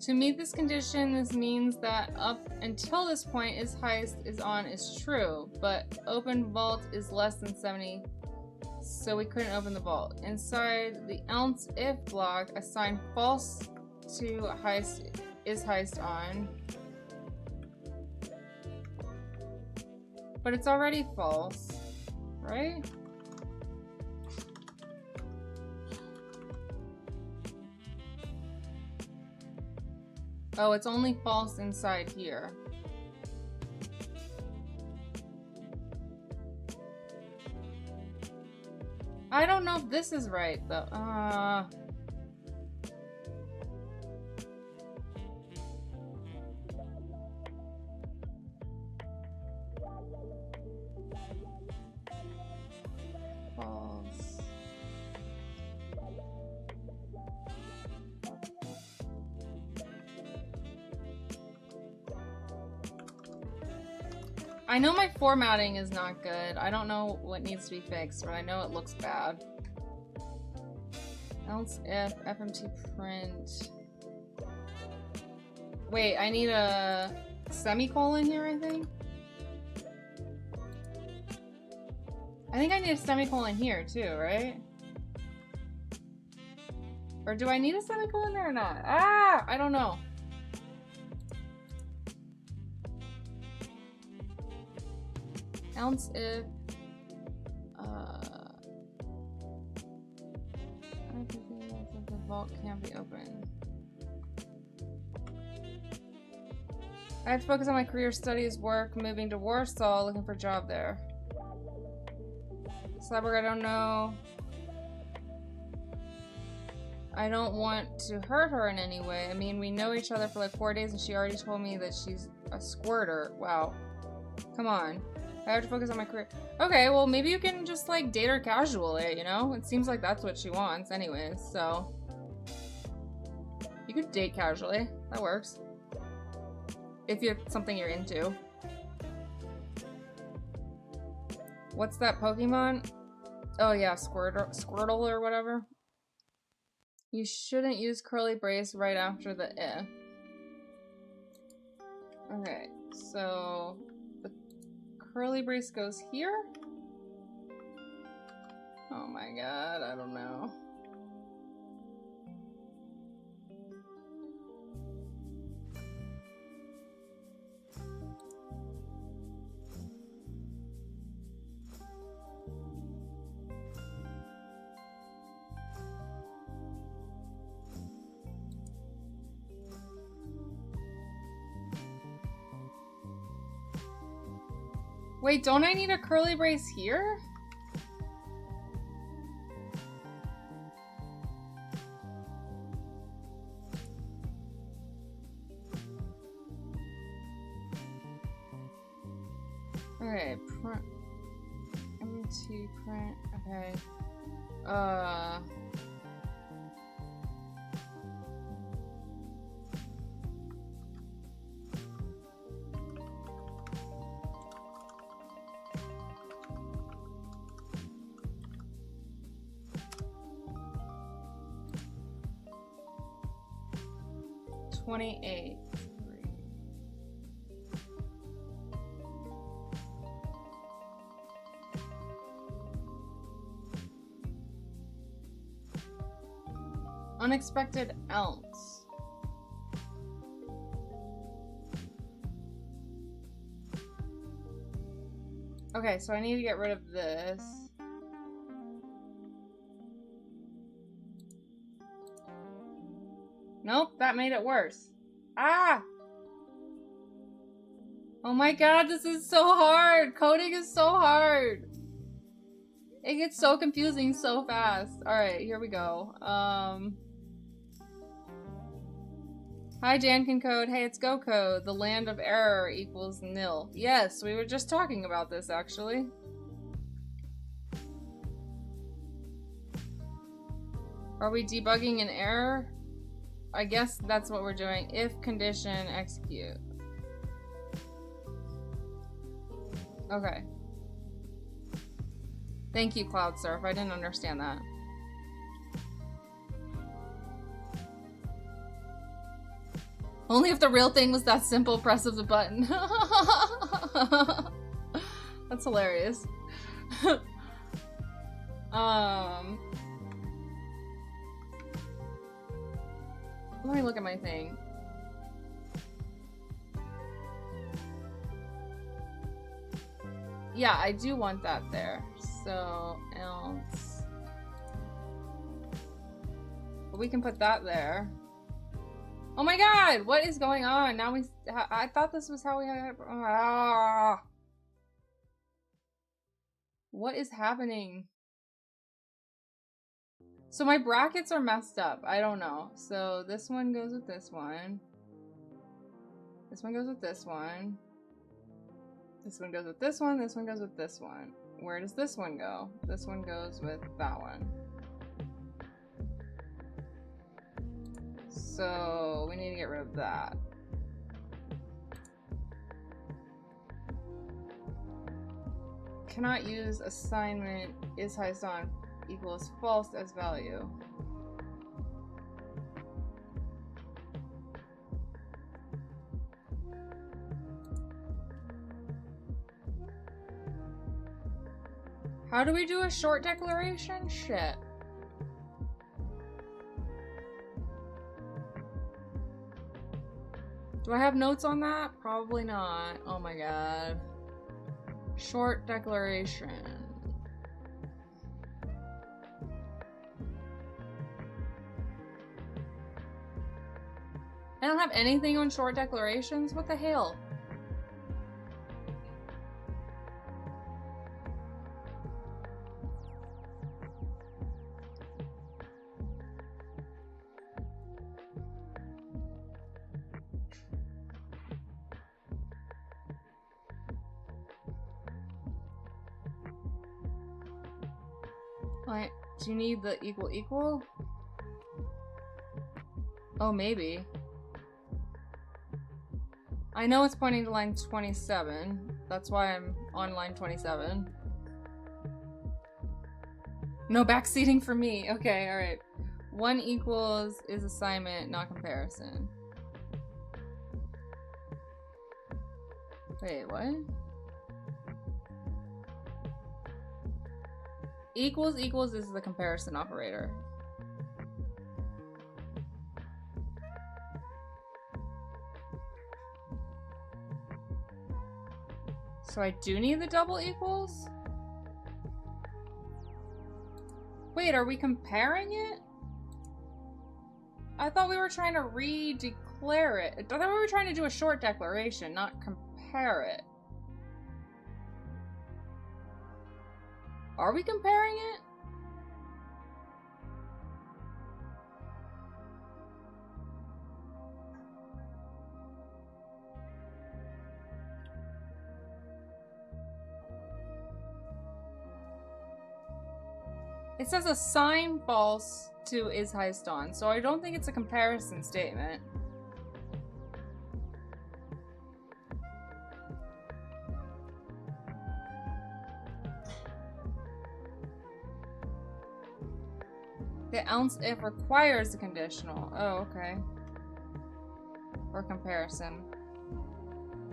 To meet this condition, this means that up until this point is highest is on is true, but open vault is less than 70, so we couldn't open the vault. Inside the else if block, assign false to highest is highest on. But it's already false, right? Oh, it's only false inside here. I don't know if this is right, though. False. I know my formatting is not good. I don't know what needs to be fixed, but I know it looks bad. Else if FMT print. Wait, I need a semicolon here, I think? I think I need a semicolon here too, right? Or do I need a semicolon there or not? Ah! I don't know. Else if... the vault can't be opened. I have to focus on my career, studies, work, moving to Warsaw, looking for a job there. Cyborg, I don't know. I don't want to hurt her in any way. I mean, we know each other for like 4 days and she already told me that she's a squirter. Wow. Come on. I have to focus on my career. Okay, well maybe you can just like date her casually, you know? It seems like that's what she wants anyways, so. You could date casually. That works. If you're something you're into. What's that Pokemon? Oh yeah, Squirtle or whatever. You shouldn't use curly brace right after the eh. Okay, so the curly brace goes here? Oh my god, I don't know. Wait, don't I need a curly brace here? Okay, print. MT print. Okay. $28. Unexpected ounce. Okay, so I need to get rid of this. Nope, that made it worse. Ah! Oh my god, this is so hard! Coding is so hard! It gets so confusing so fast. Alright, here we go. Hi, Jankin Code. Hey, it's Go Code. The land of error equals nil. Yes, we were just talking about this, actually. Are we debugging an error? I guess that's what we're doing. If condition execute. Okay. Thank you, Cloud Surf. I didn't understand that. Only if the real thing was that simple press of the button. That's hilarious. Let me look at my thing. Yeah, I do want that there. So, else. But we can put that there. Oh my god! What is going on? Now I thought this was how we had... Ah. What is happening? So my brackets are messed up. I don't know. So this one goes with this one. This one goes with this one. This one goes with this one. This one goes with this one. Where does this one go? This one goes with that one. So we need to get rid of that. Cannot use assignment is HighSon equals false as value. How do we do a short declaration? Shit. Do I have notes on that? Probably not. Oh my god. Short declaration. I don't have anything on short declarations? What the hell? What? Do you need the equal equal? Oh, maybe. I know it's pointing to line 27. That's why I'm on line 27. No backseating for me. Okay, alright. 1 equals is assignment, not comparison. Wait, what? Equals equals is the comparison operator. So I do need the double equals? Wait, are we comparing it? I thought we were trying to re-declare it. I thought we were trying to do a short declaration, not compare it. Are we comparing it? It says assign false to is highest on, so I don't think it's a comparison statement. The else if requires the conditional. Oh, okay. For comparison.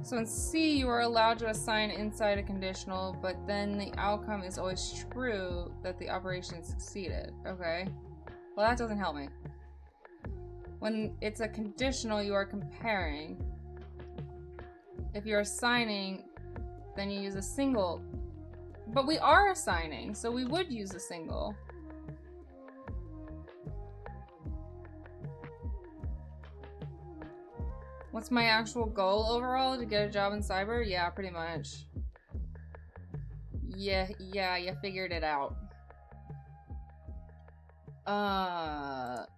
So in C, you are allowed to assign inside a conditional, but then the outcome is always true that the operation succeeded. Okay. Well, that doesn't help me. When it's a conditional, you are comparing. If you're assigning, then you use a single. But we are assigning, so we would use a single. What's my actual goal overall? To get a job in cyber? Yeah, pretty much. Yeah, you figured it out. Alright,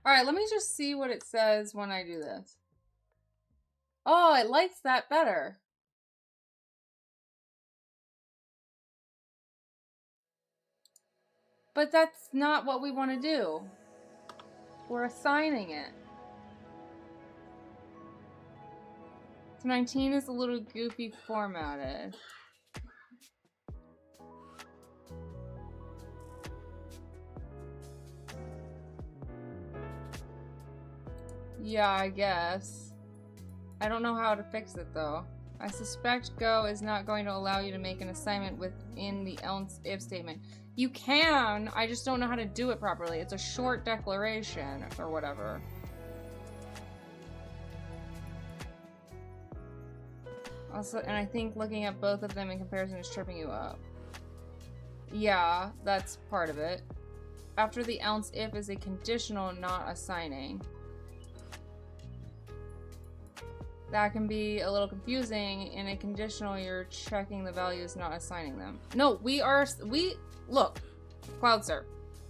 let me just see what it says when I do this. Oh, it likes that better. But that's not what we want to do. We're assigning it. So 19 is a little goofy formatted. Yeah, I guess. I don't know how to fix it though. I suspect Go is not going to allow you to make an assignment within the else if statement. You can, I just don't know how to do it properly. It's a short declaration or whatever. Also, and I think looking at both of them in comparison is tripping you up. Yeah, that's part of it. After the else if is a conditional, not assigning. That can be a little confusing. In a conditional, you're checking the values, not assigning them. No, look, CloudSurf.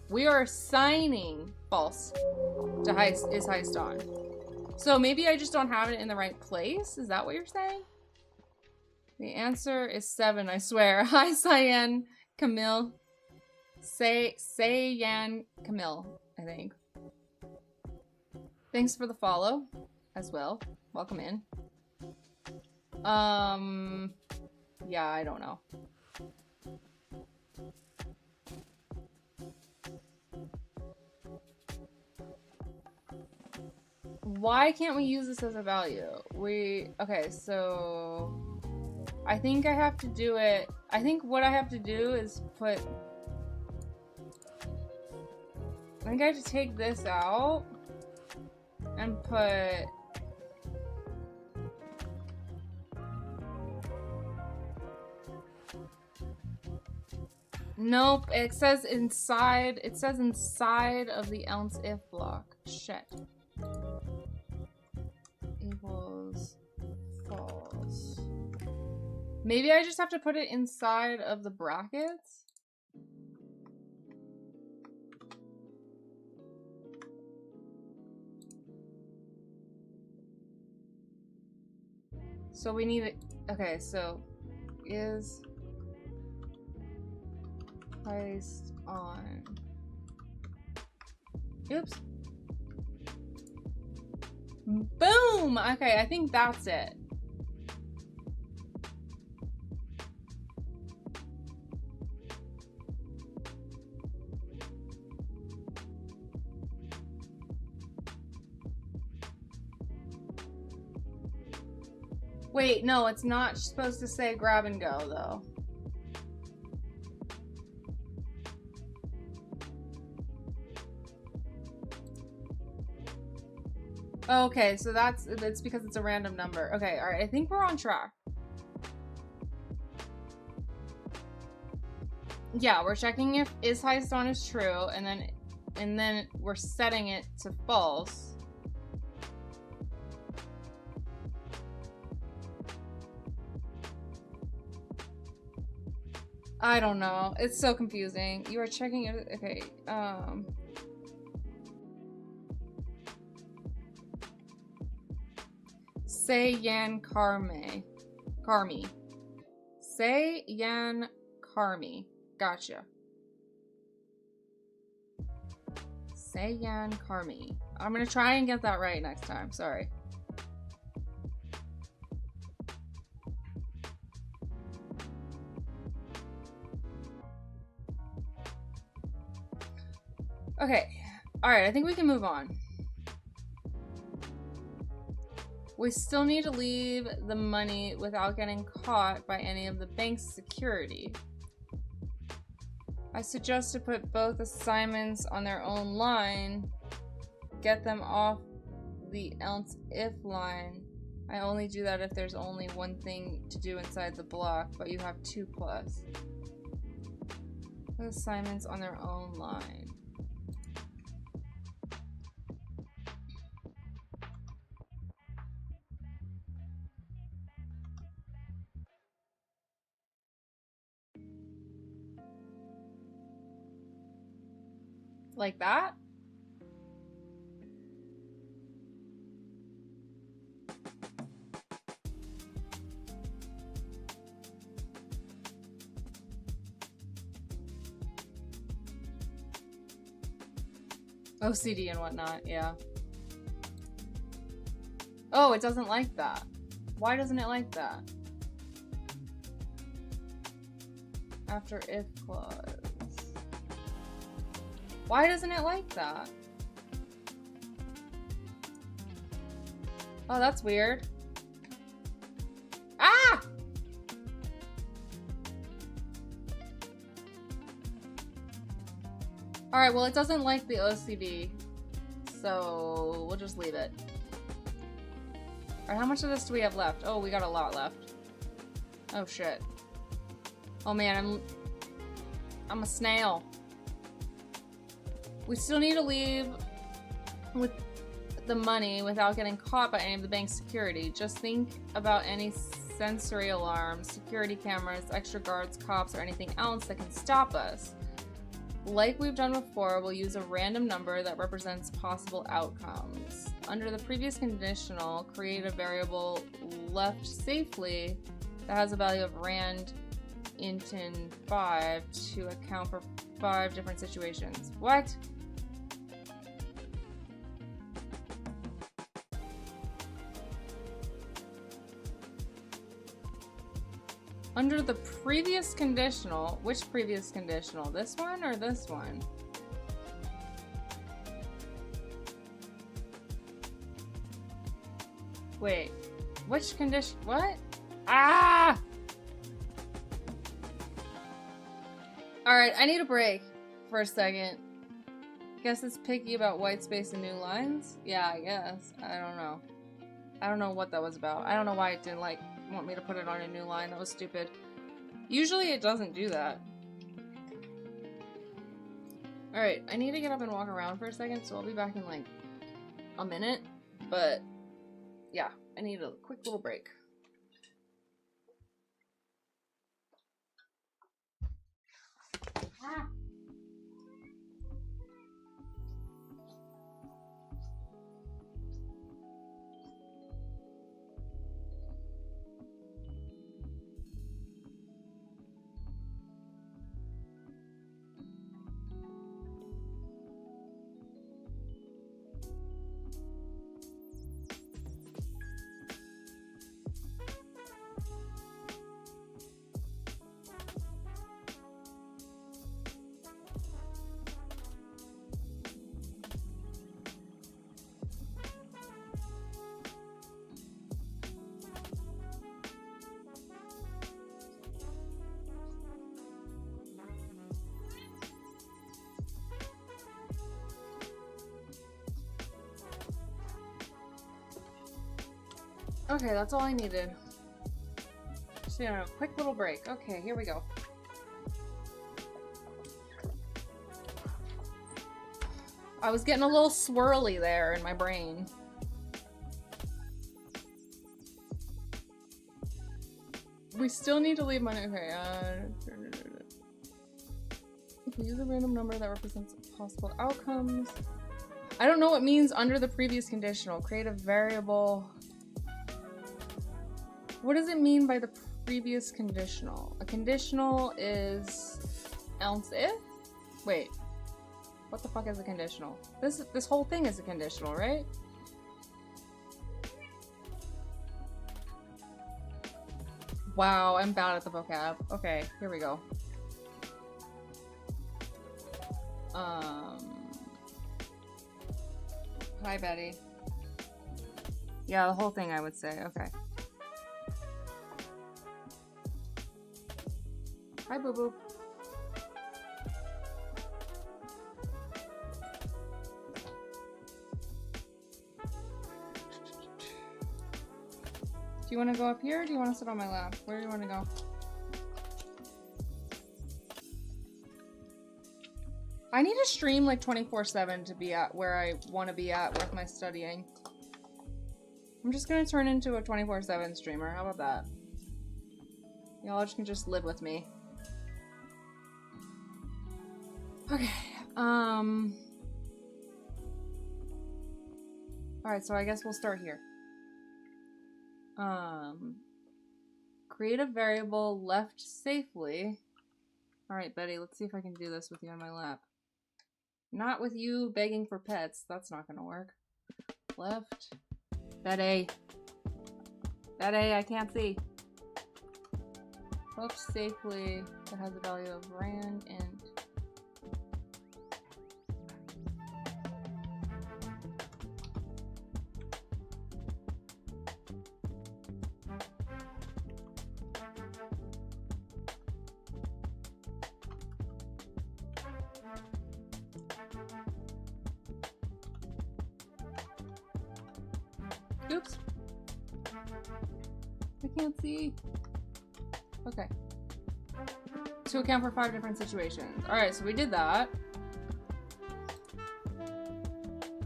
We are assigning false to is highest on. So maybe I just don't have it in the right place? Is that what you're saying? The answer is 7, I swear. Hi, Cyan Camille. Cyan Camille, I think. Thanks for the follow as well. Welcome in. Yeah, I don't know. Why can't we use this as a value? Okay, so I think I have to do it. I think what I have to do is I think I have to take this out. and put... Nope, it says inside. It says inside of the else if block. Shit. Equals false. Maybe I just have to put it inside of the brackets? So we need it. Okay, so is placed on. Oops. Boom! Okay, I think that's it. Wait, no, it's not supposed to say grab and go, though. Okay, so that's because it's a random number. Okay, alright, I think we're on track. Yeah, we're checking if is highest on is true, and then we're setting it to false. I don't know. It's so confusing. You are checking it. Okay. Say Yan Karmi. Say Yan Karmi. Gotcha. Say Yan Karmi. I'm gonna try and get that right next time. Sorry. Okay. Alright, I think we can move on. We still need to leave the money without getting caught by any of the bank's security. I suggest to put both assignments on their own line. Get them off the else if line. I only do that if there's only one thing to do inside the block, but you have 2+. Put assignments on their own line. Like that? OCD and whatnot, yeah. Oh, it doesn't like that. Why doesn't it like that? After if clause. Why doesn't it like that? Oh, that's weird. Ah! Alright, well, it doesn't like the OCD, so we'll just leave it. Alright, how much of this do we have left? Oh, we got a lot left. Oh, shit. Oh, man, I'm a snail. We still need to leave with the money without getting caught by any of the bank's security. Just think about any sensory alarms, security cameras, extra guards, cops, or anything else that can stop us. Like we've done before, we'll use a random number that represents possible outcomes. Under the previous conditional, create a variable left safely that has a value of rand intin 5 to account for 5 different situations. What? Under the previous conditional, which previous conditional? This one or this one? Wait, which condition? What? Ah! Alright, I need a break for a second. Guess it's picky about white space and new lines? Yeah, I guess. I don't know. I don't know what that was about. I don't know why it didn't, like, want me to put it on a new line. That was stupid. Usually it doesn't do that. Alright, I need to get up and walk around for a second, so I'll be back in, like, a minute. But, yeah, I need a quick little break. Ah. Okay, that's all I needed. So, you know, quick little break. Okay, here we go. I was getting a little swirly there in my brain. We still need to leave money. Okay, use a random number that represents possible outcomes. I don't know what it means under the previous conditional. Create a variable. What does it mean by the previous conditional? A conditional is else if? Wait. What the fuck is a conditional? This whole thing is a conditional, right? Wow, I'm bad at the vocab. Okay, here we go. Hi, Betty. Yeah, the whole thing, I would say. Okay. Hi, Boo Boo. Do you want to go up here or do you want to sit on my lap? Where do you want to go? I need to stream like 24/7 to be at where I want to be at with my studying. I'm just going to turn into a 24/7 streamer. How about that? Y'all just can just live with me. Okay, alright, so I guess we'll start here. Create a variable left safely. Alright, Betty, let's see if I can do this with you on my lap. Not with you begging for pets. That's not gonna work. Left. Betty. Betty, I can't see. Left safely. That has a value of rand and oops. I can't see. Okay. To account for 5 different situations. Alright, so we did that.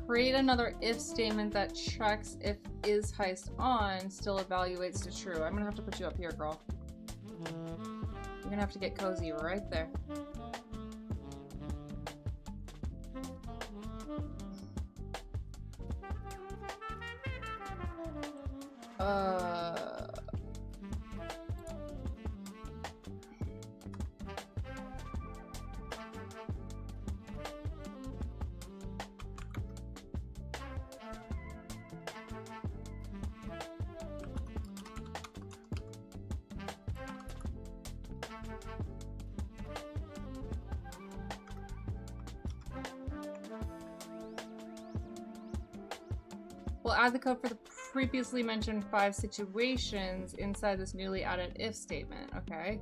Create another if statement that checks if is heist on still evaluates to true. I'm gonna have to put you up here, girl. You're gonna have to get cozy right there. We'll add the code for the previously mentioned 5 situations inside this newly added if statement. Okay.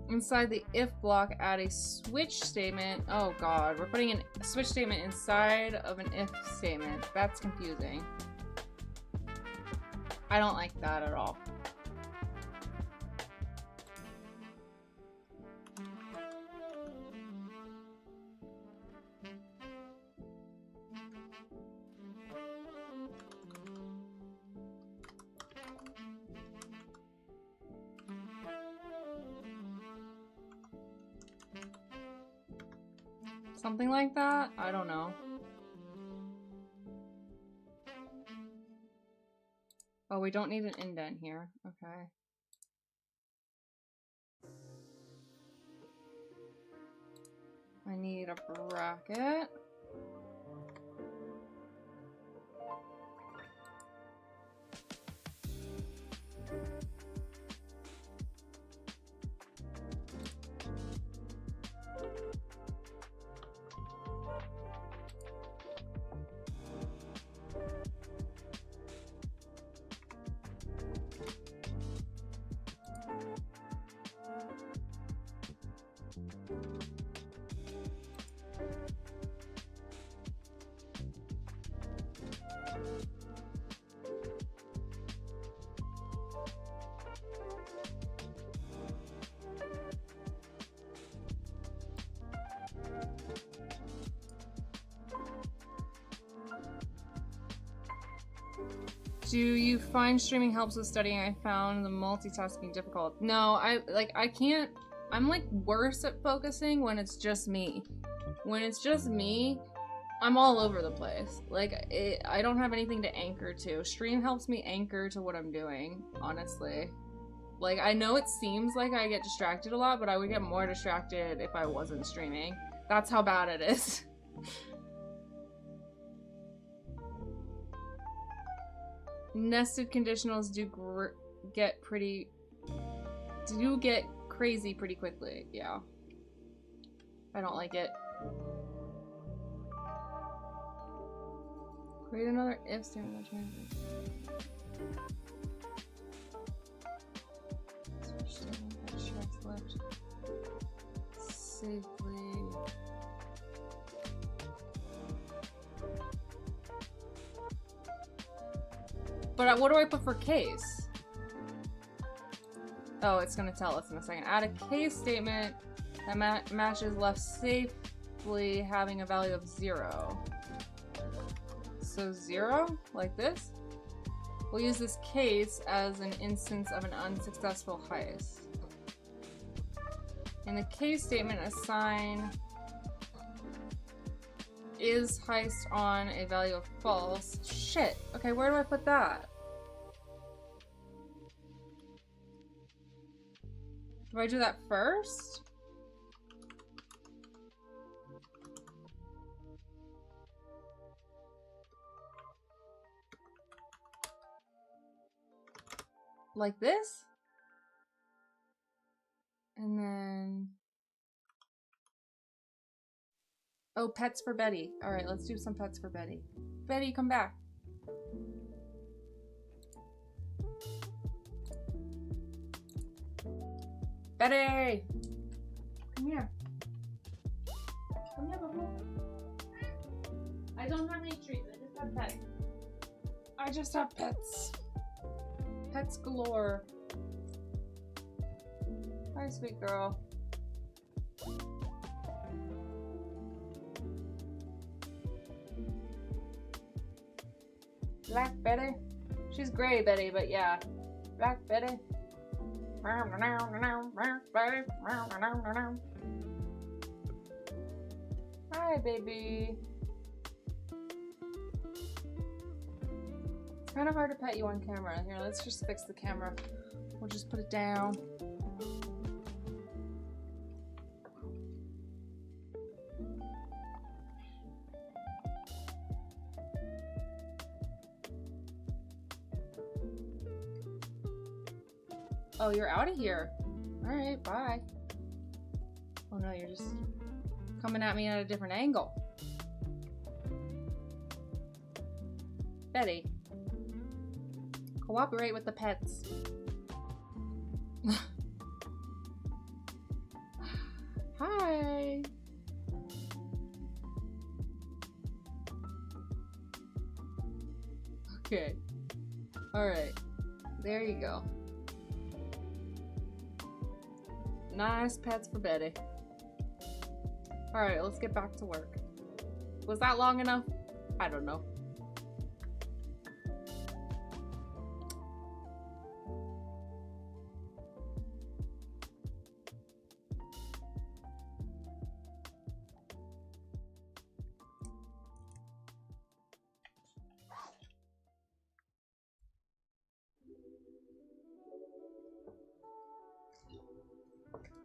Inside the if block, add a switch statement. Oh god, we're putting a switch statement inside of an if statement. That's confusing. I don't like that at all. Something like that? I don't know. Oh, we don't need an indent here. Okay. I need a bracket. Do you find streaming helps with studying? I found the multitasking difficult. No, I can't. I'm like worse at focusing when it's just me. When it's just me, I'm all over the place. Like, I don't have anything to anchor to. Stream helps me anchor to what I'm doing, honestly. Like, I know it seems like I get distracted a lot, but I would get more distracted if I wasn't streaming. That's how bad it is. Nested conditionals do get crazy pretty quickly. Yeah. I don't like it. Create another if statement. Left. Safely. But what do I put for case? Oh, it's gonna tell us in a second. Add a case statement that matches left safely having a value of 0. So 0, like this. We'll use this case as an instance of an unsuccessful heist. In the case statement, assign is heist on a value of false. Shit. Okay, where do I put that? Do I do that first? Like this? And then... Oh, pets for Betty. Alright, let's do some pets for Betty. Betty, come back. Betty! Come here. Come here, Bubba. I don't have any treats. I just have pets. I just have pets. Pets galore. Hi, sweet girl. Black Betty? She's gray Betty, but yeah. Black Betty. Hi, baby. It's kind of hard to pet you on camera. Here, let's just fix the camera. We'll just put it down. Oh, you're out of here. Alright, bye. Oh no, you're just coming at me at a different angle. Betty. Cooperate with the pets. Alright. There you go. Nice pets for Betty. Alright, let's get back to work. Was that long enough? I don't know.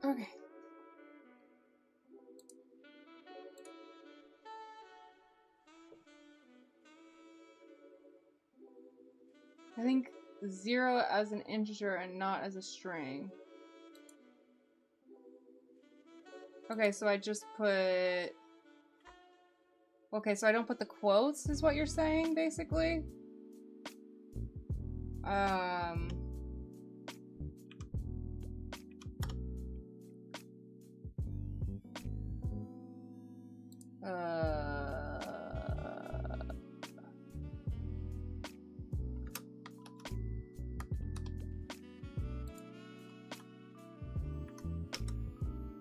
Okay. I think 0 as an integer and not as a string. Okay, so I just put... Okay, so I don't put the quotes, is what you're saying, basically?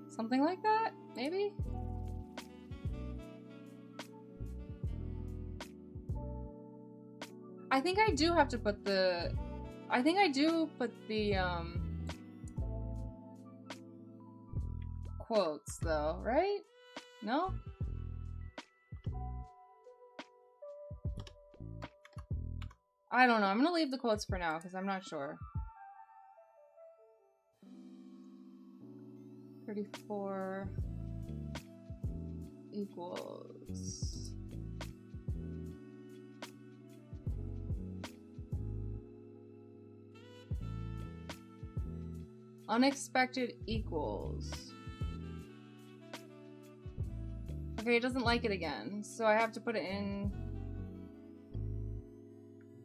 Something like that, maybe? I think I do have to put the... I think I do put the, quotes, though, right? No? I don't know. I'm gonna leave the quotes for now, because I'm not sure. 34 equals... Unexpected equals... Okay, it doesn't like it again, so I have to put it in...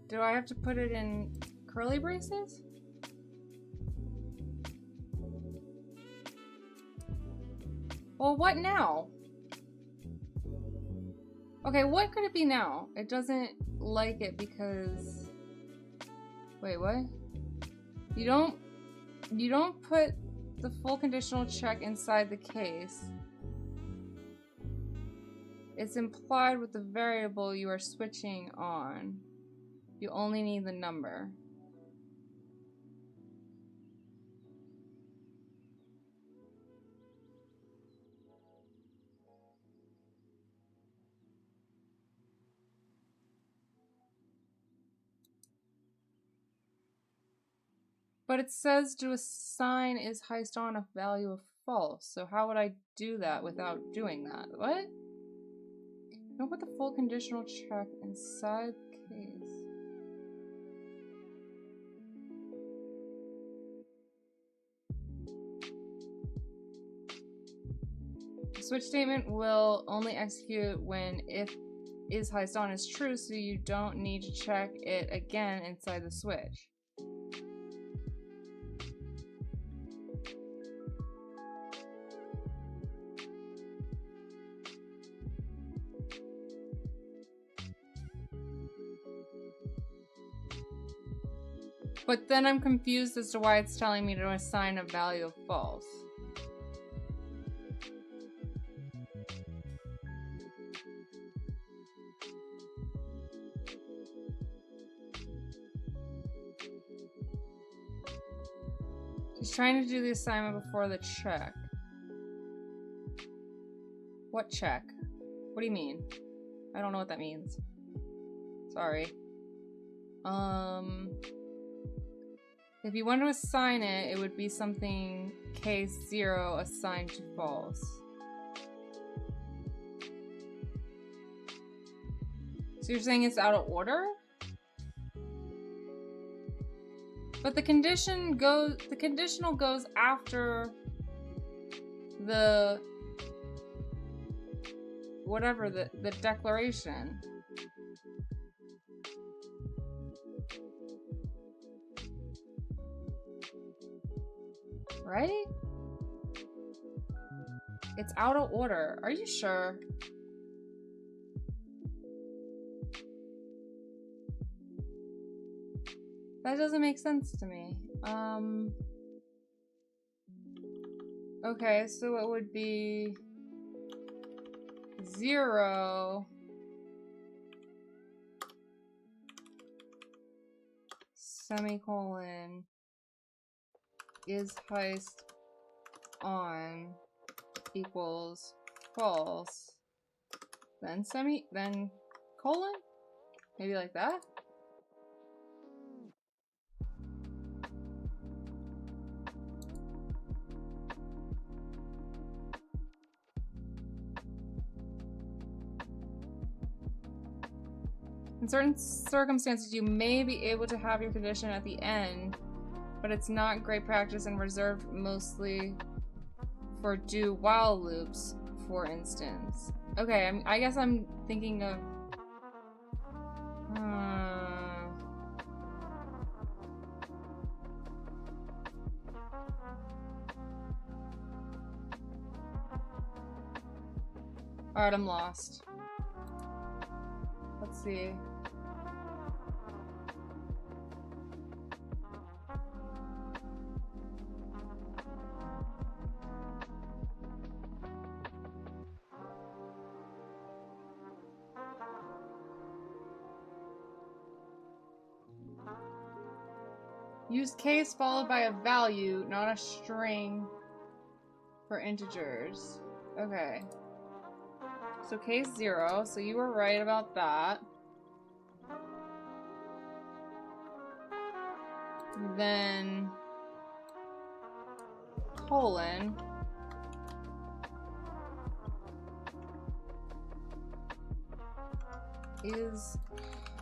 Do I have to put it in curly braces? Well, what now? Okay, what could it be now? It doesn't like it because... Wait, what? You don't put the full conditional check inside the case. It's implied with the variable you are switching on. You only need the number. But it says to assign is highest on a value of false. So how would I do that without doing that? What? Don't put the full conditional check inside the case. The switch statement will only execute when if is highest on is true, so you don't need to check it again inside the switch. But then I'm confused as to why it's telling me to assign a value of false. He's trying to do the assignment before the check. What check? What do you mean? I don't know what that means. Sorry. If you want to assign it, it would be something case 0 assigned to false. So you're saying it's out of order? But the conditional goes after the whatever, the declaration. Right? It's out of order. Are you sure? That doesn't make sense to me. Okay, so it would be 0 semicolon is heist on equals false, then then colon? Maybe like that? In certain circumstances, you may be able to have your condition at the end, but it's not great practice and reserved mostly for do while loops, for instance. Okay, I guess I'm thinking of... Alright, I'm lost. Let's see. Use case followed by a value, not a string for integers. Okay. So case 0, so you were right about that. Then colon. Is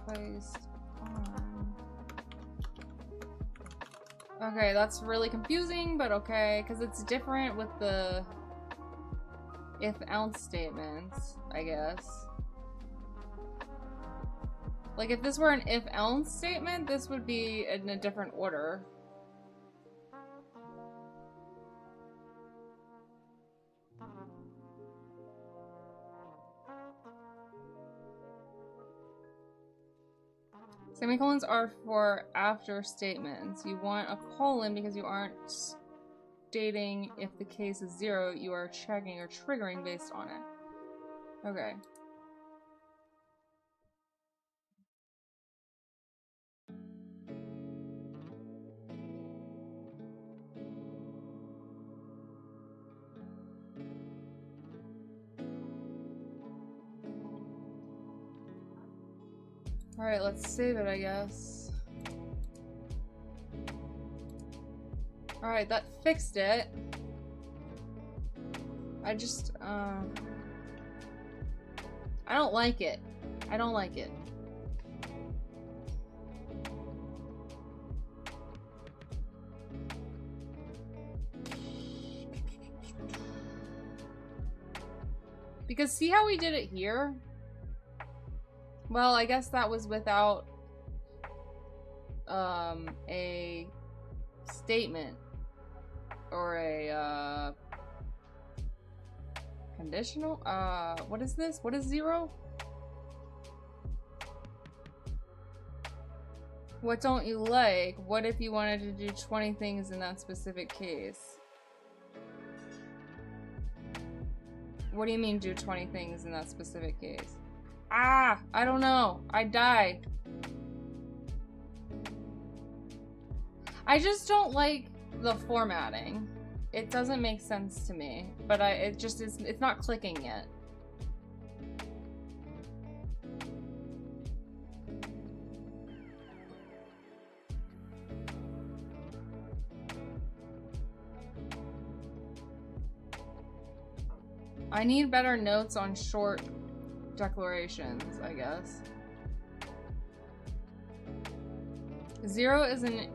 placed on. Okay, that's really confusing, but okay, because it's different with the if-else statements, I guess. Like, if this were an if-else statement, this would be in a different order. Semicolons are for after statements. You want a colon because you aren't stating if the case is 0, you are checking or triggering based on it. Okay. Alright, let's save it, I guess. Alright, that fixed it. I just, I don't like it. I don't like it. Because see how we did it here? Well, I guess that was without a statement or a conditional. What is this? What is 0? What don't you like? What if you wanted to do 20 things in that specific case? What do you mean do 20 things in that specific case? Ah, I don't know. I died. I just don't like the formatting. It doesn't make sense to me, but it's not clicking yet. I need better notes on short declarations, I guess. 0 is an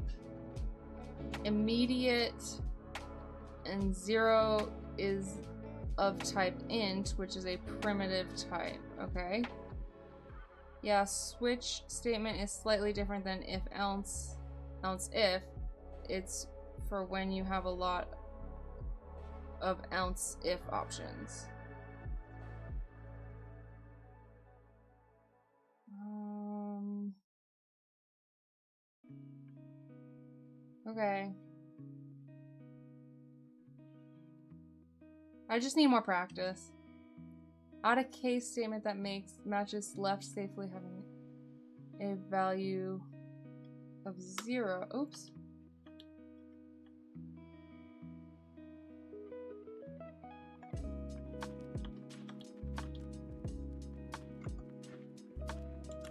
immediate, and 0 is of type int, which is a primitive type, okay? Yeah, switch statement is slightly different than if else if. It's for when you have a lot of else if options. Okay. I just need more practice. Add a case statement that matches left safely having a value of 0. Oops.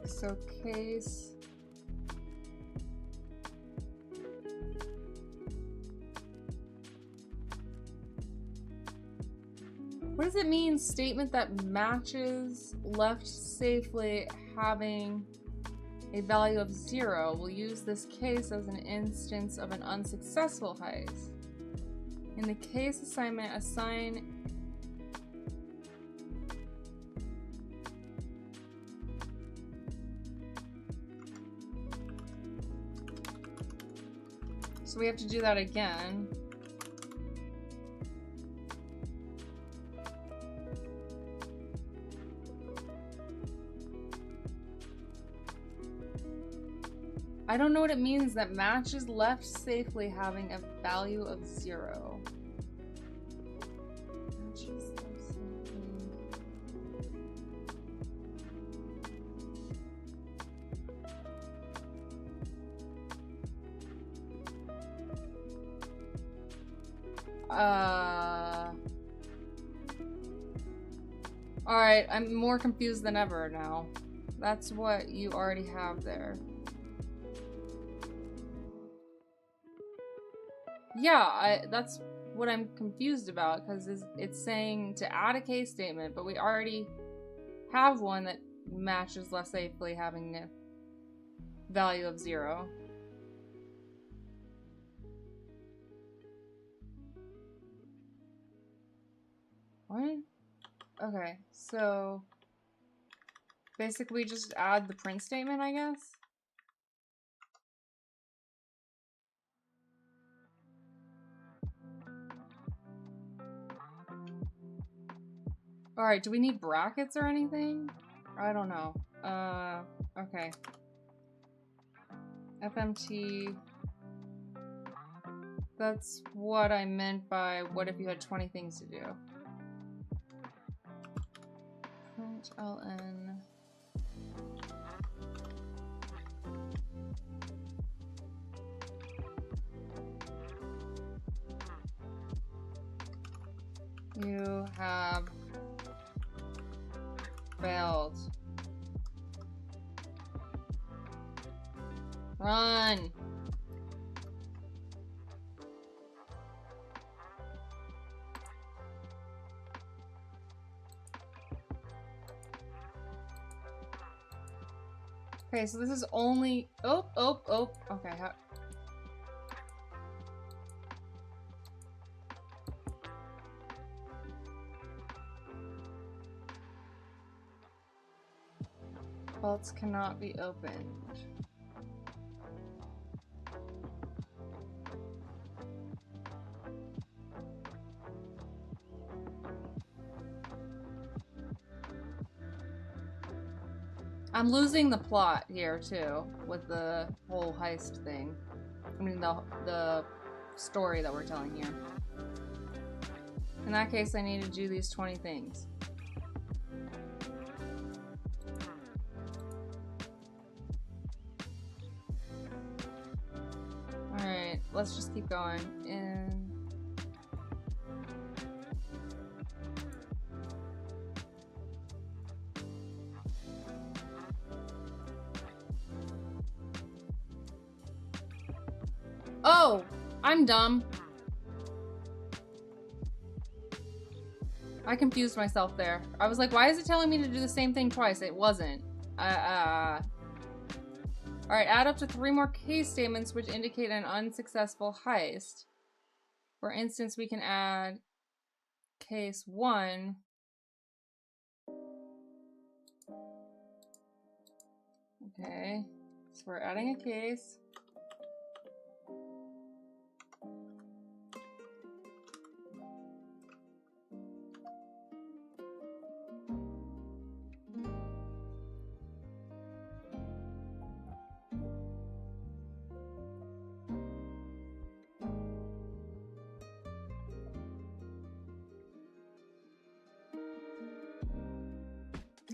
So case. What does it mean? Statement that matches left safely having a value of 0. We'll use this case as an instance of an unsuccessful heist. In the case assignment, assign so we have to do that again. I don't know what it means that matches left safely having a value of 0. Matches left safely. Alright, I'm more confused than ever now. That's what you already have there. Yeah, that's what I'm confused about, because it's saying to add a case statement, but we already have one that matches left safely having a value of 0. What? Okay, so basically just add the print statement, I guess? Alright, do we need brackets or anything? I don't know. Okay. FMT. That's what I meant by what if you had 20 things to do. Print ln. You have failed. Run! Okay, so this is only... Oh. Okay, vaults cannot be opened. I'm losing the plot here too with the whole heist thing. I mean the story that we're telling here. In that case, I need to do these 20 things. Alright, let's just keep going. Oh! I'm dumb. I confused myself there. I was like, why is it telling me to do the same thing twice? It wasn't. Alright, add up to 3 more case statements which indicate an unsuccessful heist. For instance, we can add case 1. Okay, so we're adding a case.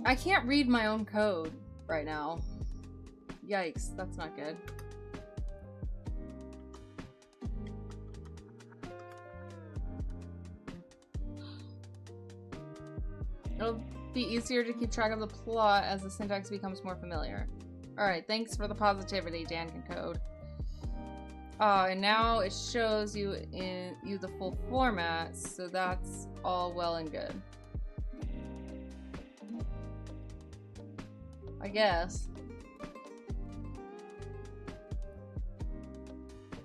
I can't read my own code right now. Yikes, that's not good. It'll be easier to keep track of the plot as the syntax becomes more familiar. Alright, thanks for the positivity, Dan can code. And now it shows you the full format, so that's all well and good. I guess.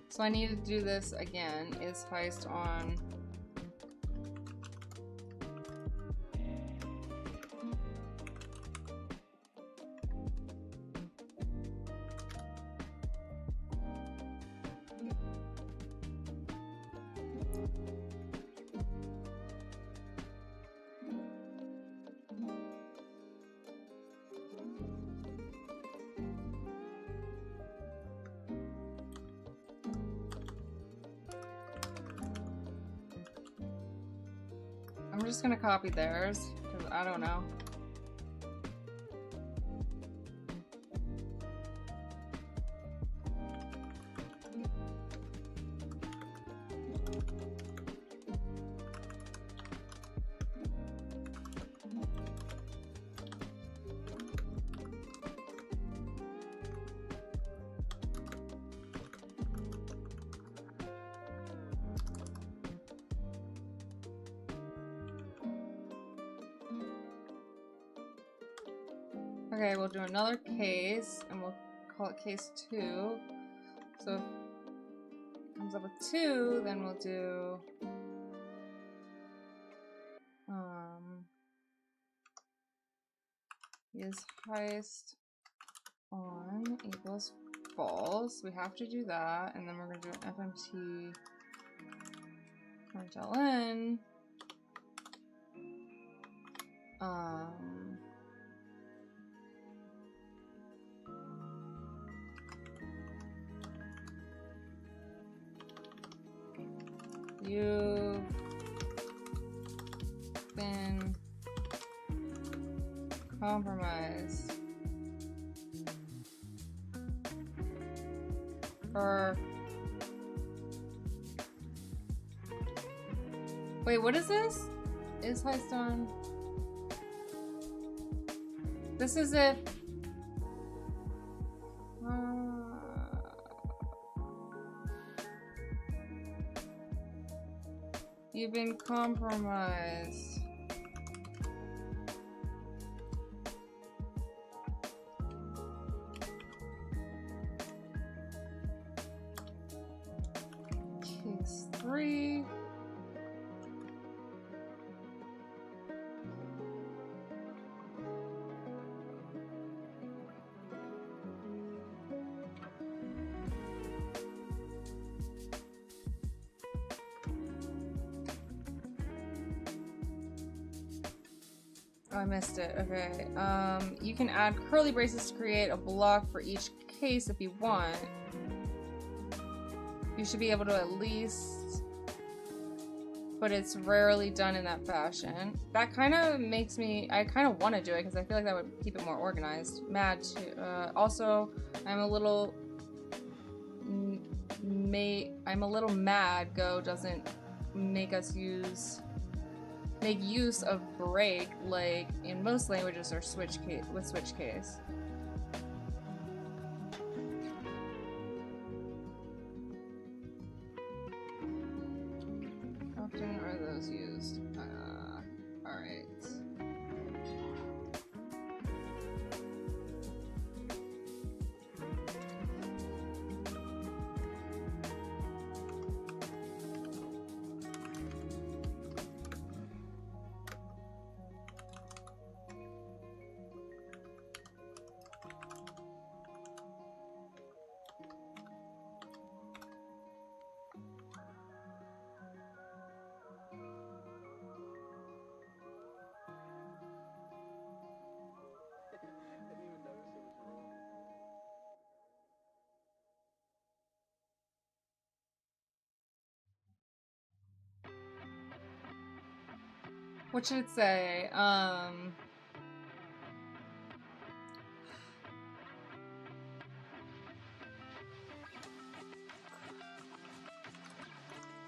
So I need to do this again. Is heist on... I'm just gonna copy theirs, because I don't know. Okay, we'll do another case, and we'll call it case 2. So if it comes up with 2, then we'll do... is heist on equals false. We have to do that, and then we're going to do an FMT ln. You've been compromised for... Wait, what is this? Is heist on... This is if... You've been compromised. Case 3. Oh, I missed it. Okay. You can add curly braces to create a block for each case if you want. You should be able to at least, but it's rarely done in that fashion. That kind of makes me, I kind of want to do it because I feel like that would keep it more organized. Mad too. Also, I'm a little mad Go doesn't make use of break like in most languages or switch case. Often are those used? Alright. What should it say?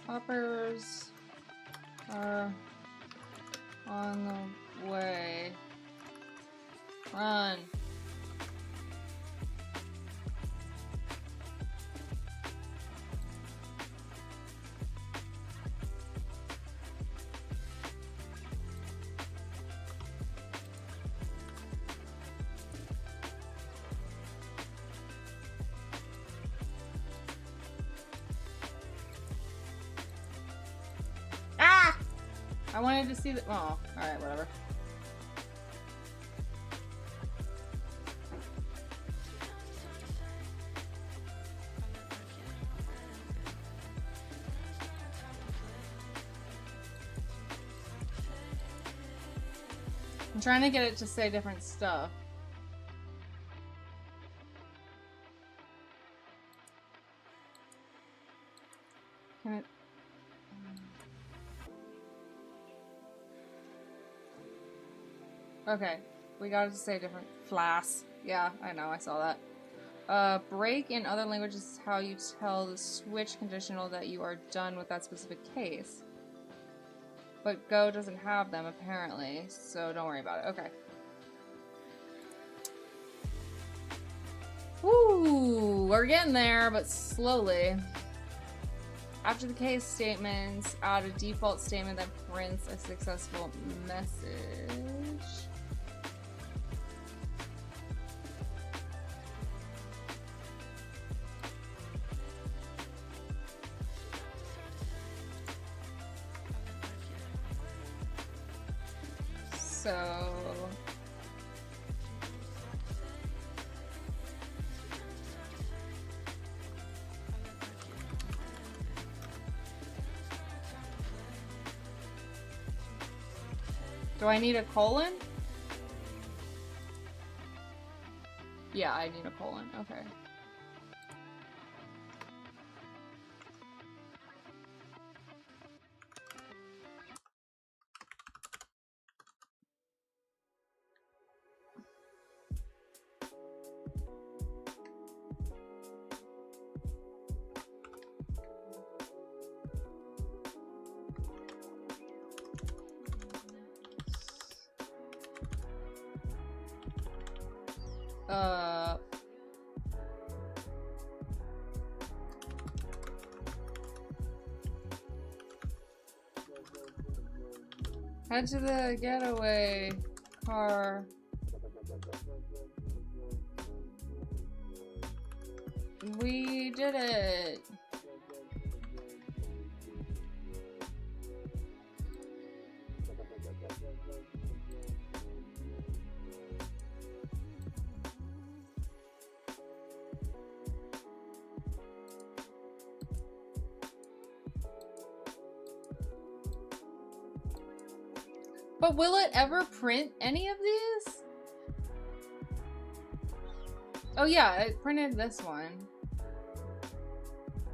Hoppers are on the way. Run. Ah! I wanted to see the. Oh, alright, whatever. I'm trying to get it to say different stuff. Can it... Okay, we got it to say different. Flas. Yeah, I know, I saw that. Break in other languages is how you tell the switch conditional that you are done with that specific case. But Go doesn't have them, apparently, so don't worry about it. Okay. Woo! We're getting there, but slowly. After the case statements, add a default statement that prints a successful message. So... do I need a colon? Yeah, I need a colon. Okay. Head to the getaway car. We did it. But will it ever print any of these? Oh yeah, it printed this one.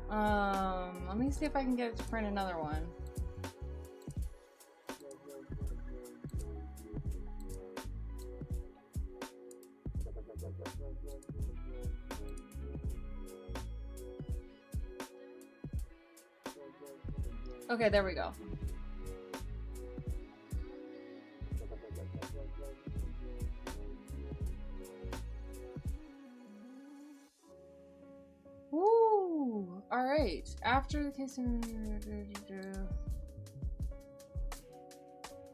Let me see if I can get it to print another one. Okay, there we go. Woo! Alright, after the case...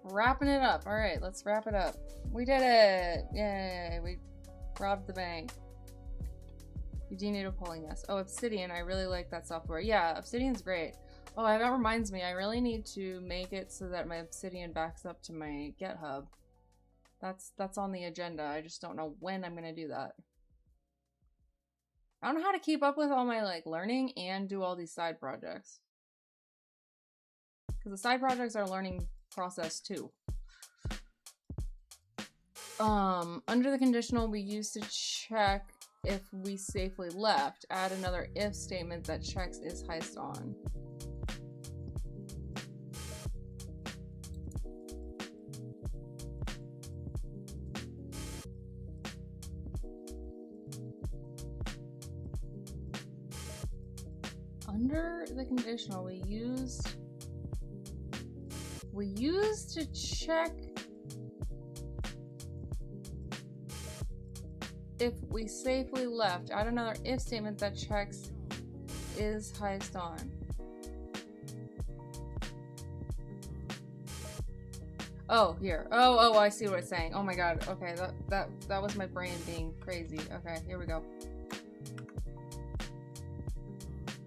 Wrapping it up. Alright, let's wrap it up. We did it! Yay! We robbed the bank. You do need a polling, yes. Oh, Obsidian. I really like that software. Yeah, Obsidian's great. Oh, that reminds me. I really need to make it so that my Obsidian backs up to my GitHub. That's on the agenda. I just don't know when I'm gonna do that. I don't know how to keep up with all my like learning and do all these side projects. Because the side projects are a learning process too. Under the conditional, we used to check if we safely left. Add another if statement that checks is heist on. Under the conditional, we used to check if we safely left. Add another if statement that checks is highest on. Oh, here. Oh, I see what it's saying. Oh my god. Okay, that was my brain being crazy. Okay, here we go.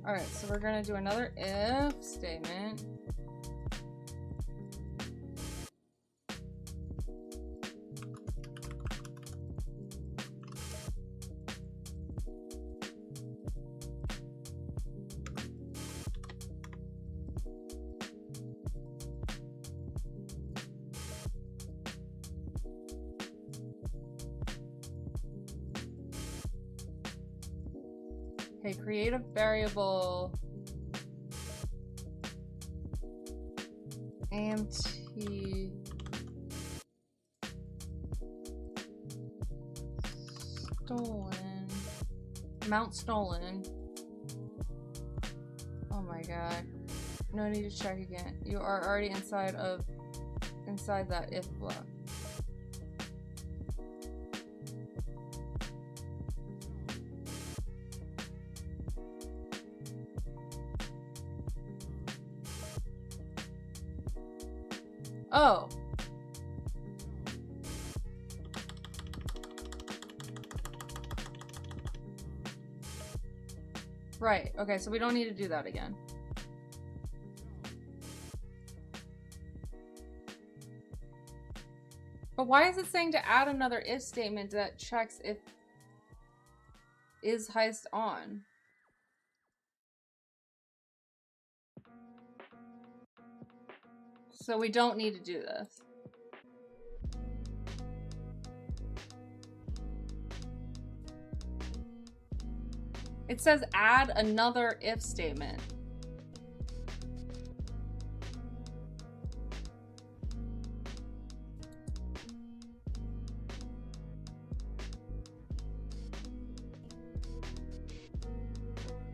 Alright, so we're gonna do another if statement. Okay, create a variable empty stolen amount stolen. Oh my god. No need to check again. You are already inside that if block. Oh. Right. Okay, so we don't need to do that again. But why is it saying to add another if statement that checks if is highest on? So we don't need to do this. It says add another if statement.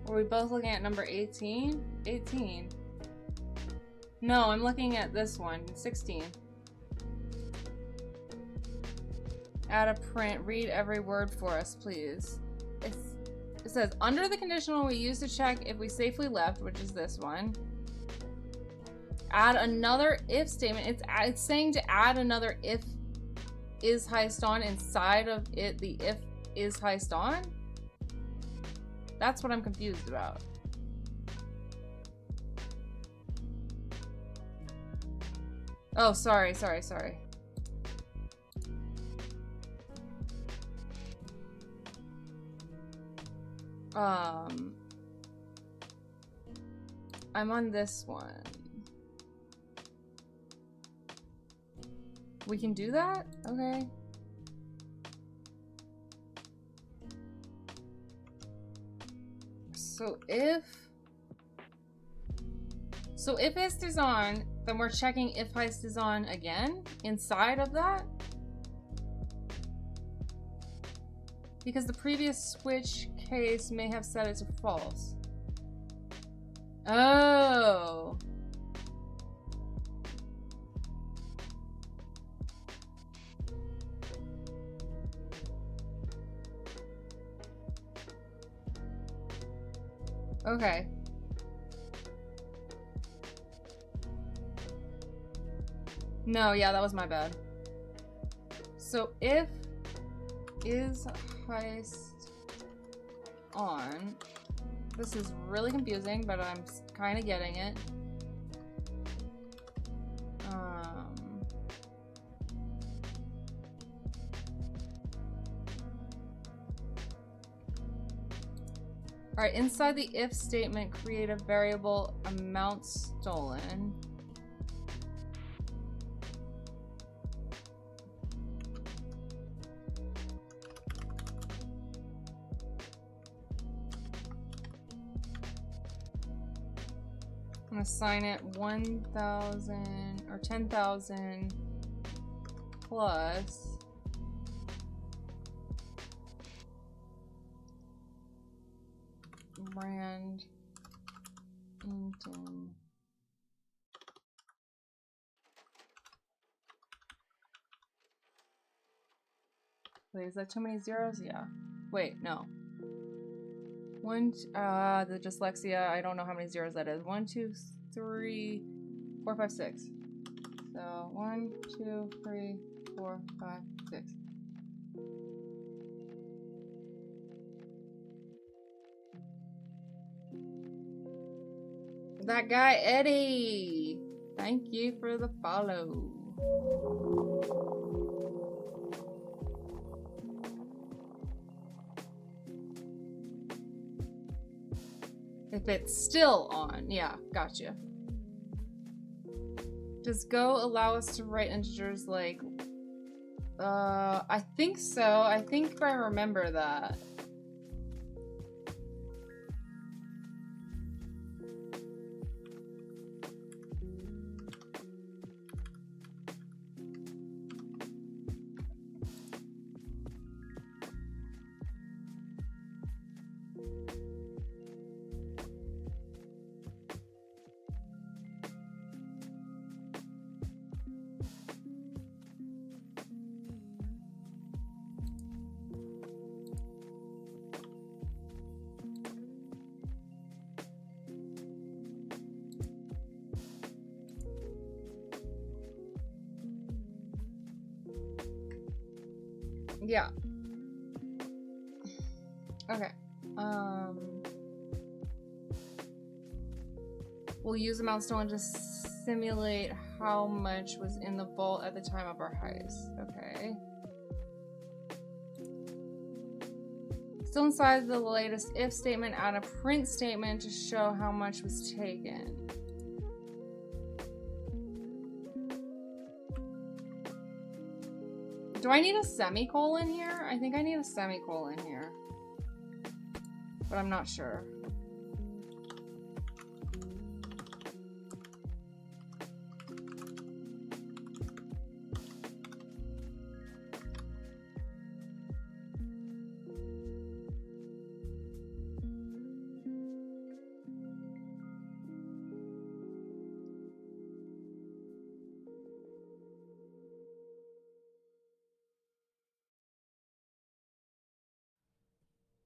Are we both looking at number 18? 18. No, I'm looking at this one, 16. Add a print. Read every word for us, please. It says, under the conditional we use to check if we safely left, which is this one. Add another if statement. It's saying to add another if is highest on inside of it, the if is highest on? That's what I'm confused about. Oh, sorry. I'm on this one. We can do that? Okay. So if Heist is on, then we're checking if Heist is on again inside of that? Because the previous switch case may have set it to false. Oh. Okay. No, yeah, that was my bad. So if is Heist on, this is really confusing, but I'm kind of getting it. All right, inside the if statement, create a variable amount stolen. I'm gonna assign it 1,000 or 10,000 plus rand Mountain. Wait, is that too many zeros? Yeah. Wait, no. The dyslexia, I don't know how many zeros that is. 1, 2, 3, 4, 5, 6. So 1, 2, 3, 4, 5, 6. That guy Eddie! Thank you for the follow. If it's still on, yeah, gotcha. Does Go allow us to write integers like... I think so. I think I remember that. Yeah. Okay. We'll use the milestone to simulate how much was in the vault at the time of our heist. Okay. Still inside the latest if statement, add a print statement to show how much was taken. Do I need a semicolon here? I think I need a semicolon here. But I'm not sure.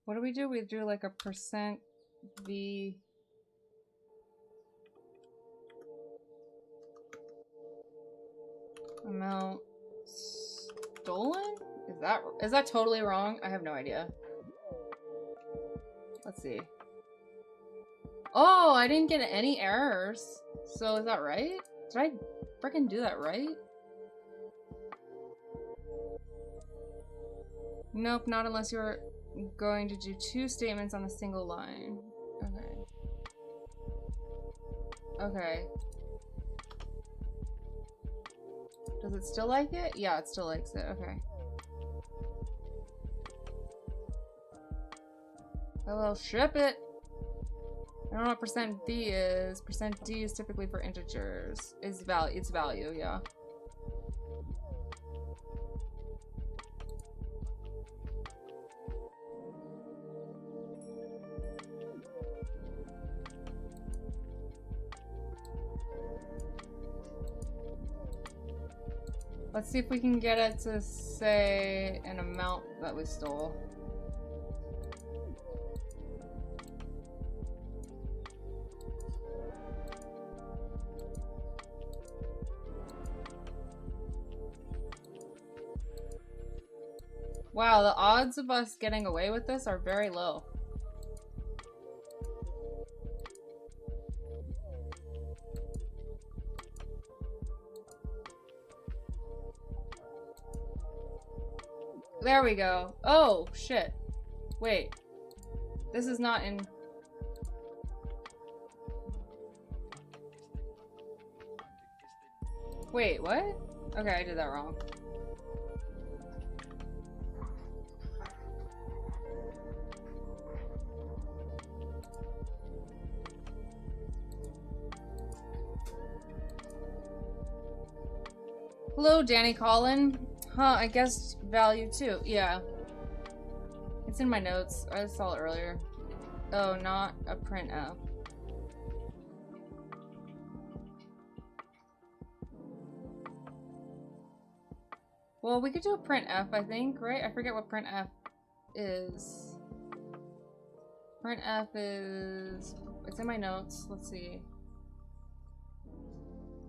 What do? We do like a percent V. Amount stolen? Is that totally wrong? I have no idea. Let's see. Oh, I didn't get any errors. So is that right? Did I frickin' do that right? Nope, not unless you're going to do 2 statements on a single line. Okay. Okay. Does it still like it? Yeah, it still likes it. Okay. Hello, ship it! I don't know what percent V is. Percent D is typically for integers. It's value, yeah. Let's see if we can get it to say an amount that we stole. Wow, the odds of us getting away with this are very low. There we go. Oh, shit. Wait. This is not in... Wait, what? Okay, I did that wrong. Hello, Danny Collin. Huh, I guessed value too. Yeah. It's in my notes. I saw it earlier. Oh, not a printf. Well, we could do a printf, I think, right? I forget what printf is. Printf is... It's in my notes. Let's see.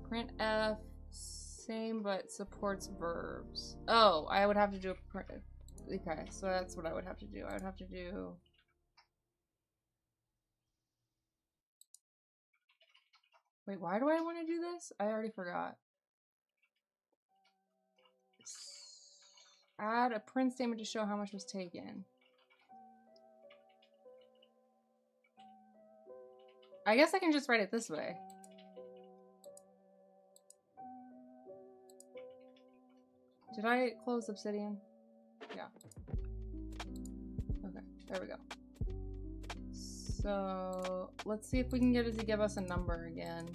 Printf, same but supports verbs. Oh, I would have to do a print... Okay, so that's what I would have to do. I would have to do... Wait, why do I want to do this? I already forgot. Add a print statement to show how much was taken. I guess I can just write it this way. Did I close Obsidian? Yeah. Okay, there we go. So let's see if we can get it to give us a number again.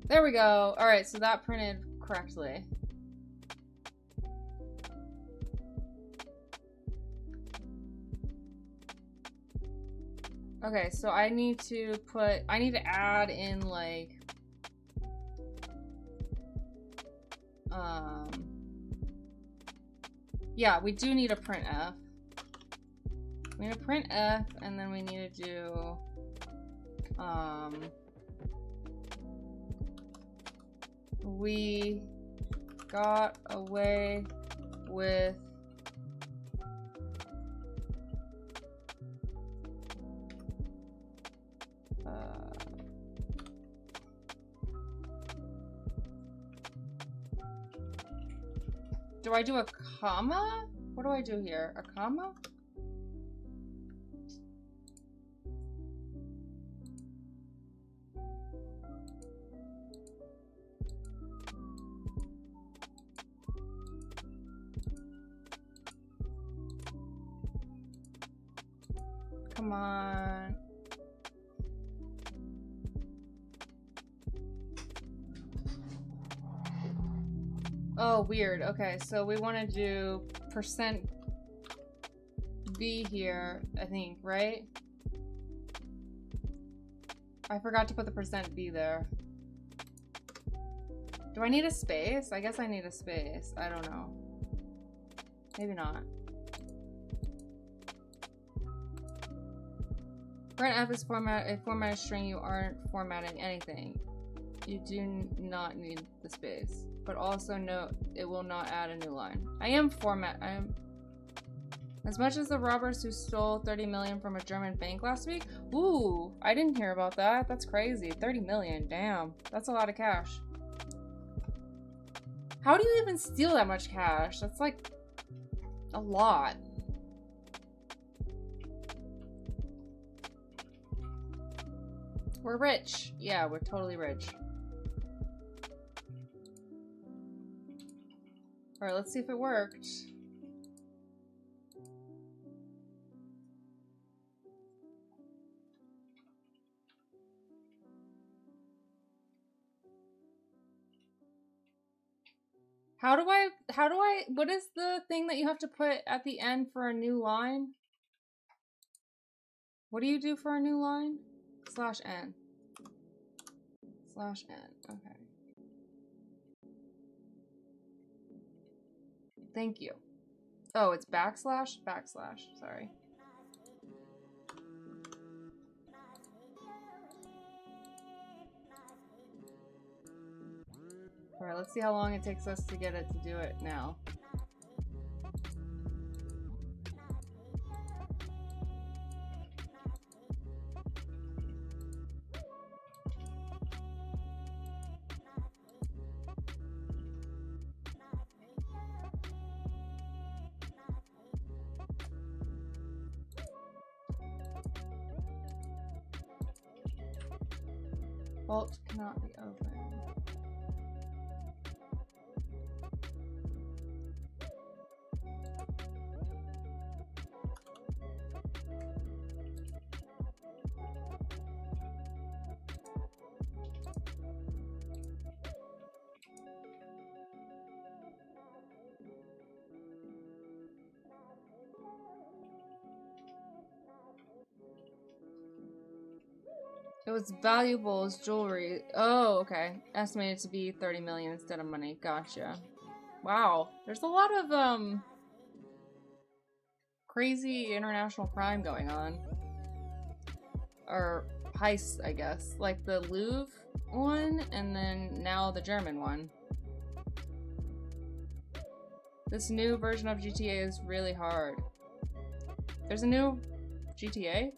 There we go. All right, so that printed correctly. Okay, so I need to add in like yeah, we do need a printf. We need a printf, and then we need to do we got away with do I do a comma? What do I do here? A comma? Come on. Oh, weird. Okay, so we want to do %B here, I think, right? I forgot to put the %B there. Do I need a space? I guess I need a space. I don't know. Maybe not. Printf is a formatted string. You aren't formatting anything. You do not need the space. But also note, it will not add a new line. I am as much as the robbers who stole 30 million from a German bank last week. Ooh, I didn't hear about that. That's crazy. 30 million, damn. That's a lot of cash. How do you even steal that much cash? That's like a lot. We're rich. Yeah, we're totally rich. Alright, let's see if it worked. What is the thing that you have to put at the end for a new line? What do you do for a new line? /n. /n, okay. Thank you. Oh, it's //, sorry. Alright, let's see how long it takes us to get it to do it now. Vault cannot be opened. It was valuable as jewelry. Oh, okay. Estimated to be 30 million instead of money. Gotcha. Wow. There's a lot of, crazy international crime going on. Or heists, I guess. Like the Louvre one, and then now the German one. This new version of GTA is really hard. There's a new GTA?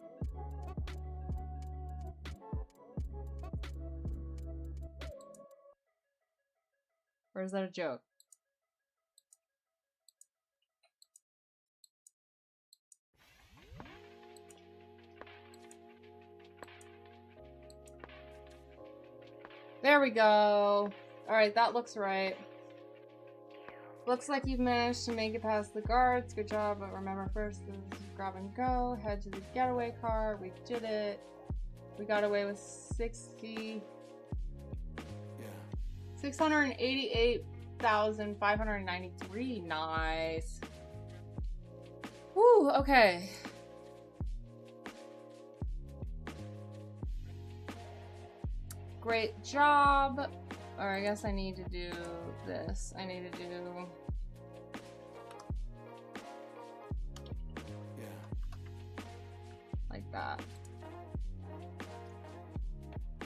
Or is that a joke? There we go. Alright, that looks right. Looks like you've managed to make it past the guards. Good job, but remember first is grab and go. Head to the getaway car. We did it. We got away with 688,593. Nice. Woo, okay. Great job. Or I guess I need to do this. I need to do... like that.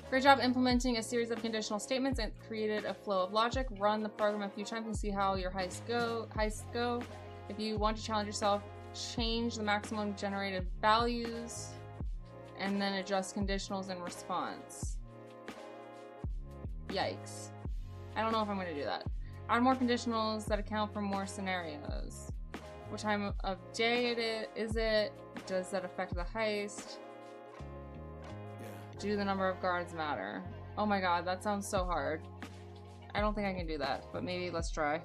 Great job implementing a series of conditional statements and created a flow of logic. Run the program a few times and see how your heists go. If you want to challenge yourself, change the maximum generated values and then adjust conditionals in response. Yikes. I don't know if I'm going to do that. Add more conditionals that account for more scenarios. What time of day is it? Does that affect the heist? Do the number of guards matter? Oh my god, that sounds so hard. I don't think I can do that, but maybe let's try.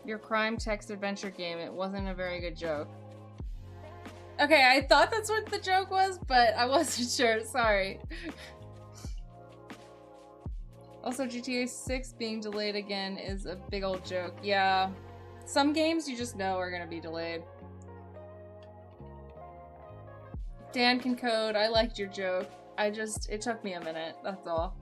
Your crime text adventure game. It wasn't a very good joke. Okay, I thought that's what the joke was, but I wasn't sure. Sorry. Also, GTA 6 being delayed again is a big old joke. Yeah. Some games you just know are gonna be delayed. Dan can code. I liked your joke. It took me a minute, that's all.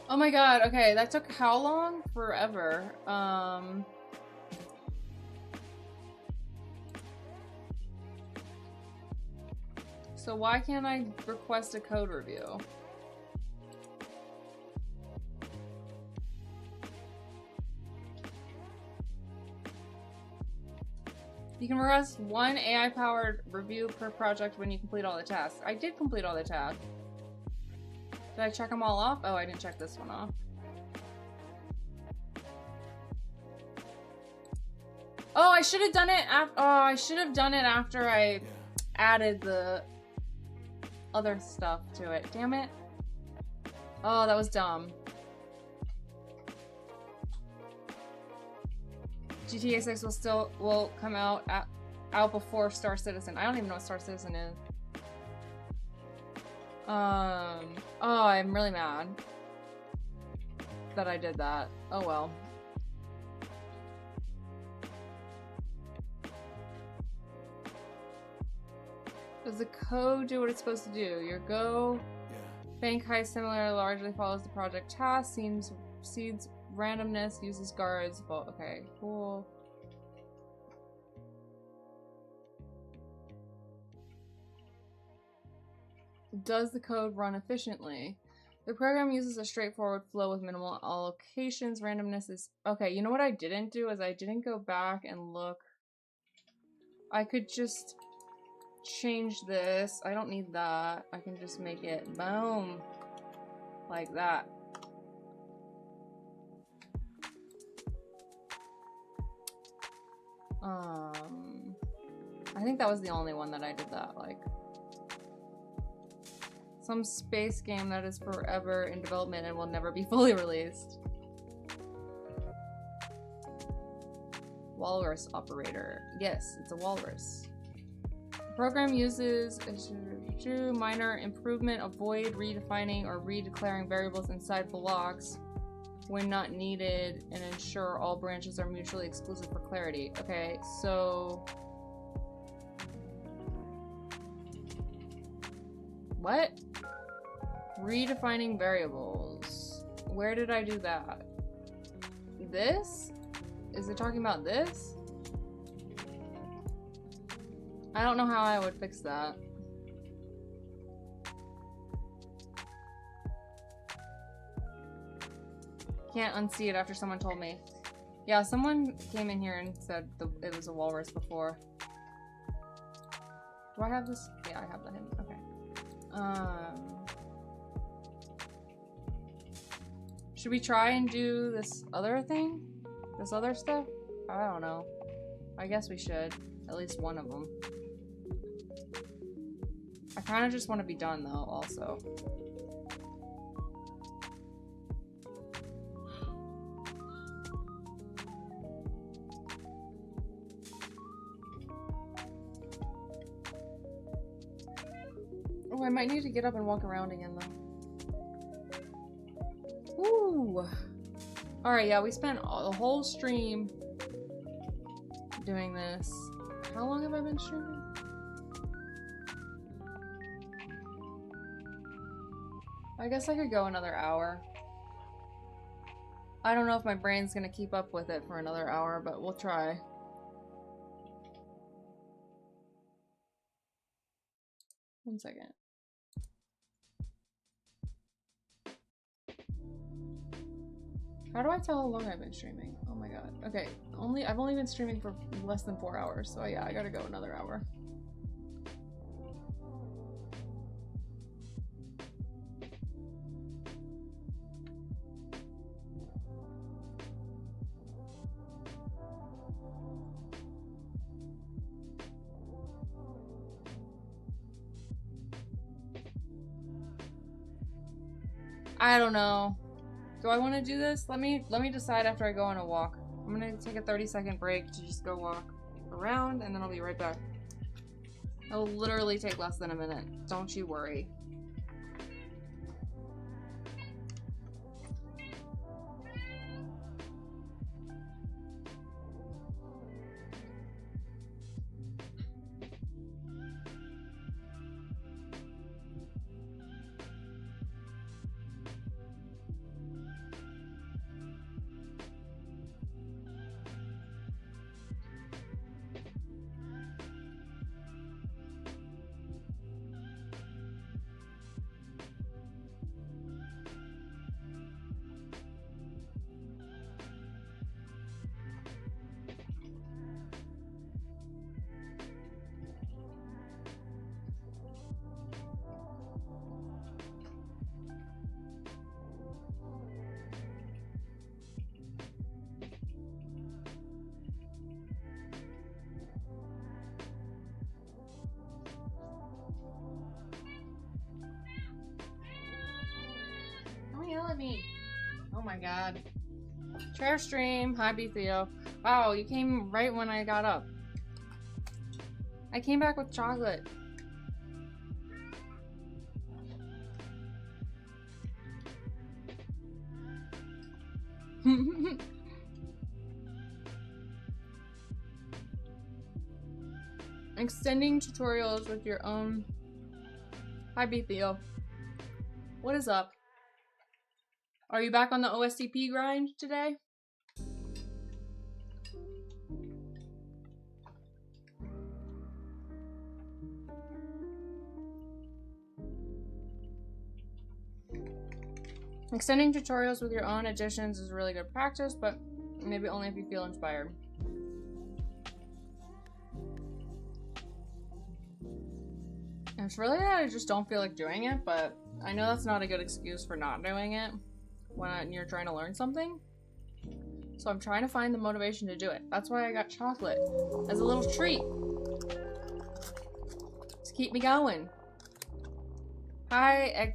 Oh my god, okay, that took how long? Forever. So why can't I request a code review? You can request one AI-powered review per project when you complete all the tasks. I did complete all the tasks. Did I check them all off? Oh, I didn't check this one off. Oh, I should have done it after I added the other stuff to it. Damn it. Oh, that was dumb. GTA 6 will come out before Star Citizen. I don't even know what Star Citizen is. Oh, I'm really mad that I did that. Oh well. Does the code do what it's supposed to do? Your Go bank heist similarly largely follows the project task. Seeds randomness, uses guards. Well, okay, cool. Does the code run efficiently? The program uses a straightforward flow with minimal allocations. Randomness is... Okay, you know what I didn't do is I didn't go back and look. I could just change this. I don't need that. I can just make it boom. Like that. I think that was the only one that I did that, like. Some space game that is forever in development and will never be fully released. Walrus operator. Yes, it's a walrus. The program uses a minor improvement, avoid redefining or redeclaring variables inside blocks. when not needed and ensure all branches are mutually exclusive for clarity. Okay, so... What? Redefining variables. Where did I do that? This? Is it talking about this? I don't know how I would fix that. Can't unsee it after someone told me. Yeah, someone came in here and said it was a walrus before. Do I have this? Yeah, I have that hidden. Okay. Should we try and do this other thing? This other stuff? I don't know. I guess we should. At least one of them. I kind of just want to be done, though, also. Oh, I might need to get up and walk around again, though. Ooh! Alright, yeah, we spent the whole stream doing this. How long have I been streaming? I guess I could go another hour. I don't know if my brain's gonna keep up with it for another hour, but we'll try. One second. How do I tell how long I've been streaming? Oh my god. Okay, I've only been streaming for less than 4 hours, so yeah, I gotta go another hour. I don't know. Do I want to do this? Let me decide after I go on a walk. I'm gonna take a 30-second break to just go walk around, and then I'll be right back. It'll literally take less than a minute. Don't you worry. Don't yell at me. Oh my god. Chair stream. Hi, B Theo. Wow, you came right when I got up. I came back with chocolate. Extending tutorials with your own. Hi, B Theo. What is up? Are you back on the OSTP grind today? Extending tutorials with your own additions is really good practice, but maybe only if you feel inspired. It's really that I just don't feel like doing it, but I know that's not a good excuse for not doing it when you're trying to learn something. So I'm trying to find the motivation to do it. That's why I got chocolate as a little treat to keep me going. Hi,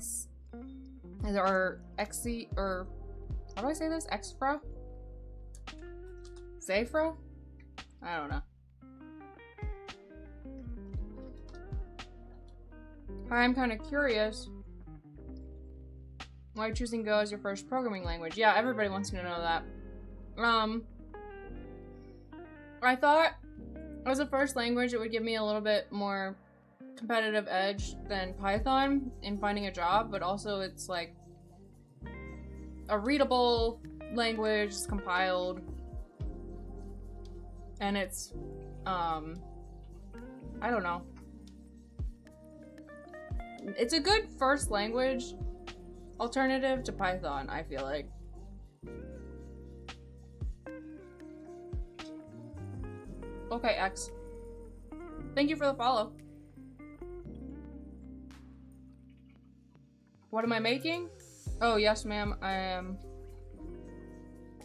or Xi, or how do I say this? Xfra? Zafra? I don't know. I'm kind of curious Why are you choosing Go as your first programming language? Yeah, everybody wants me to know that. I thought as a first language it would give me a little bit more competitive edge than Python in finding a job, but also it's like a readable language, it's compiled, and it's I don't know. It's a good first language alternative to Python, I feel like. Okay, X. Thank you for the follow. What am I making? Oh, yes, ma'am. I am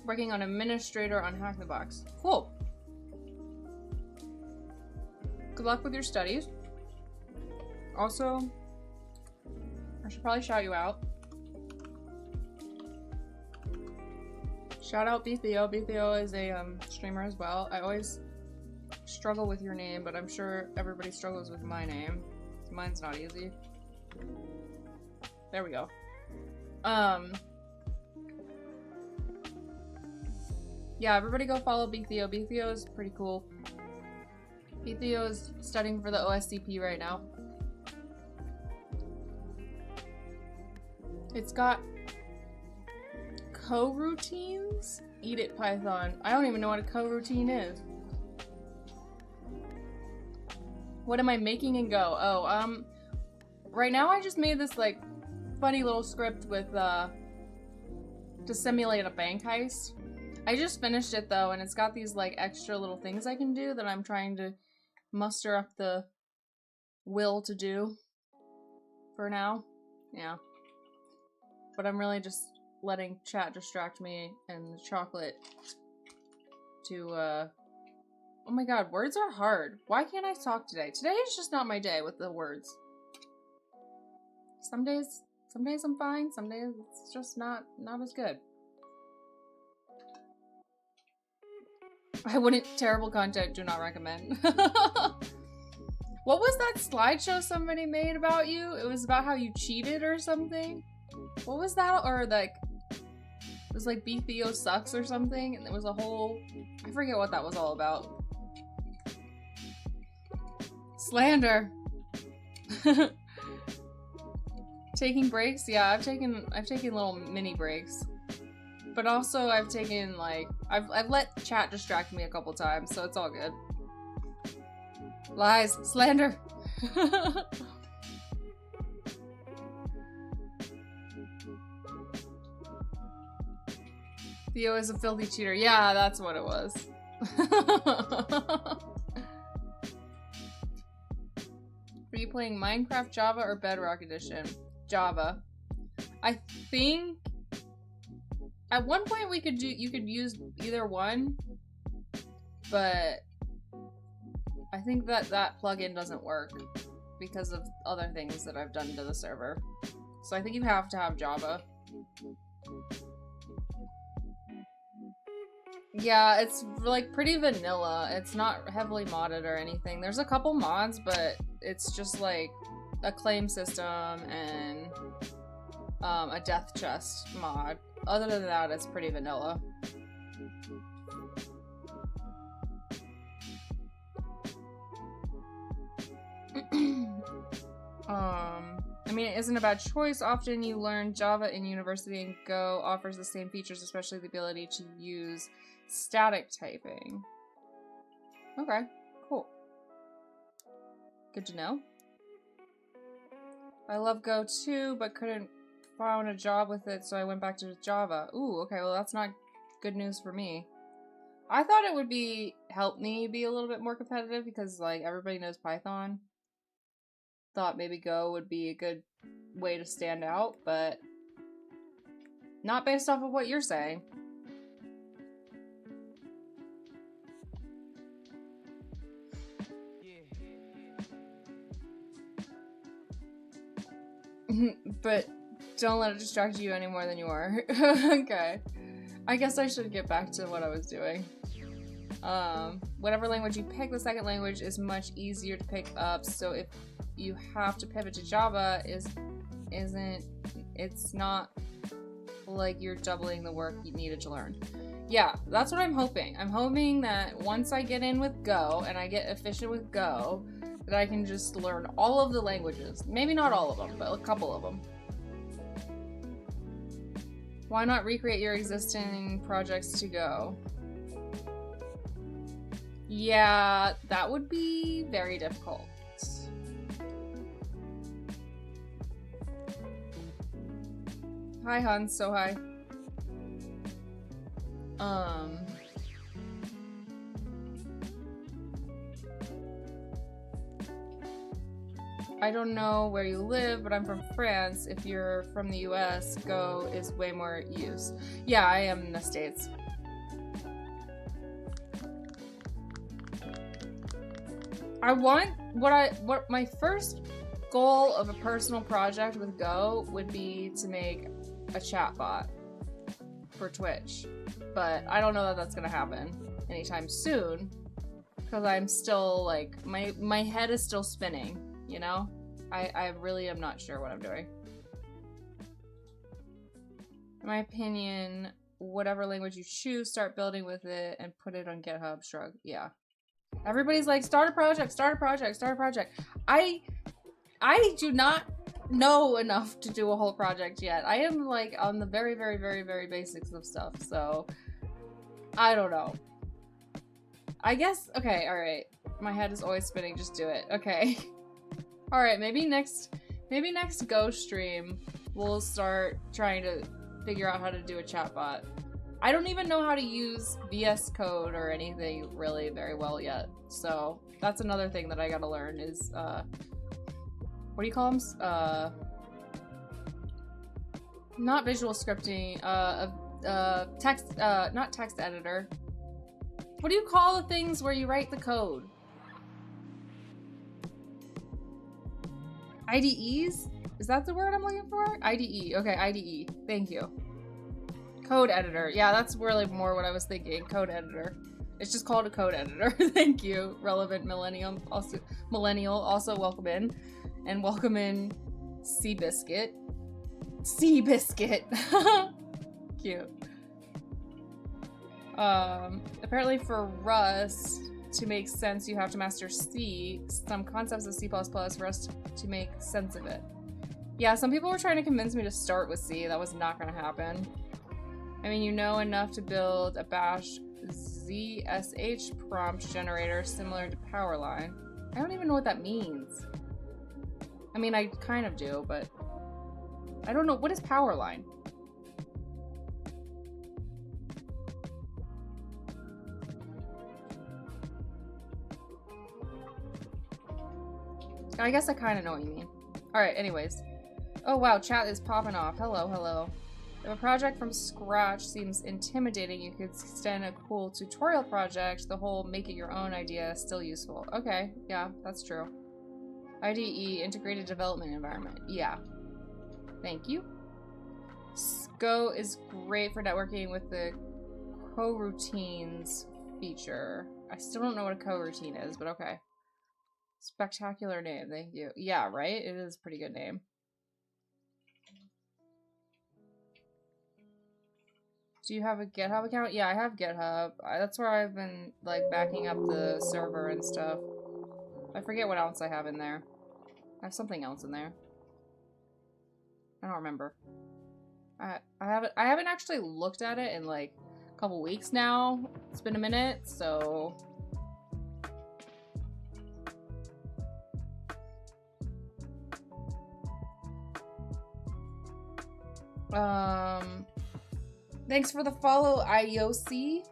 working on administrator on Hack the Box. Cool. Good luck with your studies. Also, I should probably shout you out. Shout out Bethio. Bethio is a streamer as well. I always struggle with your name, but I'm sure everybody struggles with my name. Mine's not easy. There we go. Yeah, everybody go follow Bethio. Bethio is pretty cool. Bethio is studying for the OSCP right now. It's got coroutines? Eat it, Python. I don't even know what a coroutine is. What am I making in Go? Oh, right now I just made this, like, funny little script with, to simulate a bank heist. I just finished it, though, and it's got these, like, extra little things I can do that I'm trying to muster up the will to do for now. Yeah. But I'm really just letting chat distract me and the chocolate to, oh my god, words are hard. Why can't I talk today? Today is just not my day with the words. Some days I'm fine, some days it's just not as good. I wouldn't. Terrible content, do not recommend. What was that slideshow somebody made about you? It was about how you cheated or something? What was that? Or like, it was like Bethio sucks or something, and it was a whole, I forget what that was all about. Slander. Taking breaks? Yeah, I've taken little mini breaks. But also I've taken, like, I've let chat distract me a couple times, so it's all good. Lies. Slander. Theo is a filthy cheater. Yeah, that's what it was. Are you playing Minecraft, Java, or Bedrock Edition? Java. I think at one point you could use either one, but I think that plugin doesn't work because of other things that I've done to the server. So I think you have to have Java. Yeah, it's like pretty vanilla. It's not heavily modded or anything. There's a couple mods, but it's just like a claim system and a death chest mod. Other than that, it's pretty vanilla. I mean, it isn't a bad choice. Often you learn Java in university, and Go offers the same features, especially the ability to use static typing. Okay, cool. Good to know. I love Go too, but couldn't find a job with it, so I went back to Java. Ooh, okay, well that's not good news for me. I thought it would help me be a little bit more competitive because, like, everybody knows Python. Thought maybe Go would be a good way to stand out, but not based off of what you're saying. But don't let it distract you any more than you are. Okay. I guess I should get back to what I was doing. Whatever language you pick, the second language is much easier to pick up, so if you have to pivot to Java, it's not like you're doubling the work you needed to learn. Yeah, that's what I'm hoping. I'm hoping that once I get in with Go and I get efficient with Go, that I can just learn all of the languages. Maybe not all of them, but a couple of them. Why not recreate your existing projects to Go? Yeah, that would be very difficult. Hi, Hans. So hi. I don't know where you live, but I'm from France. If you're from the US, Go is way more used. Yeah, I am in the States. I want what my first goal of a personal project with Go would be to make a chatbot for Twitch, but I don't know that that's gonna happen anytime soon because I'm still like my head is still spinning, you know? I really am not sure what I'm doing. In my opinion, whatever language you choose, start building with it and put it on GitHub. Shrug. Yeah. Everybody's like, start a project, start a project, start a project. I do not know enough to do a whole project yet. I am like on the very, very, very, very basics of stuff, so I don't know. I guess, okay, alright. My head is always spinning, just do it. Okay. Alright, maybe next Go stream, we'll start trying to figure out how to do a chatbot. I don't even know how to use VS Code or anything really very well yet, so that's another thing that I gotta learn is, what do you call them? Not visual scripting, text, not text editor. What do you call the things where you write the code? IDEs? Is that the word I'm looking for? IDE. Okay, IDE. Thank you. Code editor. Yeah, that's really more what I was thinking. Code editor. It's just called a code editor. Thank you, relevant millennial. Also welcome in. And welcome in Seabiscuit. Seabiscuit. Cute. Apparently for Rust to make sense, you have to master C, some concepts of C++ for us to make sense of it. Yeah, some people were trying to convince me to start with C. That was not going to happen. I mean, you know enough to build a bash ZSH prompt generator similar to Powerline. I don't even know what that means. I mean, I kind of do, but I don't know. What is Powerline? I guess I kind of know what you mean. Alright, anyways. Oh wow, chat is popping off. Hello, hello. If a project from scratch seems intimidating, you could extend a cool tutorial project. The whole make it your own idea is still useful. Okay, yeah, that's true. IDE, Integrated Development Environment. Yeah. Thank you. Go is great for networking with the coroutines feature. I still don't know what a coroutine is, but okay. Spectacular name, thank you. Yeah, right? It is a pretty good name. Do you have a GitHub account? Yeah, I have GitHub. That's where I've been, like, backing up the server and stuff. I forget what else I have in there. I have something else in there. I don't remember. I haven't actually looked at it in, like, a couple weeks now. It's been a minute, so... Thanks for the follow, IOC.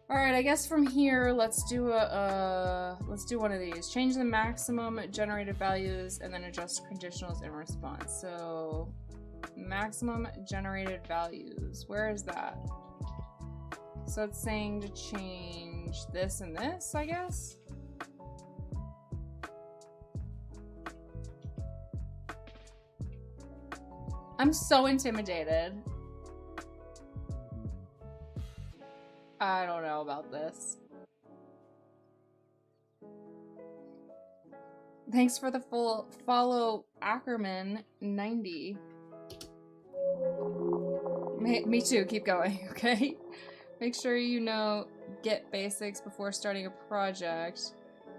Alright, I guess from here, let's do one of these. Change the maximum generated values and then adjust conditionals in response. So, maximum generated values. Where is that? So it's saying to change this and this, I guess? I'm so intimidated. I don't know about this. Thanks for the full follow, Ackerman90. Me too, keep going, okay? Make sure you know Git basics before starting a project.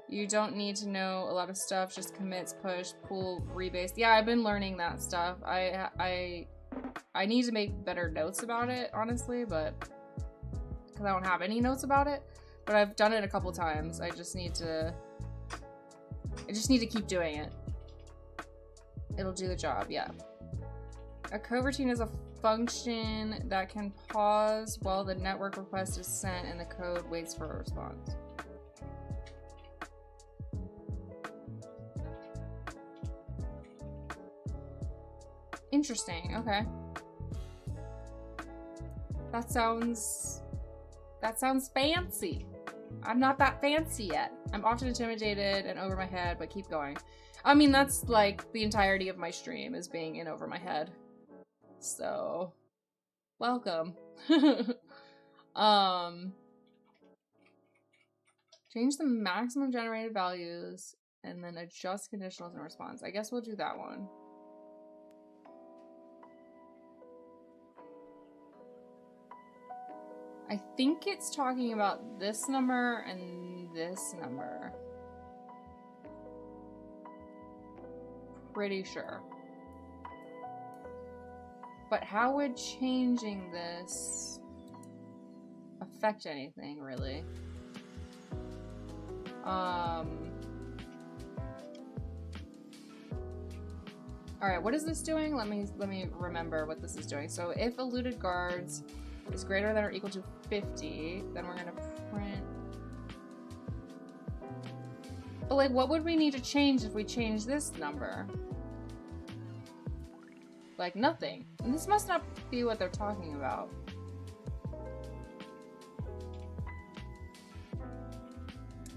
You don't need to know a lot of stuff, just commits, push, pull, rebase. Yeah, I've been learning that stuff. I need to make better notes about it, honestly, but because I don't have any notes about it, but I've done it a couple times. I just need to keep doing it. It'll do the job, yeah. A coroutine is a function that can pause while the network request is sent and the code waits for a response. Interesting, okay. That sounds fancy. I'm not that fancy yet. I'm often intimidated and over my head, but keep going. I mean, that's like the entirety of my stream is being in over my head. So, welcome. Change the maximum generated values and then adjust conditionals in response. I guess we'll do that one. I think it's talking about this number and this number. Pretty sure. But how would changing this affect anything, really? Alright, what is this doing? Let me remember what this is doing. So if eluded guards is greater than or equal to 50, then we're gonna print. But like, what would we need to change if we change this number? Like, nothing. And this must not be what they're talking about.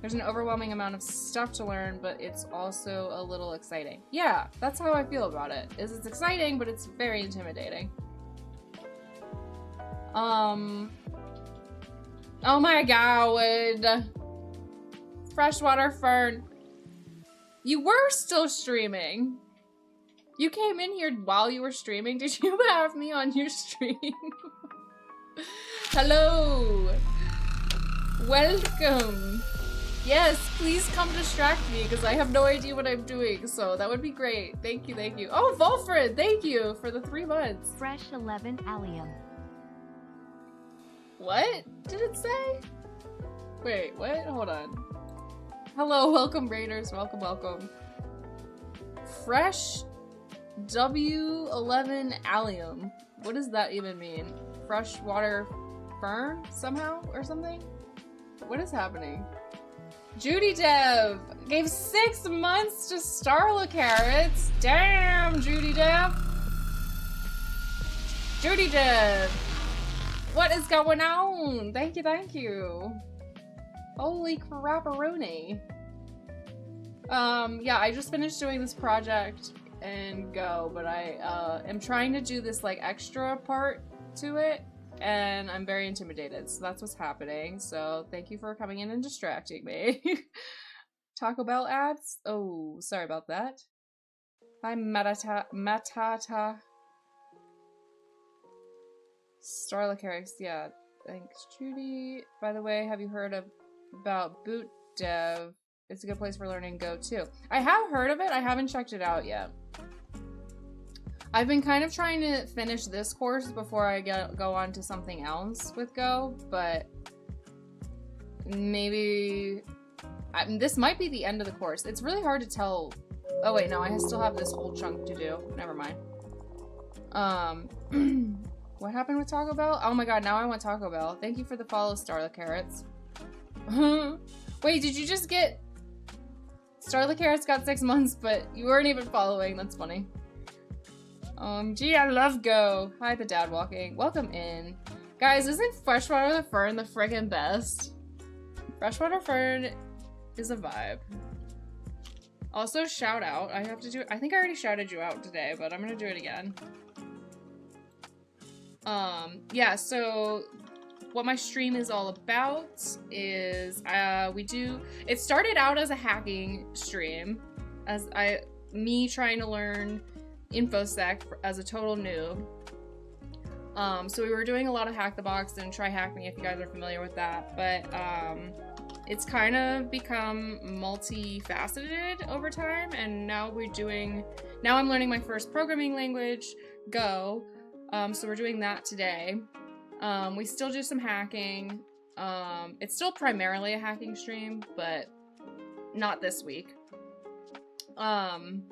There's an overwhelming amount of stuff to learn, but it's also a little exciting. Yeah, that's how I feel about it. It's exciting, but it's very intimidating. Oh my god. Freshwater Fern. You were still streaming. You came in here while you were streaming. Did you have me on your stream? Hello. Welcome. Yes, please come distract me because I have no idea what I'm doing. So that would be great. Thank you, thank you. Oh, Volfred, thank you for the 3 months. Fresh 11 Allium. What did it say? Wait, what? Hold on. Hello, welcome Raiders, welcome, welcome. Fresh W11 Allium. What does that even mean? Freshwater fern somehow or something? What is happening? Judy Dev gave 6 months to Starla Carrots. Damn, Judy Dev. Judy Dev. What is going on? Thank you, thank you. Holy crapperoni. Yeah, I just finished doing this project and Go, but I am trying to do this like extra part to it, and I'm very intimidated, so that's what's happening. So thank you for coming in and distracting me. Taco Bell ads? Oh, sorry about that. Hi, Matata. Starla Carrix, yeah. Thanks, Judy. By the way, have you heard about Boot Dev? It's a good place for learning Go too. I have heard of it. I haven't checked it out yet. I've been kind of trying to finish this course before I go on to something else with Go, but maybe this might be the end of the course. It's really hard to tell. Oh wait, no, I still have this whole chunk to do. Never mind. What happened with Taco Bell? Oh my god, now I want Taco Bell. Thank you for the follow, Starla Carrots. Wait, did you just get... Starla Carrots got 6 months, but you weren't even following. That's funny. Gee, I love Go. Hi, the dad walking. Welcome in. Guys, isn't Freshwater Fern the friggin' best? Freshwater Fern is a vibe. Also, shout out. I have to do... I think I already shouted you out today, but I'm gonna do it again. Yeah, so what my stream is all about is it started out as a hacking stream, as me trying to learn InfoSec as a total noob. So we were doing a lot of Hack the Box and Try Hack Me if you guys are familiar with that, but it's kind of become multifaceted over time, and now I'm learning my first programming language, Go. So we're doing that today. We still do some hacking. It's still primarily a hacking stream, but not this week. And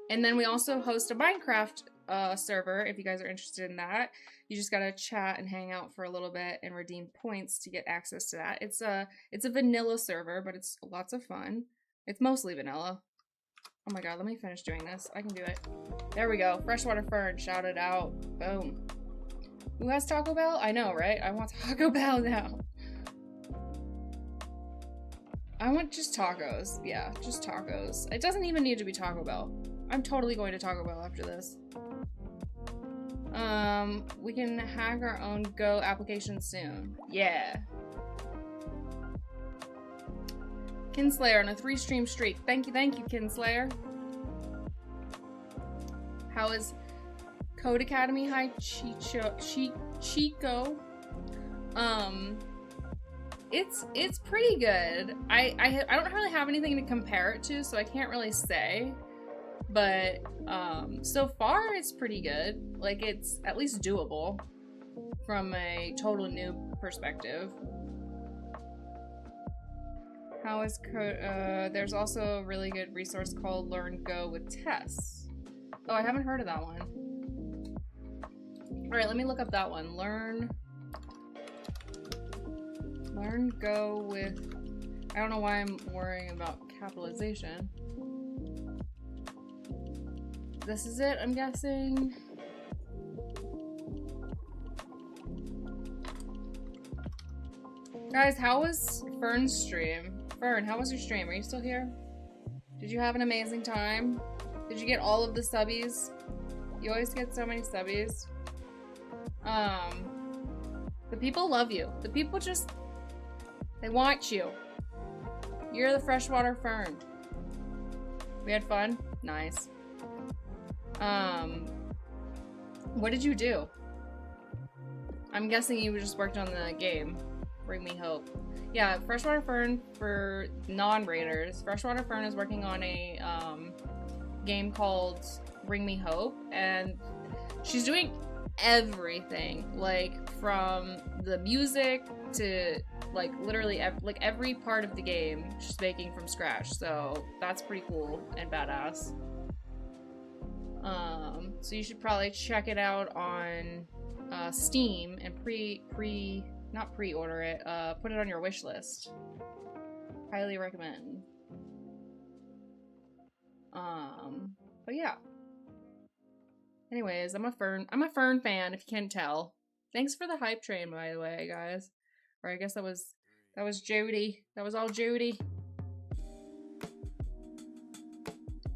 then we also host a Minecraft server if you guys are interested in that. You just gotta chat and hang out for a little bit and redeem points to get access to that. It's a vanilla server, but it's lots of fun. It's mostly vanilla. Oh my god, let me finish doing this. I can do it. There we go. Freshwater Fern, shout it out. Boom. Who has Taco Bell? I know, right? I want Taco Bell now. I want just tacos. Yeah, just tacos. It doesn't even need to be Taco Bell. I'm totally going to Taco Bell after this. We can hack our own Go application soon. Yeah. Kinslayer on a 3-stream streak. Thank you, Kinslayer. How is Code Academy? Hi, Chico. It's pretty good. I don't really have anything to compare it to, so I can't really say. But so far it's pretty good. Like, it's at least doable from a total noob perspective. How is code? There's also a really good resource called Learn Go with Tess. Oh, I haven't heard of that one. All right, let me look up that one. Learn Go with. I don't know why I'm worrying about capitalization. This is it, I'm guessing. Guys, how was Fern's stream? Fern, how was your stream? Are you still here? Did you have an amazing time? Did you get all of the subbies? You always get so many subbies. The people love you. The people just, they want you. You're the Freshwater Fern. We had fun? Nice. What did you do? I'm guessing you just worked on the game. Bring Me Hope. Yeah, Freshwater Fern, for non-raiders, Freshwater Fern is working on a game called Bring Me Hope, and she's doing everything, like from the music to like literally every part of the game she's making from scratch, so that's pretty cool and badass. So you should probably check it out on Steam and not pre-order it, put it on your wish list. Highly recommend. But yeah. Anyways, I'm a Fern fan, if you can't tell. Thanks for the hype train, by the way, guys. Or I guess that was Judy. That was all Judy.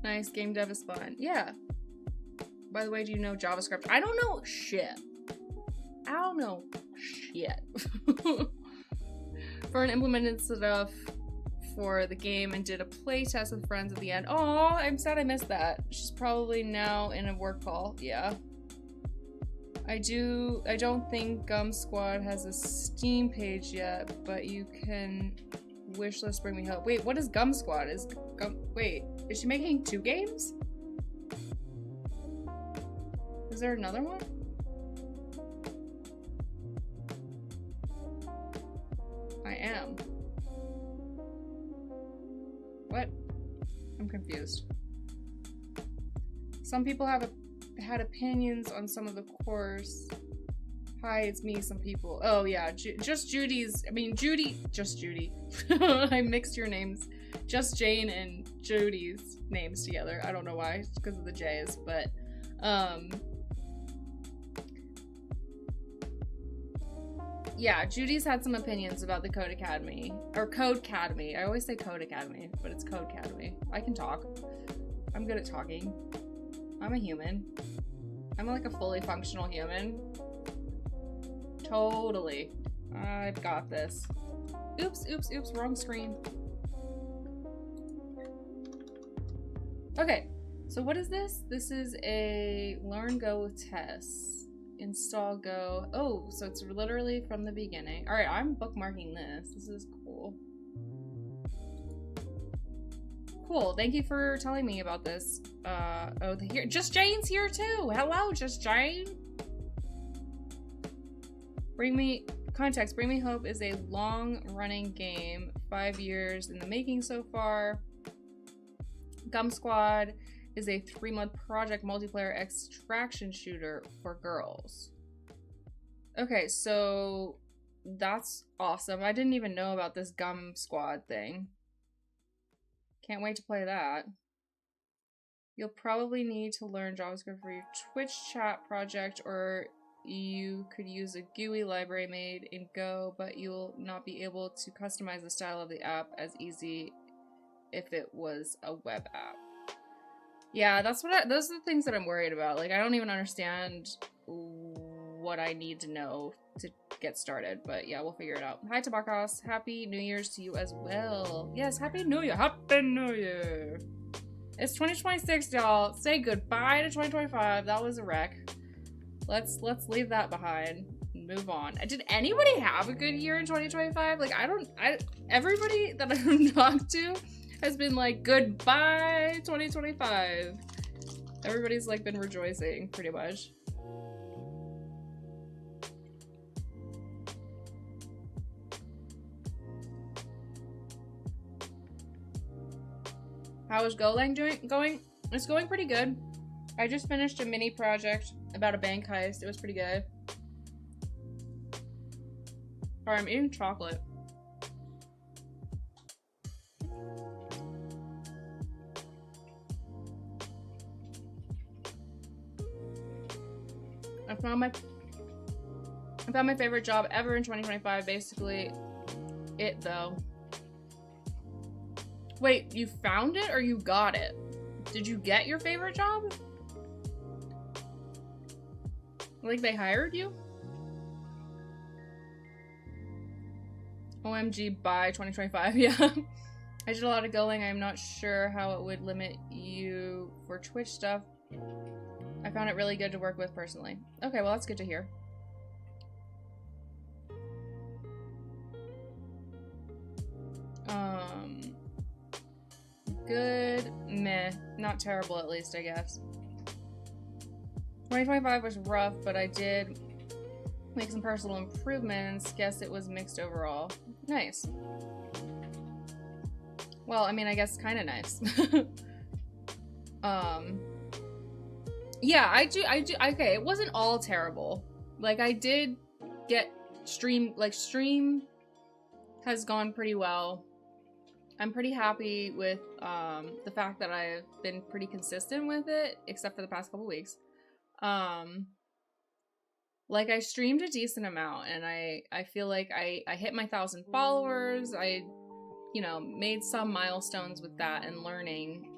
Nice, game dev is fun. Yeah. By the way, do you know JavaScript? I don't know shit. I don't know shit. Fern implemented stuff for the game and did a play test with friends at the end. Oh, I'm sad I missed that. She's probably now in a work call. Yeah. I don't think Gum Squad has a Steam page yet, but you can wishlist Bring Me Hope. Wait, what is Gum Squad? Wait, is she making 2 games? Is there another one? I am. What? I'm confused. Some people had opinions on some of the course. Hi, it's me, some people. Oh yeah, just Judy. I mixed your names. Just Jane and Judy's names together. I don't know why, it's because of the J's, but yeah, Judy's had some opinions about the Code Academy. Or Code Academy. I always say Code Academy, but it's Code Academy. I can talk. I'm good at talking. I'm a human. I'm like a fully functional human. Totally. I've got this. Oops, wrong screen. Okay, so what is this? This is a Learn Go with Tess. Install Go. Oh, so it's literally from the beginning. All right, I'm bookmarking this. This is cool. Cool. Thank you for telling me about this. Oh, here, Just Jane's here too. Hello, Just Jane. Bring Me Hope is a long-running game, 5 years in the making so far. Gum Squad is a 3-month project multiplayer extraction shooter for girls. Okay, so that's awesome. I didn't even know about this Gum Squad thing. Can't wait to play that. You'll probably need to learn JavaScript for your Twitch chat project, or you could use a GUI library made in Go, but you'll not be able to customize the style of the app as easy if it was a web app. Yeah, those are the things that I'm worried about. Like, I don't even understand what I need to know to get started, but yeah, we'll figure it out. Hi, Tabakos. Happy New Year's to you as well. Yes, Happy New Year. Happy New Year. It's 2026, y'all. Say goodbye to 2025. That was a wreck. Let's leave that behind and move on. Did anybody have a good year in 2025? Like, everybody that I've talked to has been like, goodbye 2025. Everybody's like been rejoicing pretty much. How is Golang going? It's going pretty good. I just finished a mini project about a bank heist. It was pretty good. Alright, I'm eating chocolate. I found my favorite job ever in 2025. Basically, it though. Wait, you found it or you got it? Did you get your favorite job? Like they hired you? OMG, by 2025, yeah. I did a lot of Golang. I'm not sure how it would limit you for Twitch stuff. I found it really good to work with personally. Okay, well that's good to hear. Good, meh. Not terrible at least, I guess. 2025 was rough, but I did make some personal improvements. Guess it was mixed overall. Nice. Well, I mean, I guess kind of nice. Yeah, I do, okay, it wasn't all terrible. Like, I did get stream has gone pretty well. I'm pretty happy with, the fact that I've been pretty consistent with it, except for the past couple weeks. Like, I streamed a decent amount, and I feel like I hit my 1,000 followers. I, you know, made some milestones with that and learning.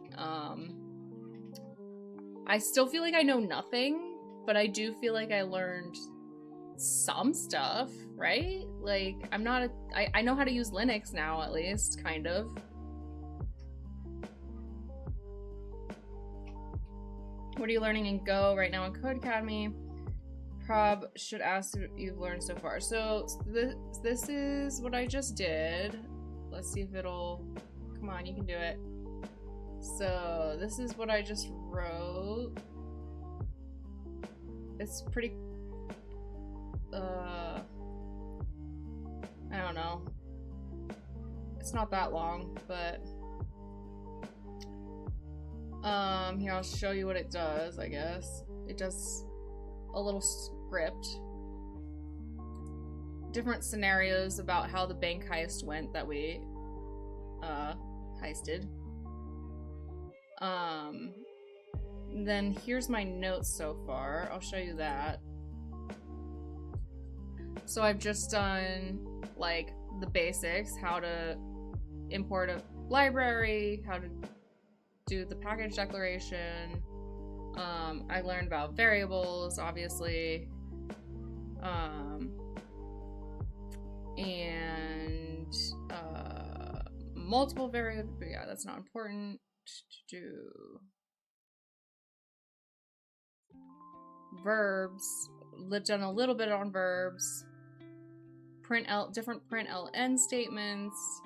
I still feel like I know nothing, but I do feel like I learned some stuff, right? Like, I know how to use Linux now, at least, kind of. What are you learning in Go right now in Codecademy? Prob should ask what you've learned so far. So this is what I just did. Let's see if it'll, come on, you can do it. So this is what I just wrote. It's pretty, I don't know. It's not that long, but here, I'll show you what it does, I guess. It does a little script. Different scenarios about how the bank heist went that we heisted. Then here's my notes so far. I'll show you that. So I've just done like the basics, how to import a library, how to do the package declaration. I learned about variables, obviously, and multiple variables, but yeah, that's not important to do. Verbs, done a little bit on verbs. Different print LN statements.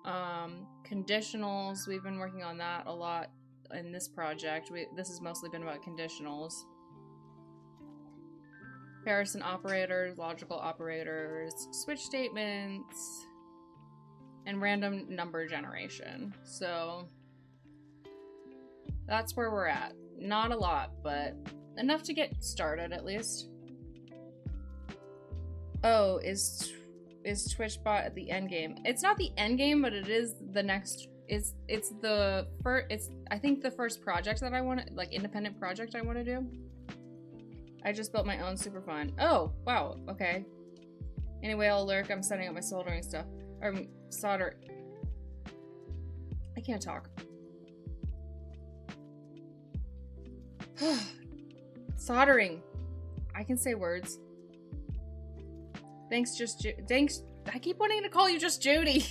Conditionals. We've been working on that a lot in this project. This has mostly been about conditionals. Comparison operators, logical operators, switch statements, and random number generation. So that's where we're at. Not a lot, but enough to get started at least. Oh, is TwitchBot at the end game? It's not the end game, but it is the next. It's the first. It's I think the first project that I want to, like, independent project I want to do. I just built my own, super fun. Oh wow, okay. Anyway, I'll lurk. I'm setting up my soldering stuff or solder. I can't talk. Soldering. I can say words. Thanks, thanks. I keep wanting to call you just Judy.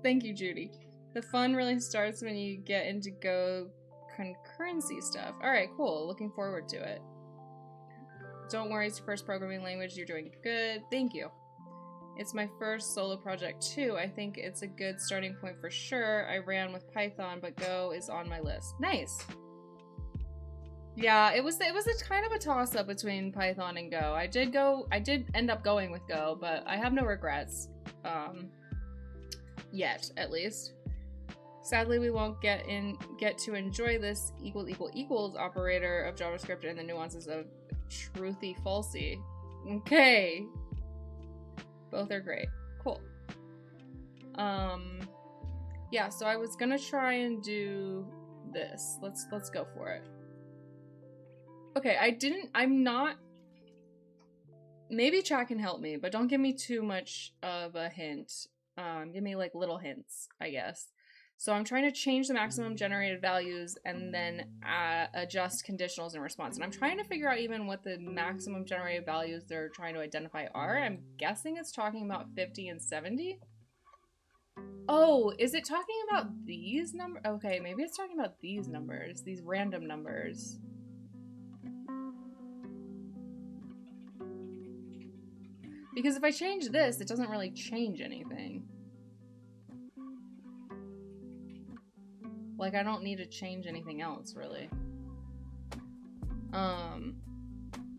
Thank you, Judy. The fun really starts when you get into Go concurrency stuff. All right, cool. Looking forward to it. Don't worry, it's your first programming language. You're doing good. Thank you. It's my first solo project too. I think it's a good starting point for sure. I ran with Python, but Go is on my list. Nice. Yeah, it was a kind of a toss-up between Python and Go. I did end up going with Go, but I have no regrets. Yet, at least. Sadly, we won't get to enjoy this equals operator of JavaScript and the nuances of truthy falsy. Okay. Both are great. Cool. Yeah, so I was gonna try and do this. Let's go for it. Okay, I'm not, maybe chat can help me, but don't give me too much of a hint. Give me like little hints, I guess. So I'm trying to change the maximum generated values and then adjust conditionals in response. And I'm trying to figure out even what the maximum generated values they're trying to identify are. I'm guessing it's talking about 50 and 70. Oh, is it talking about these numbers? Okay, maybe it's talking about these numbers, these random numbers. Because if I change this, it doesn't really change anything. Like, I don't need to change anything else, really.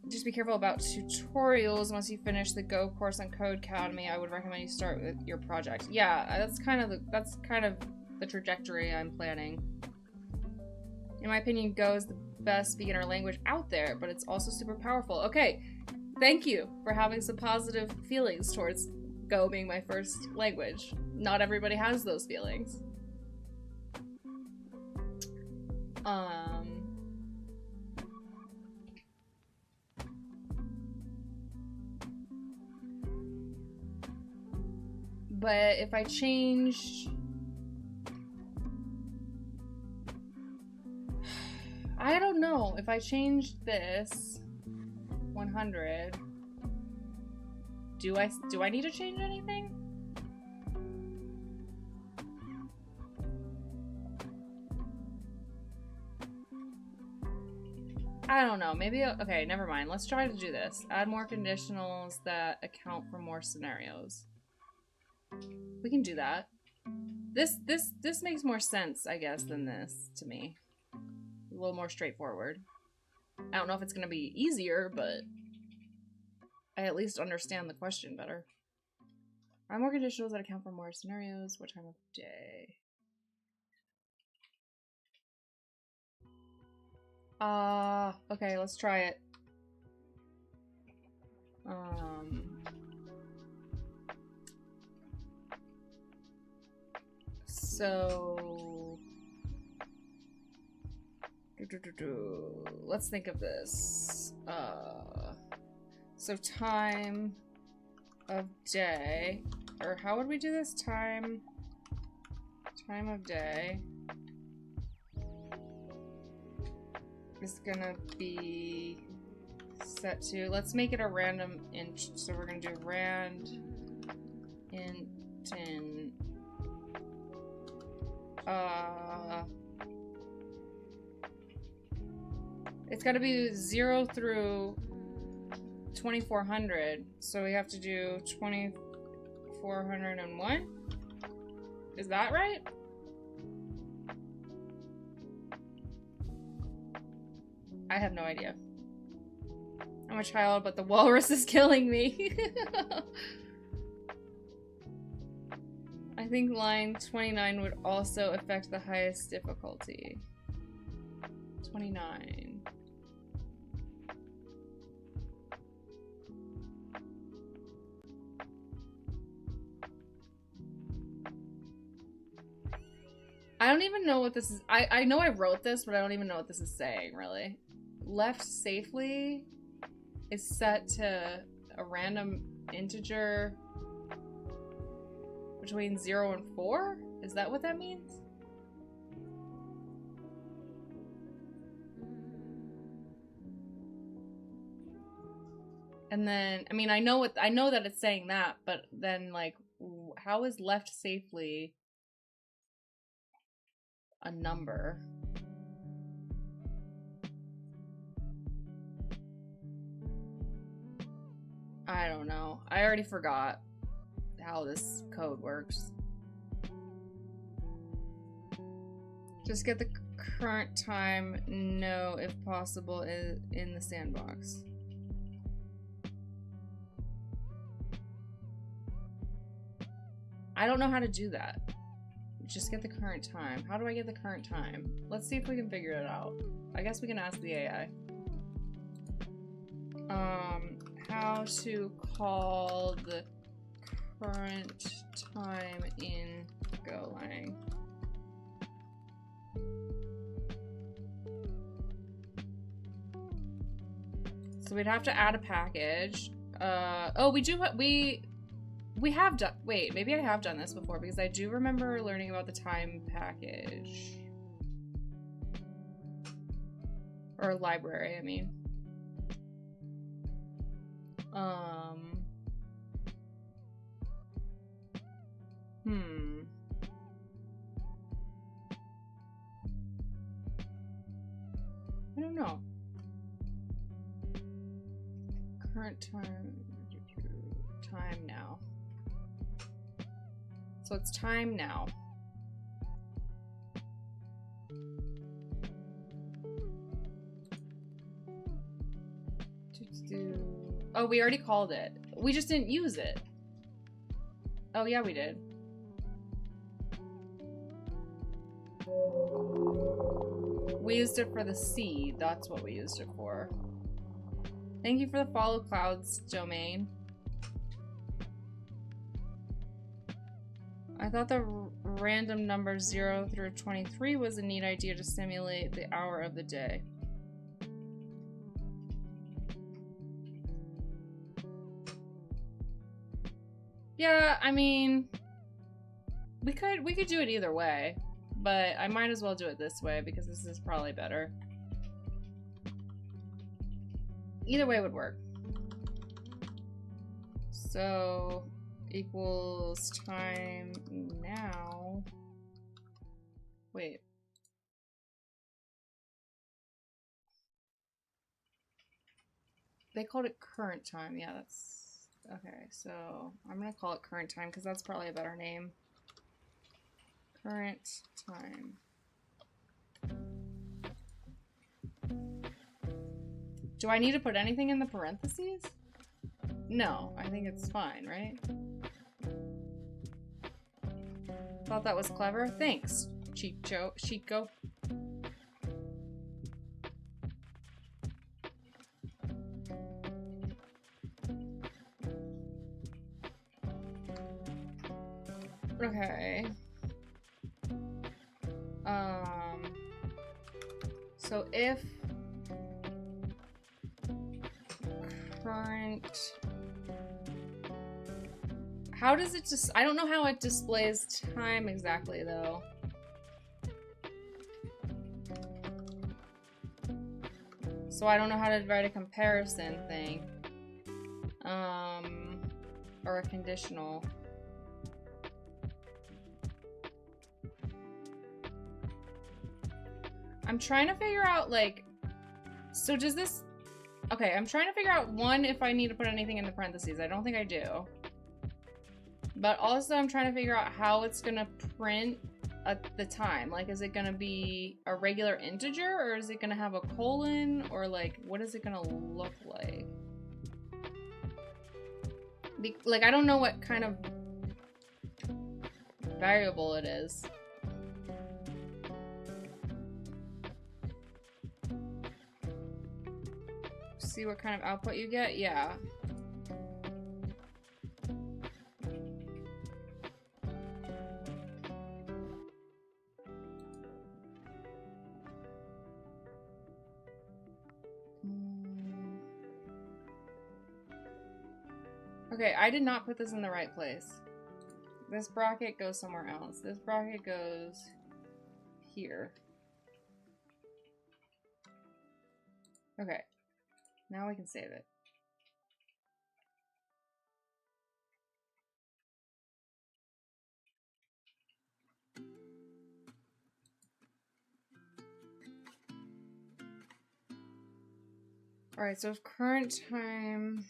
Just be careful about tutorials. Once you finish the Go course on Codecademy, I would recommend you start with your project. Yeah, that's kind of the trajectory I'm planning. In my opinion, Go is the best beginner language out there, but it's also super powerful. Okay, thank you for having some positive feelings towards Go being my first language. Not everybody has those feelings. But if I change, I don't know, if I change this 100, do I need to change anything? I don't know, maybe, okay, never mind. Let's try to do this. Add more conditionals that account for more scenarios. We can do that. This makes more sense, I guess, than this to me. A little more straightforward. I don't know if it's gonna be easier, but I at least understand the question better. Add more conditionals that account for more scenarios. What time of day? Okay, let's try it. So let's think of this. So time of day, or how would we do this? Time of day is gonna be set to, let's make it a random int, so we're gonna do rand int in It's got to be 0 through 2400. So we have to do 2401. Is that right? I have no idea. I'm a child, but the walrus is killing me. I think line 29 would also affect the highest difficulty. 29. I don't even know what this is. I know I wrote this, but I don't even know what this is saying, really. Left safely is set to a random integer between 0 and 4? Is that what that means? And then, I mean, I know that it's saying that, but then, like, how is left safely a number? I don't know. I already forgot how this code works. Just get the current time, no, if possible, in the sandbox. I don't know how to do that. Just get the current time. How do I get the current time? Let's see if we can figure it out. I guess we can ask the AI. How to call the current time in Golang. So we'd have to add a package. Oh, we have done, wait, maybe I have done this before because I do remember learning about the time package. Or library, I mean. I don't know. Current time now. So it's time now. Oh, we already called it. We just didn't use it. Oh, yeah, we did. We used it for the seed. That's what we used it for. Thank you for the follow clouds domain. I thought the random number 0 through 23 was a neat idea to simulate the hour of the day. Yeah, I mean, we could do it either way, but I might as well do it this way because this is probably better. Either way would work. So equals time now. Wait. They called it current time. Yeah, that's okay. So I'm gonna call it current time because that's probably a better name. Current time. Do I need to put anything in the parentheses? No, I think it's fine, right? Thought that was clever. Thanks, Chico. Okay. So if current, how does it just, I don't know how it displays time exactly though. So I don't know how to write a comparison thing. Or a conditional. I'm trying to figure out, like, So does this... Okay, I'm trying to figure out, one, if I need to put anything in the parentheses. I don't think I do. But also I'm trying to figure out how it's gonna print at the time. Like, is it gonna be a regular integer, or is it gonna have a colon, or like, what is it gonna look like? Like, I don't know what kind of variable it is. See what kind of output you get? Yeah. Okay, I did not put this in the right place. This bracket goes somewhere else. This bracket goes here. Okay, now we can save it. All right, so if current time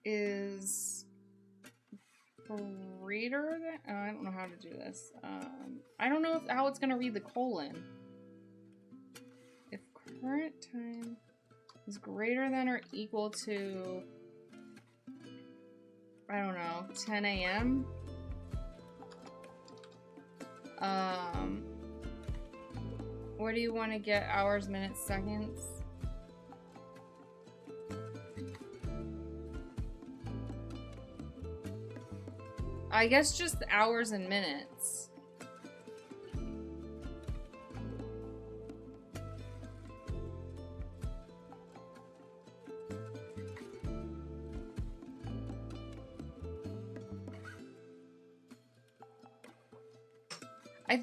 is greater than, oh, I don't know how to do this. I don't know how it's gonna read the colon. If current time is greater than or equal to, I don't know, 10 a.m. Where do you want to get hours, minutes, seconds? I guess just hours and minutes.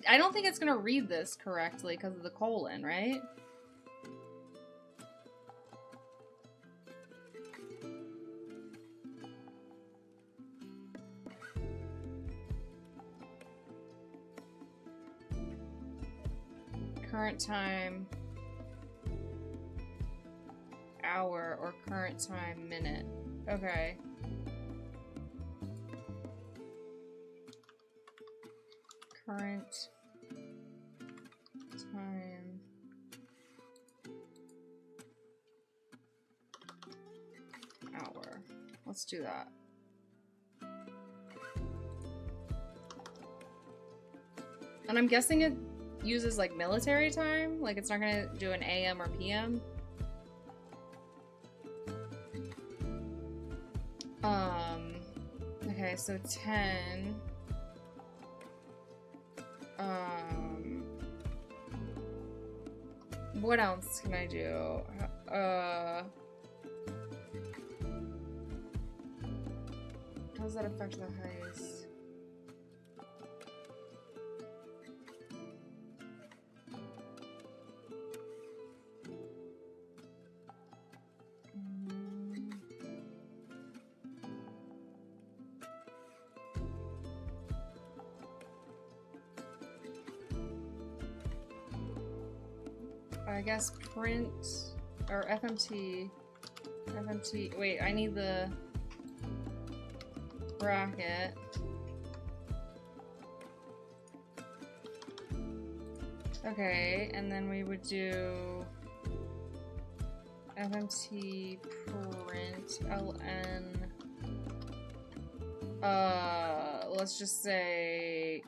I don't think it's gonna read this correctly because of the colon, right? Current time, hour, or current time, minute. Okay. Current time, hour. Let's do that. And I'm guessing it uses like military time? Like it's not gonna do an AM or PM? Okay, so 10. What else can I do? How does that affect the heist? I guess print or FMT. Wait, I need the bracket. Okay, and then we would do FMT print ln. Let's just say.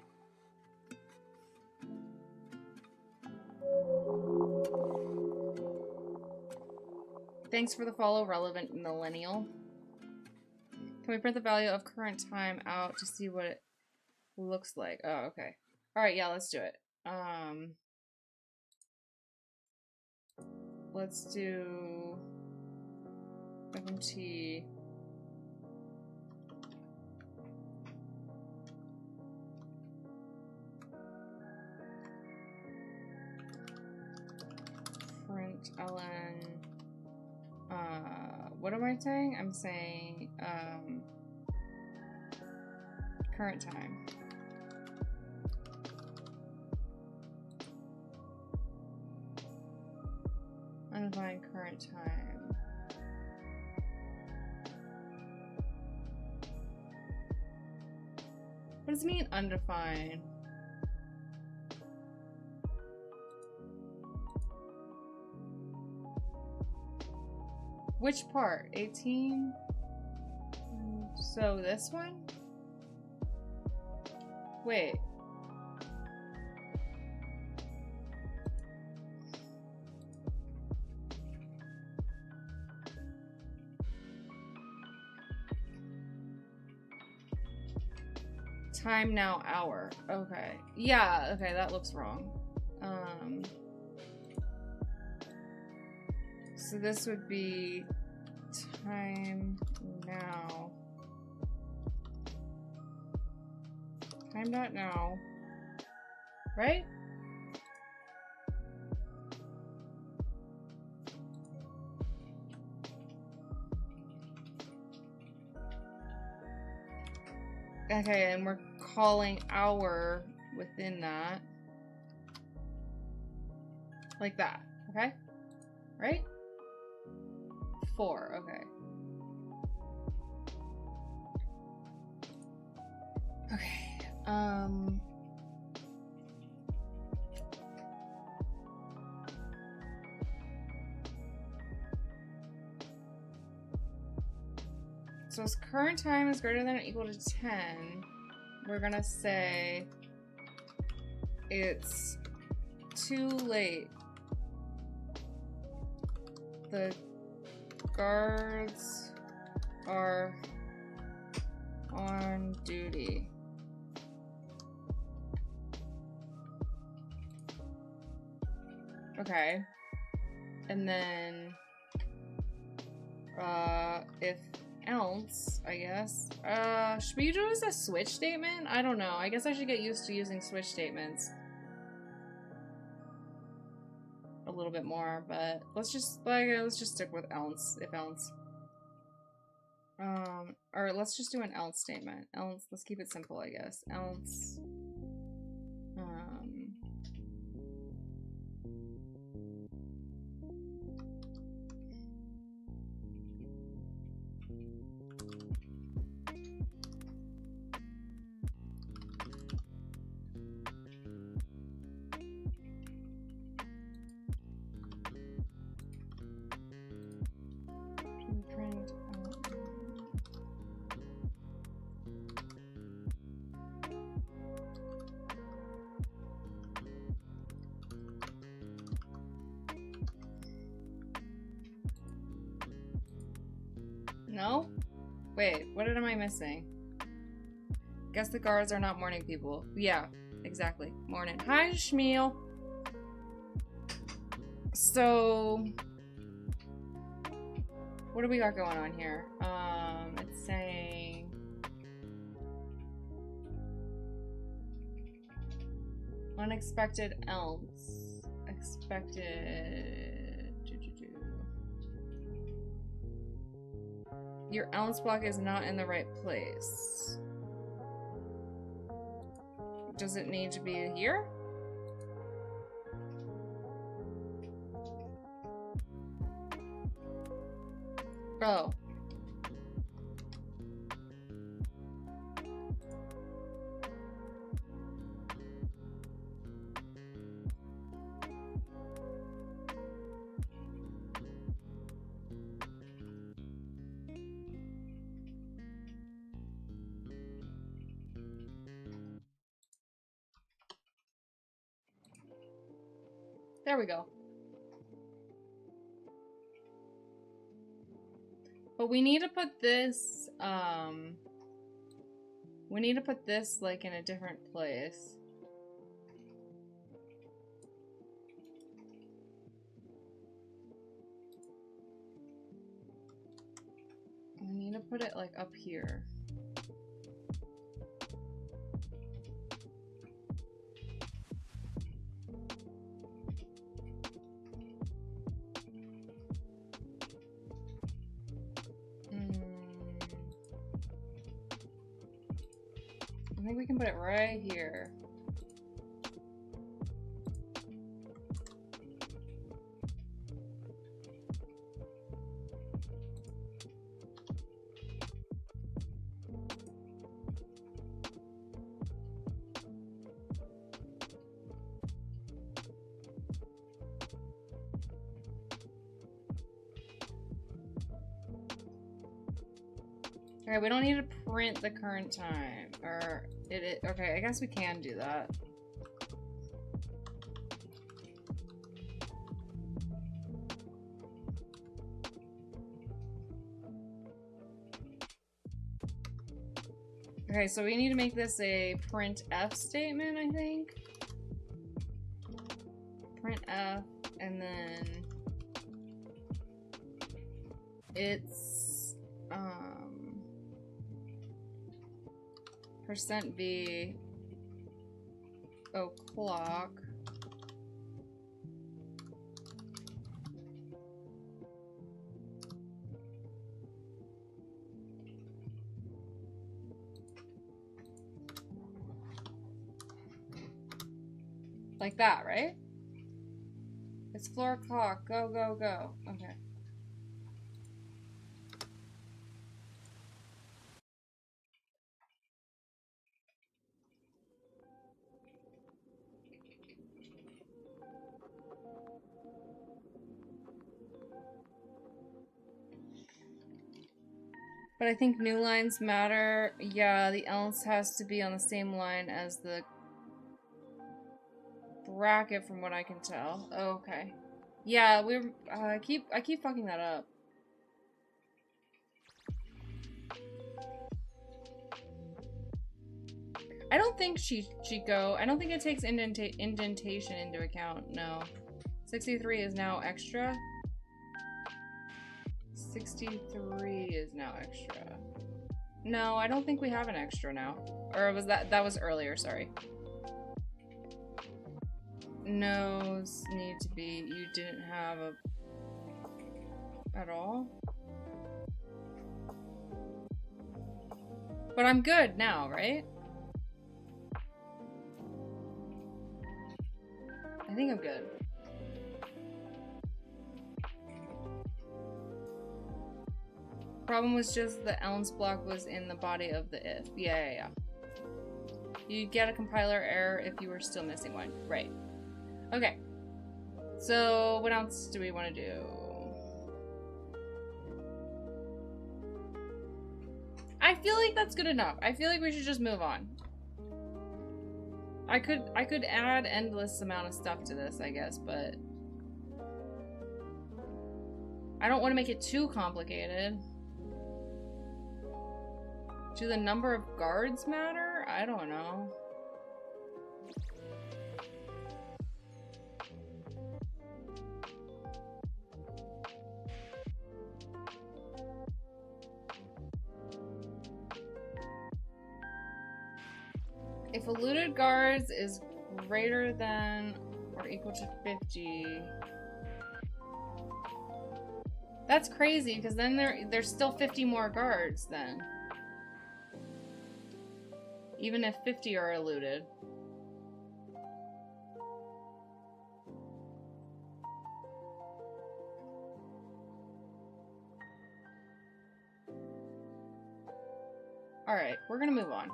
Thanks for the follow, relevant millennial. Can we print the value of current time out to see what it looks like? Oh, okay. Alright, yeah, let's do it. Let's do FMT. Print ln. What am I saying? I'm saying, current time. Undefined current time. What does it mean, undefined? Which part? 18? So this one? Wait. Time now hour. Okay. Yeah, okay, that looks wrong. So this would be time now. Time dot now. Right? Okay, and we're calling hour within that. Like that, okay? Right? 4, okay. Okay, so as current time is greater than or equal to 10, we're gonna say it's too late. The guards are on duty. Okay. And then if else, I guess. Should we use a switch statement? I don't know. I guess I should get used to using switch statements a little bit more, but let's just stick with else, if else. Or let's just do an else statement. Else, let's keep it simple, I guess. Else, no? Wait, what am I missing? Guess the guards are not morning people. Yeah, exactly. Morning. Hi, Shmeal. So, what do we got going on here? It's saying unexpected else. Expected. Your else block is not in the right place. Does it need to be here? Oh. There we go. But we need to put this, like, in a different place. We need to put it, like, up here. I think we can put it right here. Okay, we don't need to print the current time. Or okay, I guess we can do that. Okay, so we need to make this a printf statement, I think. Printf, and then it's %v o'clock like that, right? It's 4 o'clock. Go, go, go. Okay. But I think new lines matter. Yeah, the else has to be on the same line as the bracket from what I can tell. Oh, okay. Yeah, we're I keep fucking that up. I don't think Chico, I don't think it takes indentation into account. No. 63 is now extra. 63 is now extra. No, I don't think we have an extra now. Or was that was earlier, sorry. No's need to be, you didn't have a at all. But I'm good now, right? I think I'm good. Problem was just the else block was in the body of the if. Yeah. You get a compiler error if you were still missing one. Right. Okay. So what else do we want to do? I feel like that's good enough. I feel like we should just move on. I could add endless amount of stuff to this, I guess, but I don't want to make it too complicated. Do the number of guards matter? I don't know. If eluded guards is greater than or equal to 50, that's crazy because then there's still 50 more guards then. Even if 50 are eluded. Alright, we're gonna move on.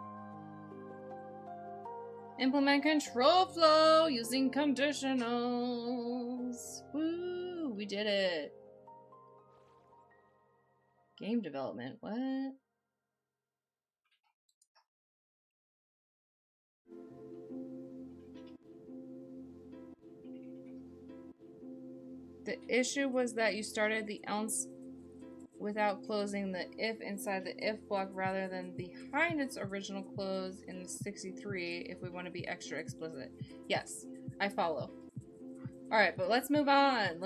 Implement control flow using conditionals. Woo, we did it. Game development, what? The issue was that you started the else without closing the if inside the if block rather than behind its original close in the 63 if we want to be extra explicit. Yes, I follow. Alright, but let's move on.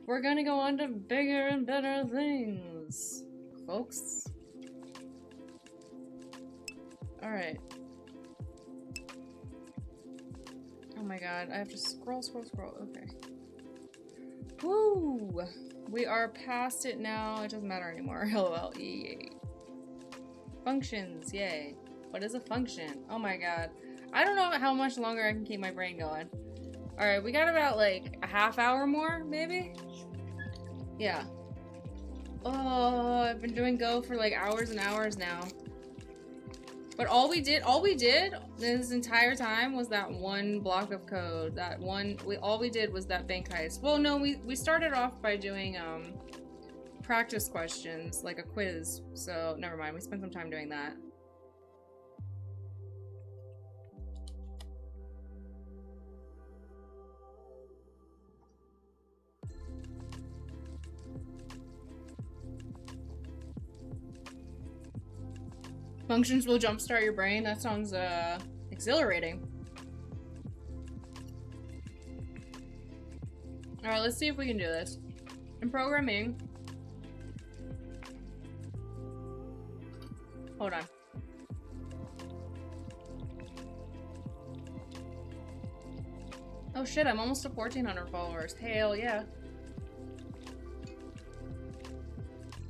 We're gonna go on to bigger and better things, folks. Alright. Oh my god, I have to scroll. Okay. Woo! We are past it now. It doesn't matter anymore. LOL. Yay. Functions. Yay. What is a function? Oh my god. I don't know how much longer I can keep my brain going. Alright, we got about like a half hour more, maybe? Yeah. Oh, I've been doing Go for like hours and hours now. But all we did this entire time was that one block of code. All we did was that bank heist. Well, no, we started off by doing practice questions, like a quiz. So never mind, we spent some time doing that. Functions will jumpstart your brain. That sounds exhilarating. Alright, let's see if we can do this. In programming... Hold on. Oh shit, I'm almost to 1,400 followers. Hell yeah.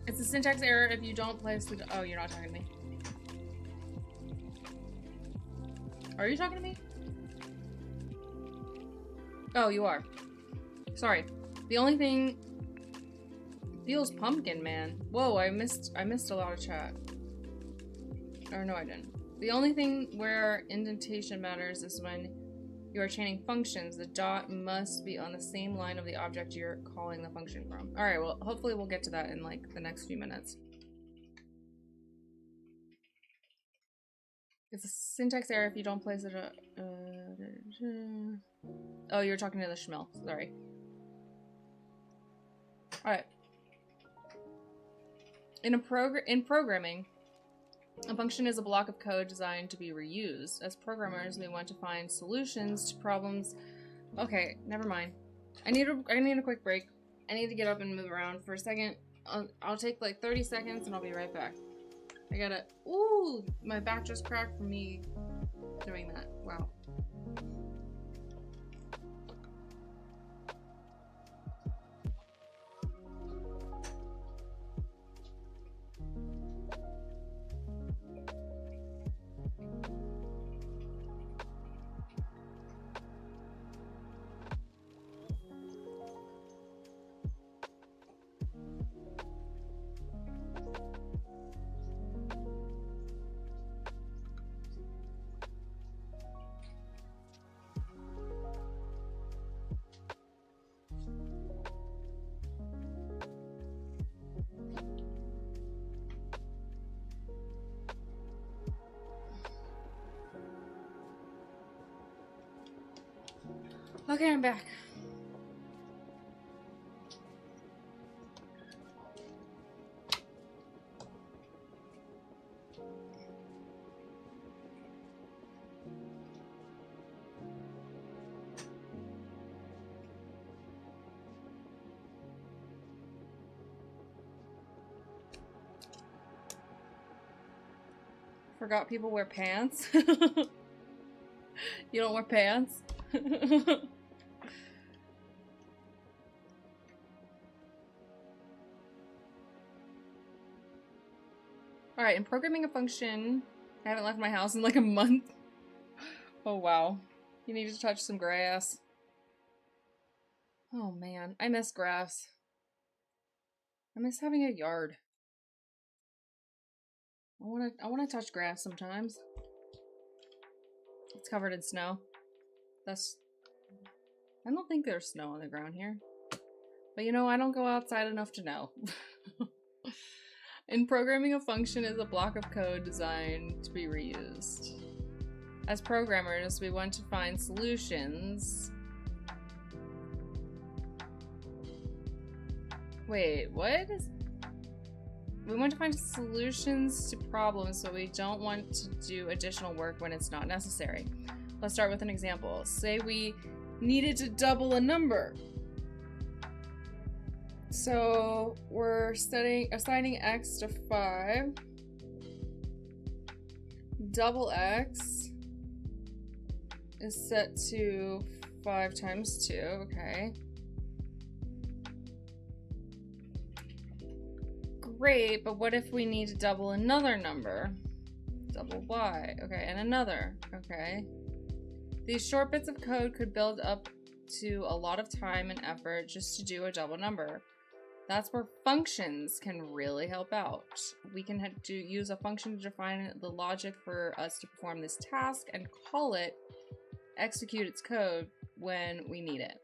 It's a syntax error if you don't place the... Oh, you're not talking to me. Are you talking to me? Oh, you are. Sorry. The only thing... Feels pumpkin, man. Whoa, I missed a lot of chat. Or no, I didn't. The only thing where indentation matters is when you are chaining functions. The dot must be on the same line of the object you're calling the function from. Alright, well, hopefully we'll get to that in, like, the next few minutes. It's a syntax error if you don't place it. Oh, you're talking to the Schmill. Sorry. Alright. In programming, a function is a block of code designed to be reused. As programmers, we want to find solutions to problems. Okay, never mind. I need a quick break. I need to get up and move around for a second. I'll take like 30 seconds and I'll be right back. I gotta... Ooh! My back just cracked from me doing that. Wow. Okay, I'm back. Forgot people wear pants. You don't wear pants? Alright, in programming a function, I haven't left my house in like a month. Oh wow. You need to touch some grass. Oh man, I miss grass. I miss having a yard. I wanna touch grass sometimes. It's covered in snow. I don't think there's snow on the ground here. But you know, I don't go outside enough to know. In programming, a function is a block of code designed to be reused. As programmers, we want to find solutions. Wait, what? We want to find solutions to problems, so we don't want to do additional work when it's not necessary. Let's start with an example. Say we needed to double a number. So we're assigning x to 5. Double x is set to 5 times 2, okay. Great, but what if we need to double another number? Double y, okay, and another, okay. These short bits of code could build up to a lot of time and effort just to do a double number. That's where functions can really help out. We can use a function to define the logic for us to perform this task and call it, execute its code when we need it.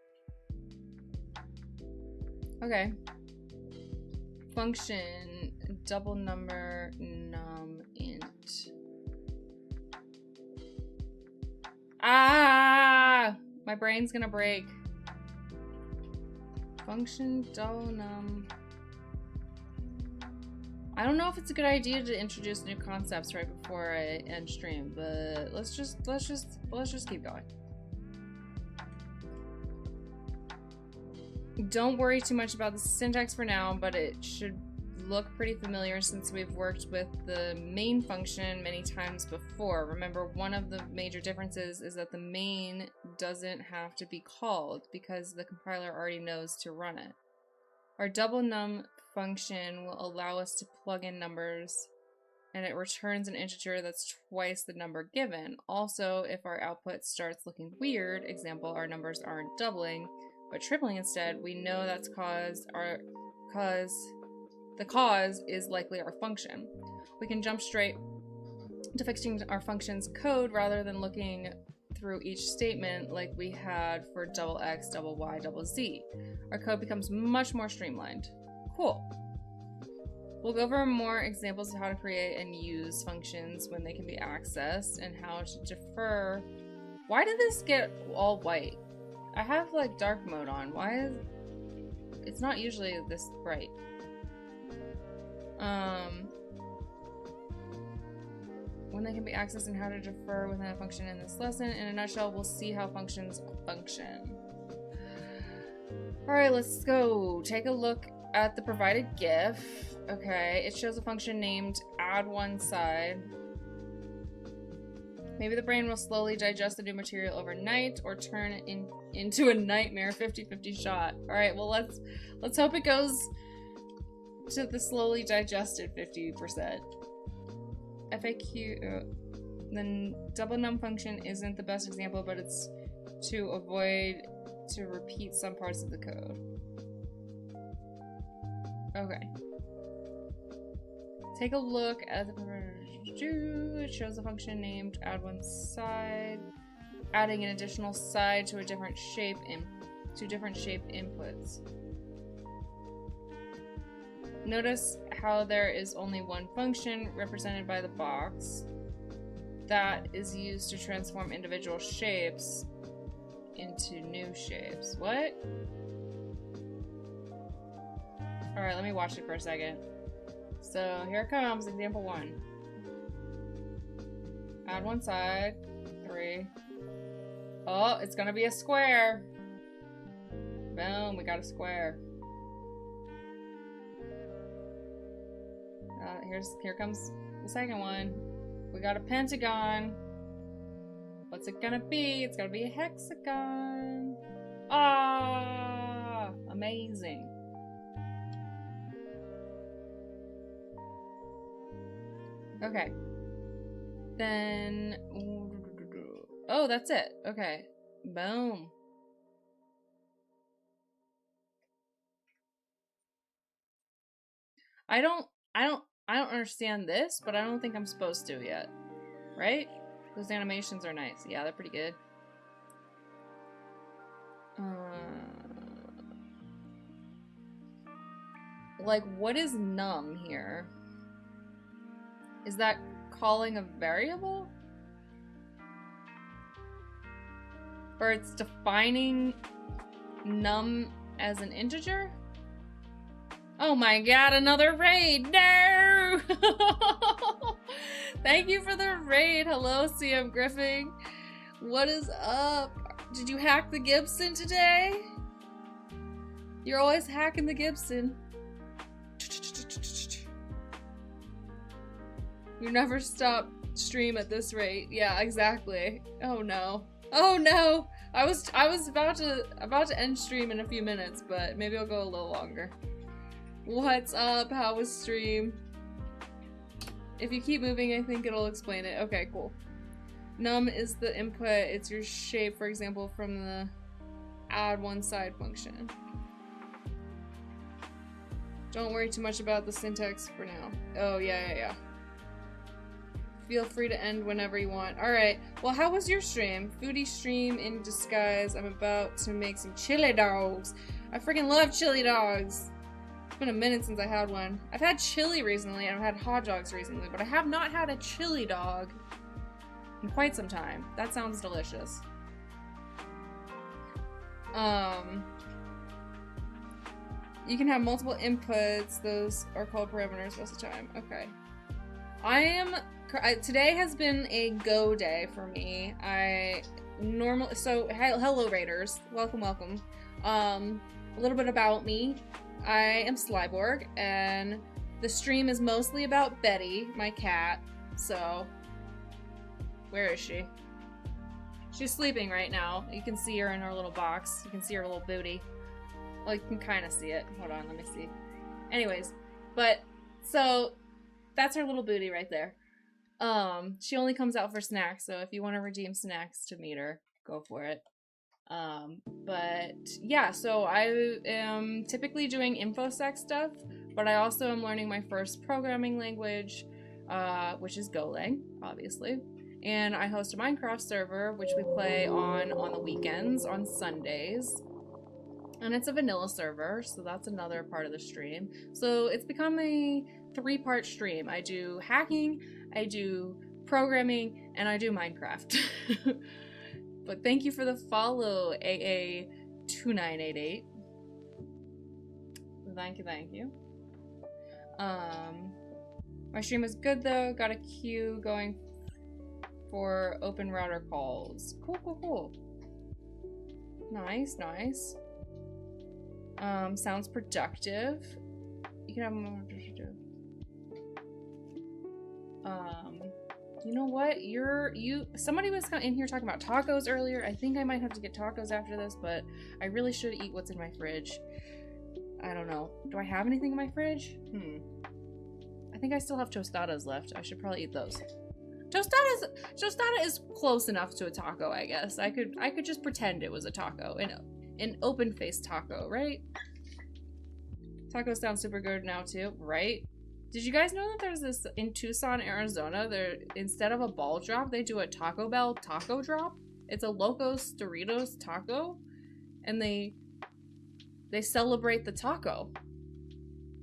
Okay. function double number num int. Ah, my brain's gonna break. Function double num. I don't know if it's a good idea to introduce new concepts right before I end stream, but let's just keep going. Don't worry too much about the syntax for now, but it should look pretty familiar since we've worked with the main function many times before. Remember, one of the major differences is that the main doesn't have to be called because the compiler already knows to run it. Our double num function will allow us to plug in numbers, and it returns an integer that's twice the number given. Also, if our output starts looking weird, example, our numbers aren't doubling, but tripling instead, we know that's the cause is likely our function. We can jump straight to fixing our function's code rather than looking through each statement like we had for double x, double y, double z. Our code becomes much more streamlined. Cool. We'll go over more examples of how to create and use functions when they can be accessed and how to defer. Why did this get all white? I have like dark mode on. Why is it's not usually this bright? When they can be accessed and how to defer within a function in this lesson. In a nutshell, we'll see how functions function. Alright, let's go. Take a look at the provided GIF. Okay, it shows a function named add1side. Maybe the brain will slowly digest the new material overnight or turn it into a nightmare 50-50 shot. Alright, well let's hope it goes to the slowly digested 50%. FAQ, the double num function isn't the best example, but it's to avoid to repeat some parts of the code. Okay. Take a look at the it shows a function named add1side, adding an additional side to a different shape inputs. Notice how there is only one function represented by the box that is used to transform individual shapes into new shapes. What? Alright, let me watch it for a second. So here it comes, example 1. Add1side, 3. Oh, it's gonna be a square. Boom, we got a square. Here comes the second one. We got a pentagon. What's it gonna be? It's gonna be a hexagon. Ah, amazing. Okay. Then, oh, that's it. Okay. Boom. I don't understand this, but I don't think I'm supposed to yet. Right? Those animations are nice. Yeah, they're pretty good. Like, what is num here? Is that calling a variable? Or it's defining num as an integer? Oh my god, another raid! No! Thank you for the raid. Hello, CM Griffin. What is up? Did you hack the Gibson today? You're always hacking the Gibson. You never stop stream at this rate. Yeah, exactly. Oh no. Oh no! I was about to end stream in a few minutes, but maybe I'll go a little longer. What's up? How was stream? If you keep moving, I think it'll explain it. Okay, cool. Num is the input. It's your shape, for example, from the add1side function. Don't worry too much about the syntax for now. Oh, yeah. Feel free to end whenever you want. Alright, well, how was your stream? Foodie stream in disguise. I'm about to make some chili dogs. I freaking love chili dogs. It's been a minute since I had one. I've had chili recently, and I've had hot dogs recently, but I have not had a chili dog in quite some time. That sounds delicious. You can have multiple inputs. Those are called parameters most of the time. Okay. Today has been a go day for me. Hello Raiders. Welcome. A little bit about me. I am Slyborg, and the stream is mostly about Betty, my cat. So, where is she? She's sleeping right now. You can see her in her little box. You can see her little booty. Well, you can kind of see it. Hold on, let me see. Anyways, so that's her little booty right there. She only comes out for snacks, so if you want to redeem snacks to meet her, go for it. But yeah, so I am typically doing InfoSec stuff, but I also am learning my first programming language, which is Golang, obviously. And I host a Minecraft server, which we play on the weekends, on Sundays. And it's a vanilla server, so that's another part of the stream. So it's become a 3-part stream. I do hacking, I do programming, and I do Minecraft. But thank you for the follow, AA2988. Thank you. My stream is good though. Got a queue going for open router calls. Cool. Nice. Sounds productive. You can have more to do. You know what? Somebody was in here talking about tacos earlier. I think I might have to get tacos after this, but I really should eat what's in my fridge. I don't know. Do I have anything in my fridge? I think I still have tostadas left. I should probably eat those. Tostada is close enough to a taco, I guess. I could just pretend it was a taco. An open-faced taco, right? Tacos sound super good now too, right? Did you guys know that there's this in Tucson, Arizona? Instead of a ball drop, they do a Taco Bell taco drop. It's a Locos Doritos taco, and they celebrate the taco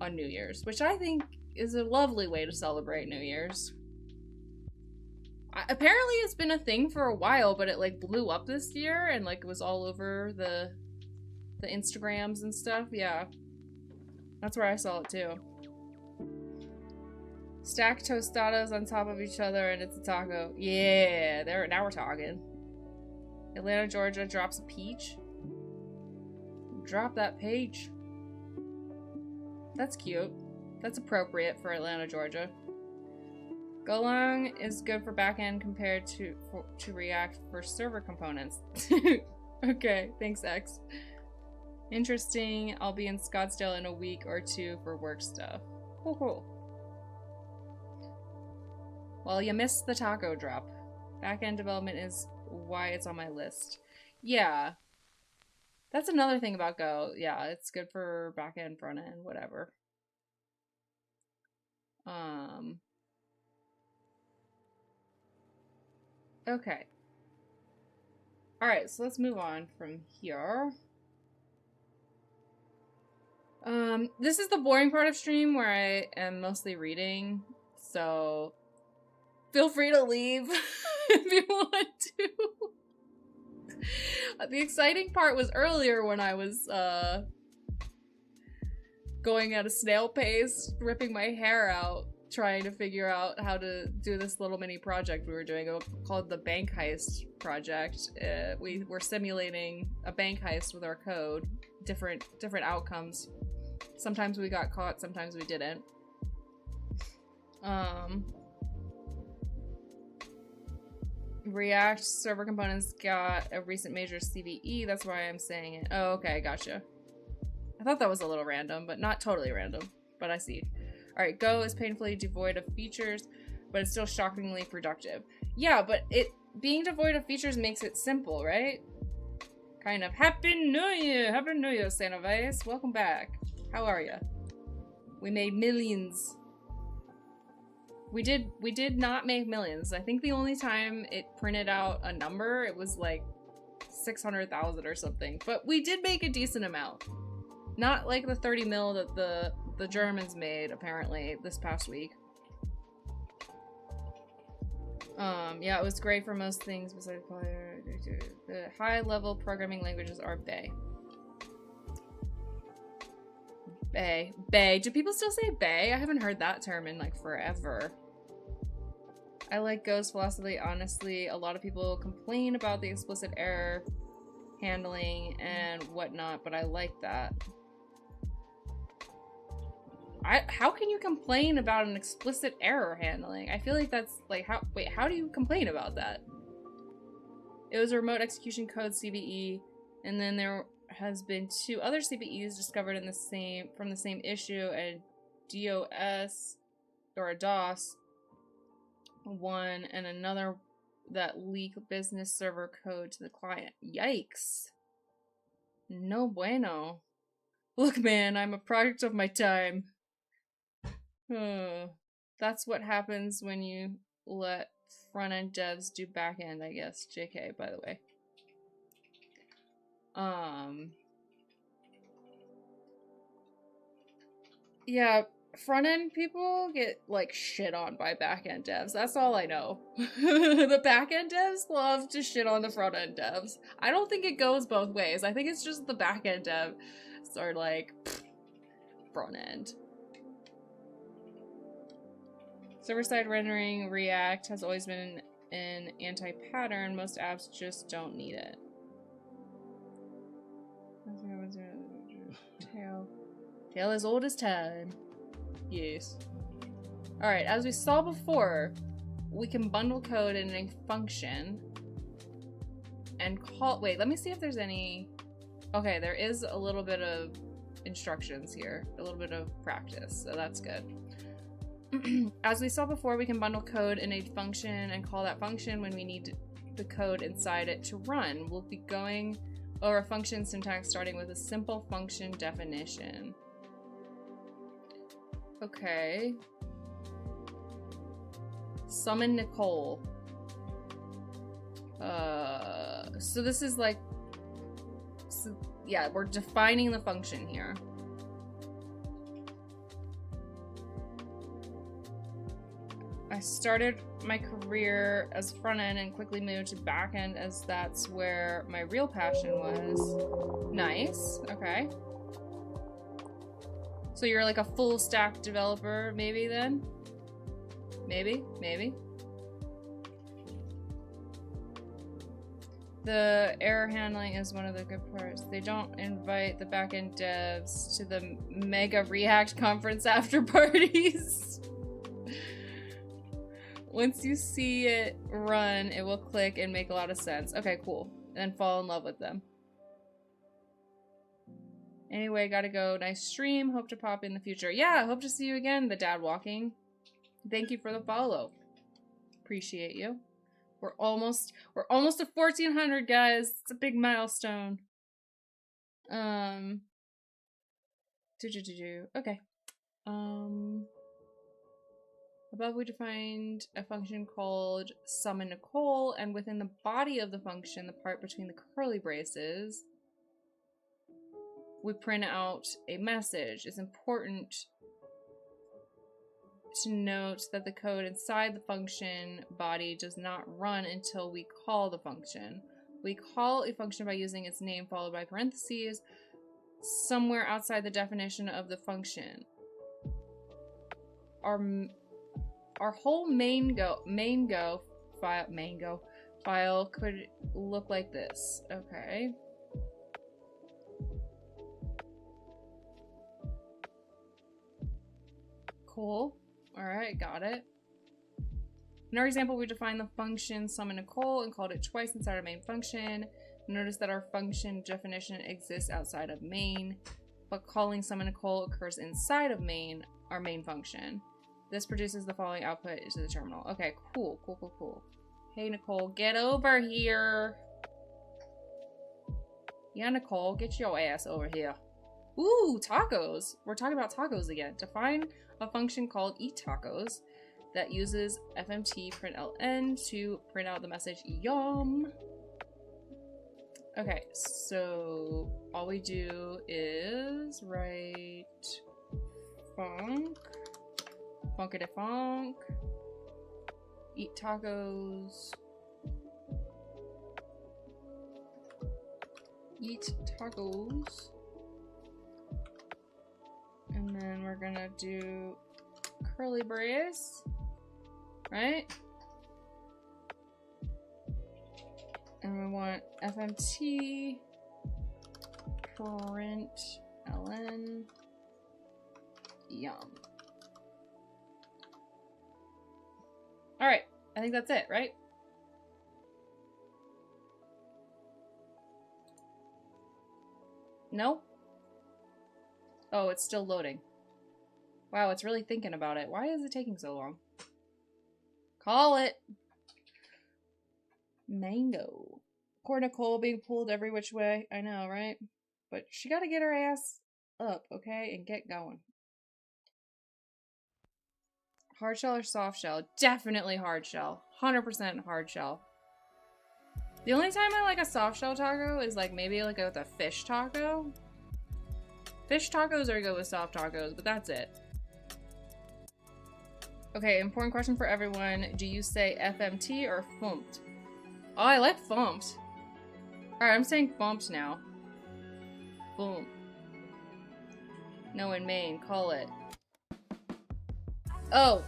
on New Year's, which I think is a lovely way to celebrate New Year's. Apparently, it's been a thing for a while, but it like blew up this year, and like it was all over the Instagrams and stuff. Yeah, that's where I saw it too. Stack tostadas on top of each other and it's a taco. Yeah, now we're talking. Atlanta, Georgia drops a peach. Drop that peach. That's cute. That's appropriate for Atlanta, Georgia. Golang is good for backend compared to React for server components. Okay, thanks, X. Interesting. I'll be in Scottsdale in a week or two for work stuff. Cool. Well, you missed the taco drop. Backend development is why it's on my list. Yeah. That's another thing about Go. Yeah, it's good for backend, front end, whatever. Okay. Alright, so let's move on from here. This is the boring part of stream where I am mostly reading, so feel free to leave if you want to. The exciting part was earlier when I was, going at a snail pace, ripping my hair out, trying to figure out how to do this little mini project we were doing called the Bank Heist Project. We were simulating a bank heist with our code, different outcomes. Sometimes we got caught, sometimes we didn't. React server components got a recent major CVE, that's why I'm saying it. Oh, okay, gotcha. I thought that was a little random, but not totally random, but I see. Alright, Go is painfully devoid of features, but it's still shockingly productive. Yeah, but being devoid of features makes it simple, right? Kind of. Happy New Year! Happy New Year, Santa Vice. Welcome back. How are ya? We made millions. We did not make millions. I think the only time it printed out a number, it was like 600,000 or something. But we did make a decent amount. Not like the 30 mil that the the Germans made, apparently, this past week. Yeah, it was great for most things besides the high-level programming languages are Bay. Bay. Bay. Do people still say Bay? I haven't heard that term in, like, forever. I like Go's philosophy, honestly. A lot of people complain about the explicit error handling and whatnot, but I like that. How can you complain about an explicit error handling? I feel like that's like, how do you complain about that? It was a remote execution code CVE, and then there has been 2 other CVEs discovered in from the same issue, a DOS or a DOS one, and another that leak business server code to the client. Yikes. No bueno. Look, man, I'm a product of my time. That's what happens when you let front-end devs do back-end, I guess. JK, by the way. Yeah, front-end people get, like, shit on by back-end devs. That's all I know. The back-end devs love to shit on the front-end devs. I don't think it goes both ways. I think it's just the back-end devs are like, front-end. Server-side rendering React has always been an anti-pattern. Most apps just don't need it. Tale as old as time. Yes. Alright, as we saw before, we can bundle code in a function and call— wait, let me see if there's any— okay, there is a little bit of instructions here. A little bit of practice, so that's good. As we saw before, we can bundle code in a function and call that function when we need the code inside it to run. We'll be going over function syntax starting with a simple function definition. Okay. Summon Nicole. So this is like— so yeah, we're defining the function here. I started my career as front-end and quickly moved to back-end as that's where my real passion was. Nice. Okay. So you're like a full-stack developer, maybe then? Maybe. The error handling is one of the good parts. They don't invite the back-end devs to the Mega React conference after parties. Once you see it run, it will click and make a lot of sense. Okay, cool. And then fall in love with them. Anyway, gotta go. Nice stream. Hope to pop in the future. Yeah, hope to see you again, the Dad Walking. Thank you for the follow. Appreciate you. We're almost at 1400, guys. It's a big milestone. Okay. Above we defined a function called summon Nicole, and within the body of the function, the part between the curly braces, we print out a message. It's important to note that the code inside the function body does not run until we call the function. We call a function by using its name followed by parentheses somewhere outside the definition of the function. Our whole mango file could look like this. Okay. Cool. Alright, got it. In our example, we defined the function summon Nicole and called it twice inside our main function. Notice that our function definition exists outside of main, but calling summon Nicole occurs inside of our main function. This produces the following output to the terminal. Okay, cool. Hey, Nicole, get over here. Yeah, Nicole, get your ass over here. Ooh, tacos. We're talking about tacos again. Define a function called eatTacos that uses fmt println to print out the message yum. Okay, so all we do is write funk. Funkity funk. Eat tacos. Eat tacos. And then we're gonna do curly brace. Right? And we want FMT, print, LN, yum. All right, I think that's it, right? No? Oh, it's still loading. Wow, it's really thinking about it. Why is it taking so long? Call it. Mango. Poor Nicole being pulled every which way. I know, right? But she gotta get her ass up, okay? And get going. Hard shell or soft shell? Definitely hard shell. 100% hard shell. The only time I like a soft shell taco is like maybe like with a fish taco. Fish tacos are good with soft tacos, but that's it. Okay, important question for everyone. Do you say FMT or FUMPT? Oh, I like FUMPT. Alright, I'm saying FUMPT now. Boom. No, in Maine. Call it. Oh.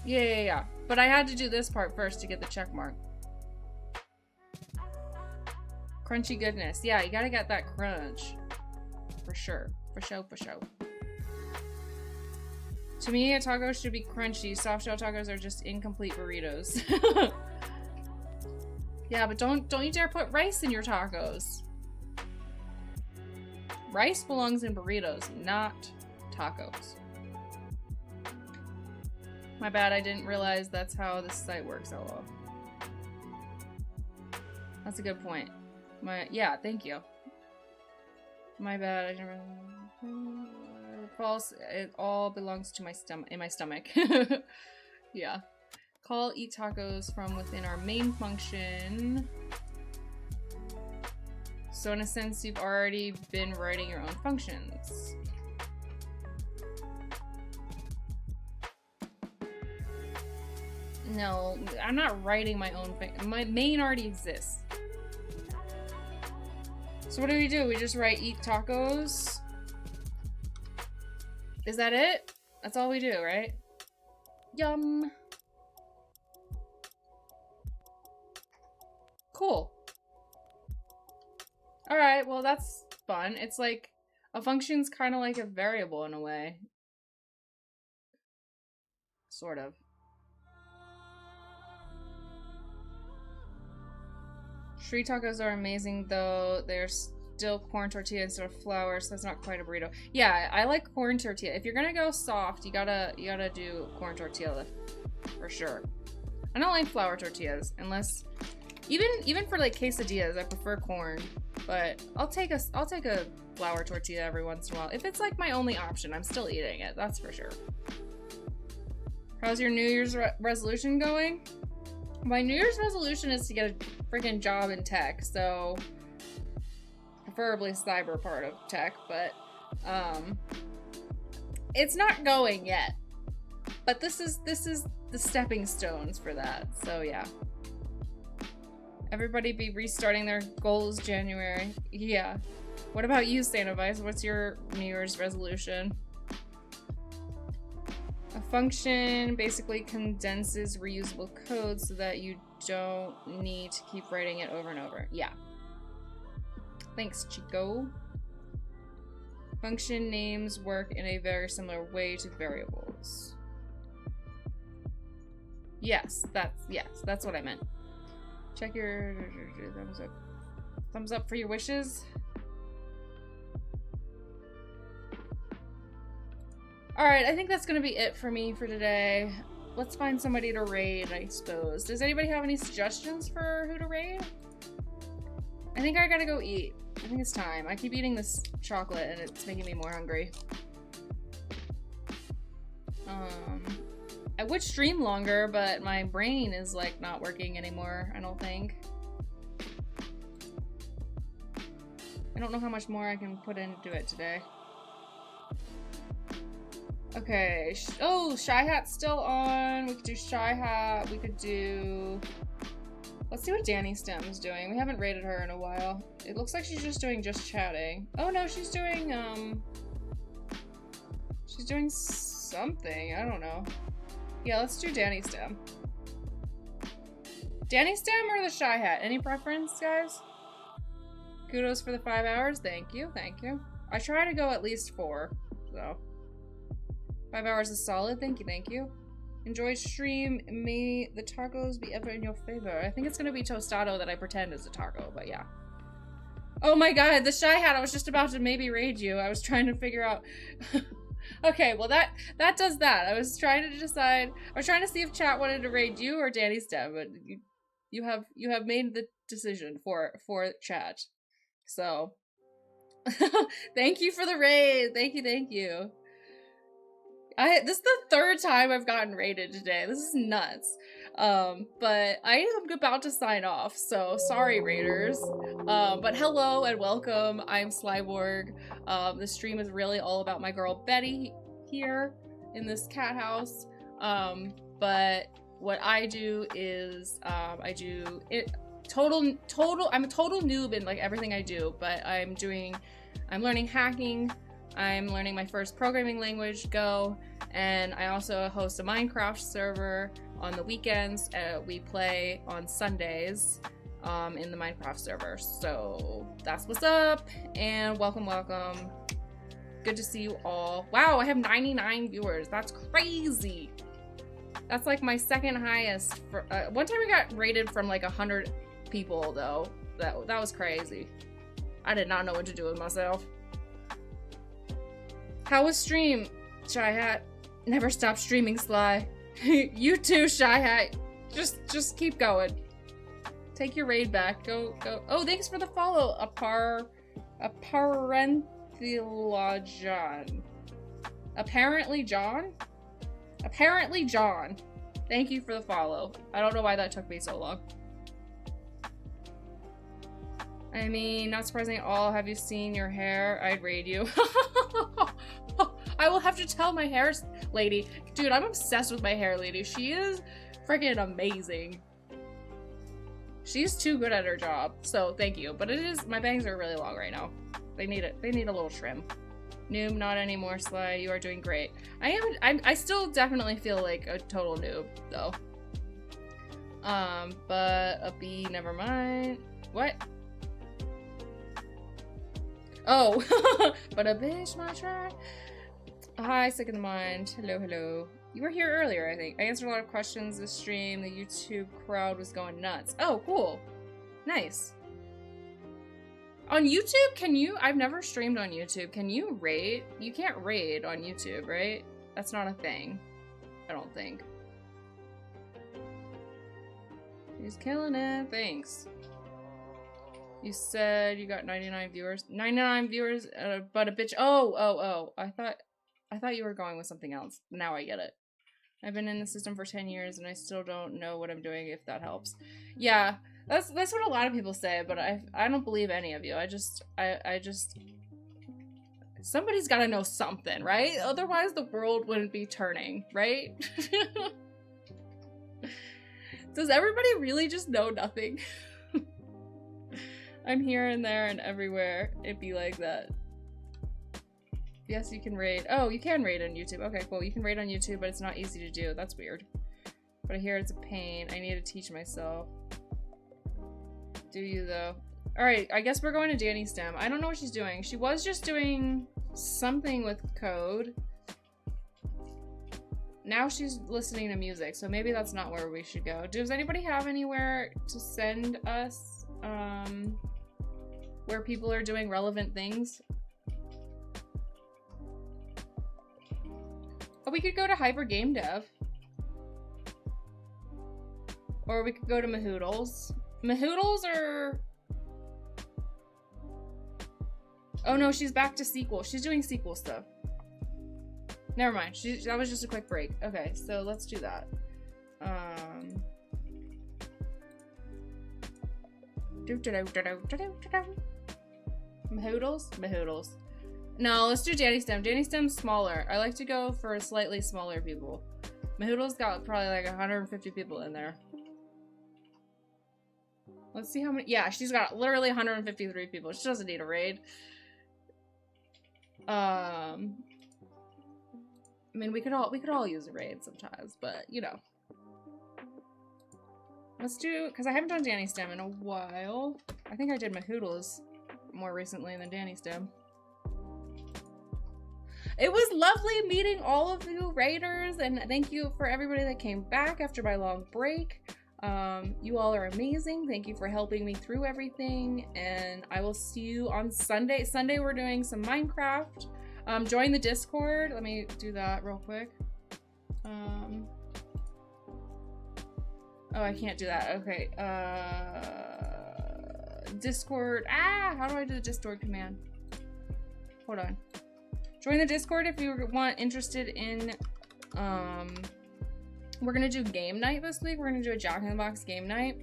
Yeah. But I had to do this part first to get the check mark. Crunchy goodness. Yeah, you gotta get that crunch. For sure. For show. To me, a taco should be crunchy. Soft shell tacos are just incomplete burritos. Yeah, but don't you dare put rice in your tacos. Rice belongs in burritos, not tacos. My bad, I didn't realize that's how this site works, LOL. That's a good point. Yeah, thank you. My bad, I never... False, it all belongs to my stomach. Yeah. Call eat tacos from within our main function. So in a sense, you've already been writing your own functions. No, I'm not writing my own thing. My main already exists. So what do? We just write eat tacos? Is that it? That's all we do, right? Yum. Cool. Alright, well that's fun. It's like, a function's kind of like a variable in a way. Sort of. Street tacos are amazing though. They're still corn tortilla instead of flour, so that's not quite a burrito. Yeah, I like corn tortilla. If you're gonna go soft, you gotta do corn tortilla for sure. I don't like flour tortillas unless even for like quesadillas, I prefer corn. But I'll take a flour tortilla every once in a while. If it's like my only option, I'm still eating it. That's for sure. How's your New Year's resolution going? My New Year's resolution is to get a freaking job in tech, so preferably cyber part of tech, but it's not going yet. But this is the stepping stones for that. So yeah. Everybody be restarting their goals January. Yeah. What about you, Santa Vice? What's your New Year's resolution? A function basically condenses reusable code so that you don't need to keep writing it over and over. Yeah. Thanks, Chico. Function names work in a very similar way to variables. Yes, that's what I meant. Check your thumbs up. Thumbs up for your wishes. Alright, I think that's gonna be it for me for today. Let's find somebody to raid, I suppose. Does anybody have any suggestions for who to raid? I think I gotta go eat. I think it's time. I keep eating this chocolate and it's making me more hungry. I would stream longer, but my brain is like not working anymore, I don't think. I don't know how much more I can put into it today. Okay. Oh, Shy Hat's still on. We could do Shy Hat. We could do... Let's see what Danny Stem's doing. We haven't rated her in a while. It looks like she's just doing just chatting. Oh no, she's doing, she's doing something. I don't know. Yeah, let's do Danny Stem. Danny Stem or the Shy Hat? Any preference, guys? Kudos for the 5 hours. Thank you, thank you. I try to go at least 4, so. 5 hours is solid. Thank you, thank you. Enjoy stream. May the tacos be ever in your favor. I think it's gonna be tostado that I pretend is a taco, but yeah. Oh my god, the Shy Hat. I was just about to maybe raid you. I was trying to figure out. Okay, well that does that. I was trying to decide. I was trying to see if chat wanted to raid you or Danny Stem, but you have made the decision for chat. So thank you for the raid. Thank you. This is the 3rd time I've gotten raided today. This is nuts. But I am about to sign off, so sorry raiders. But hello and welcome. I'm Slyborg. The stream is really all about my girl Betty here in this cat house. But what I do is I do it I'm a total noob in like everything I do, but I'm learning hacking. I'm learning my first programming language, Go, and I also host a Minecraft server on the weekends. We play on Sundays in the Minecraft server. So that's what's up, and welcome. Good to see you all. Wow, I have 99 viewers. That's crazy. That's like my 2nd highest. One time we got rated from like 100 people though. That was crazy. I did not know what to do with myself. How was stream, Shy Hat? Never stop streaming, Sly. You too, Shy Hat. Just keep going. Take your raid back. Go. Oh, thanks for the follow. Apparently John. Thank you for the follow. I don't know why that took me so long. I mean, not surprising at all. Have you seen your hair? I'd raid you. I will have to tell my hair lady. Dude, I'm obsessed with my hair lady. She is freaking amazing. She's too good at her job. So thank you. But my bangs are really long right now. They need a little trim. Noob, not anymore, Sly. You are doing great. I still definitely feel like a total noob, though. But a B, never mind. What? Oh, but a bitch might try. Hi, sick in the mind. Hello. You were here earlier, I think. I answered a lot of questions this stream. The YouTube crowd was going nuts. Oh, cool. Nice. On YouTube, can you? I've never streamed on YouTube. Can you raid? You can't raid on YouTube, right? That's not a thing. I don't think. He's killing it. Thanks. You said you got 99 viewers. 99 viewers, but a bitch. Oh. I thought you were going with something else. Now I get it. I've been in the system for 10 years and I still don't know what I'm doing, if that helps. Yeah, that's what a lot of people say, but I don't believe any of you. I just somebody's got to know something, right? Otherwise the world wouldn't be turning, right? Does everybody really just know nothing? I'm here and there and everywhere. It'd be like that. Yes, you can raid. Oh, you can raid on YouTube. Okay, cool. You can raid on YouTube, but it's not easy to do. That's weird. But I hear it's a pain. I need to teach myself. Do you, though? Alright, I guess we're going to Danny Stem. I don't know what she's doing. She was just doing something with code. Now she's listening to music, so maybe that's not where we should go. Does anybody have anywhere to send us? Where people are doing relevant things? Oh, we could go to Hyper Game Dev. Or we could go to Mahoodles. Mahoodles are... Oh no, she's back to SQL. She's doing SQL stuff. Never mind. That was just a quick break. Okay, so let's do that. Mahoodles? Mahoodles. No, let's do Danny Stem. Danny Stem's smaller. I like to go for slightly smaller people. Mahoodle's got probably like 150 people in there. Let's see how many. Yeah, she's got literally 153 people. She doesn't need a raid. I mean, we could all use a raid sometimes, but you know. Let's do, because I haven't done Danny Stem in a while. I think I did Mahoodles more recently than Danny Stem. It was lovely meeting all of you raiders, and thank you for everybody that came back after my long break. You all are amazing. Thank you for helping me through everything, and I will see you on Sunday. Sunday we're doing some Minecraft. Join the Discord. Let me do that real quick. Oh, I can't do that. Okay. Discord. How do I do the Discord command? Hold on. Join the Discord if you want interested in, we're gonna do game night this week. We're gonna do a Jack in the Box game night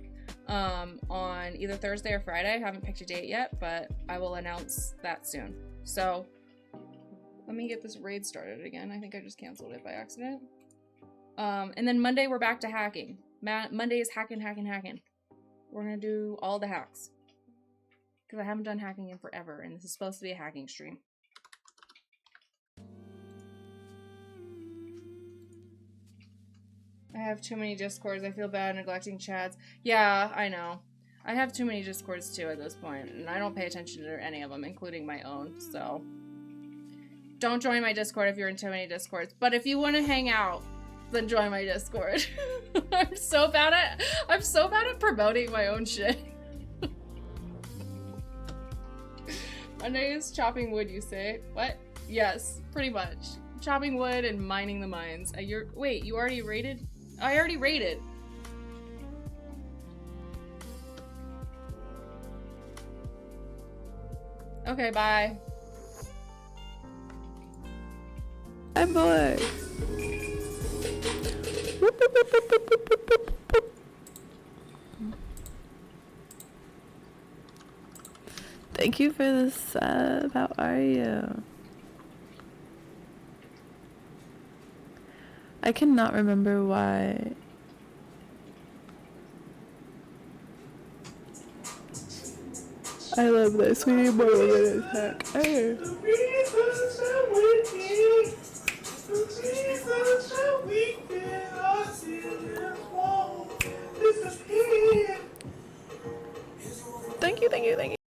on either Thursday or Friday. I haven't picked a date yet, but I will announce that soon. So let me get this raid started again. I think I just canceled it by accident. And then Monday we're back to hacking. Monday is hacking. We're gonna do all the hacks because I haven't done hacking in forever, and this is supposed to be a hacking stream. I have too many Discords. I feel bad neglecting chats. Yeah, I know. I have too many Discords too at this point, and I don't pay attention to any of them, including my own, so. Don't join my Discord if you're in too many Discords. But if you want to hang out, then join my Discord. I'm so bad at promoting my own shit. Monday is chopping wood, you say? What? Yes, pretty much. Chopping wood and mining the mines. Wait, you already raided? I already raided. Okay, bye. Bye, boy. Thank you for the sub. How are you? I cannot remember why. I love this. We need more women attack. Hey. Thank you.